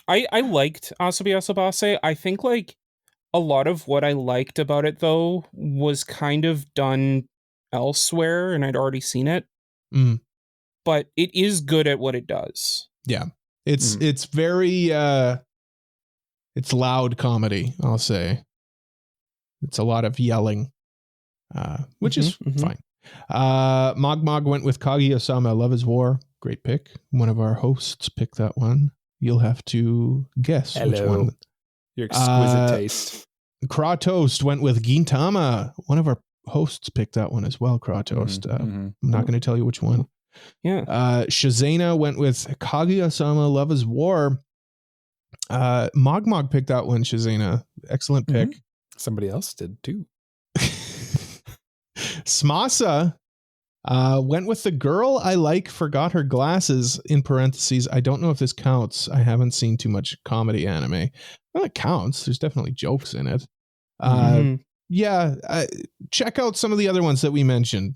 I liked Asobi Asobase. I think like a lot of what I liked about it though was kind of done elsewhere and I'd already seen it. But it is good at what it does. Yeah. It's very it's loud comedy, I'll say. It's a lot of yelling. Which is fine. Mog went with Kaguya-sama, Love is War. Great pick. One of our hosts picked that one. You'll have to guess which one. Your exquisite taste. Kratoast went with Gintama. One of our hosts picked that one as well, Kratoast. I'm not going to tell you which one. Yeah. Shazana went with Kaguya-sama, Love is War. Mog picked that one, Shazana. Excellent pick. Somebody else did too. Smasa went with The Girl I Like Forgot Her Glasses, in parentheses. I don't know if this counts. I haven't seen too much comedy anime. Well, it counts. There's definitely jokes in it. Check out some of the other ones that we mentioned.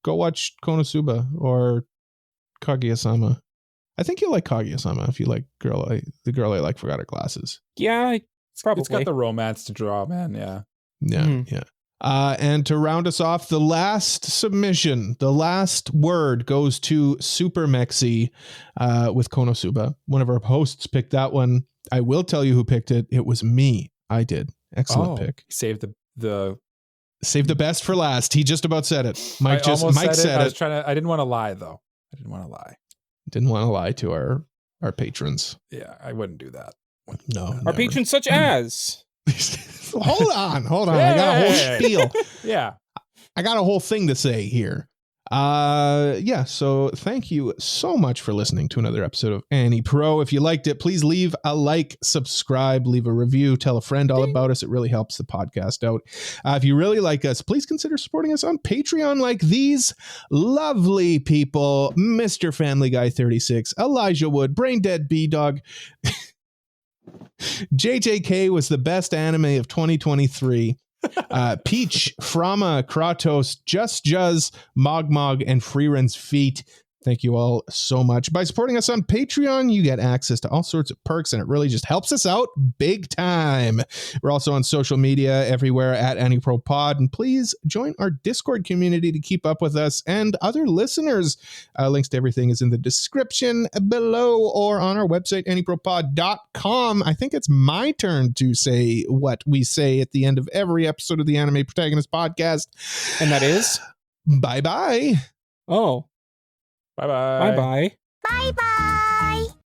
Go watch Konosuba or Kaguya-sama. I think you'll like Kaguya-sama if you like The Girl I Like Forgot Her Glasses. Yeah, probably. It's got the romance to draw, man. Yeah. And to round us off, the last submission, the last word goes to Super Mexi with Konosuba. One of our hosts picked that one. I will tell you who picked it. It was me. I did. Excellent pick. Save the best for last. He just about said it. Mike said it. I didn't want to lie though. Didn't want to lie to our patrons. Yeah, I wouldn't do that. No. Our patrons such as Hold on. I got a whole spiel. Yeah. I got a whole thing to say here. So thank you so much for listening to another episode of AniPro. If you liked it, please leave a like, subscribe, leave a review, tell a friend all about us. It really helps the podcast out. If you really like us, please consider supporting us on Patreon like these lovely people: Mr. Family Guy 36, Elijah Wood, Brain Dead B-Dog, JJK was the best anime of 2023. Peach, Frama, Kratos, Just Juz, Mogmog, and Frieren's Feet. Thank you all so much. By supporting us on Patreon, you get access to all sorts of perks, and it really just helps us out big time. We're also on social media everywhere at AniProPod, and please join our Discord community to keep up with us and other listeners. Links to everything is in the description below or on our website, AniProPod.com. I think it's my turn to say what we say at the end of every episode of the Anime Protagonist Podcast. And that is? Bye-bye. Oh. Bye-bye. Bye-bye. Bye-bye.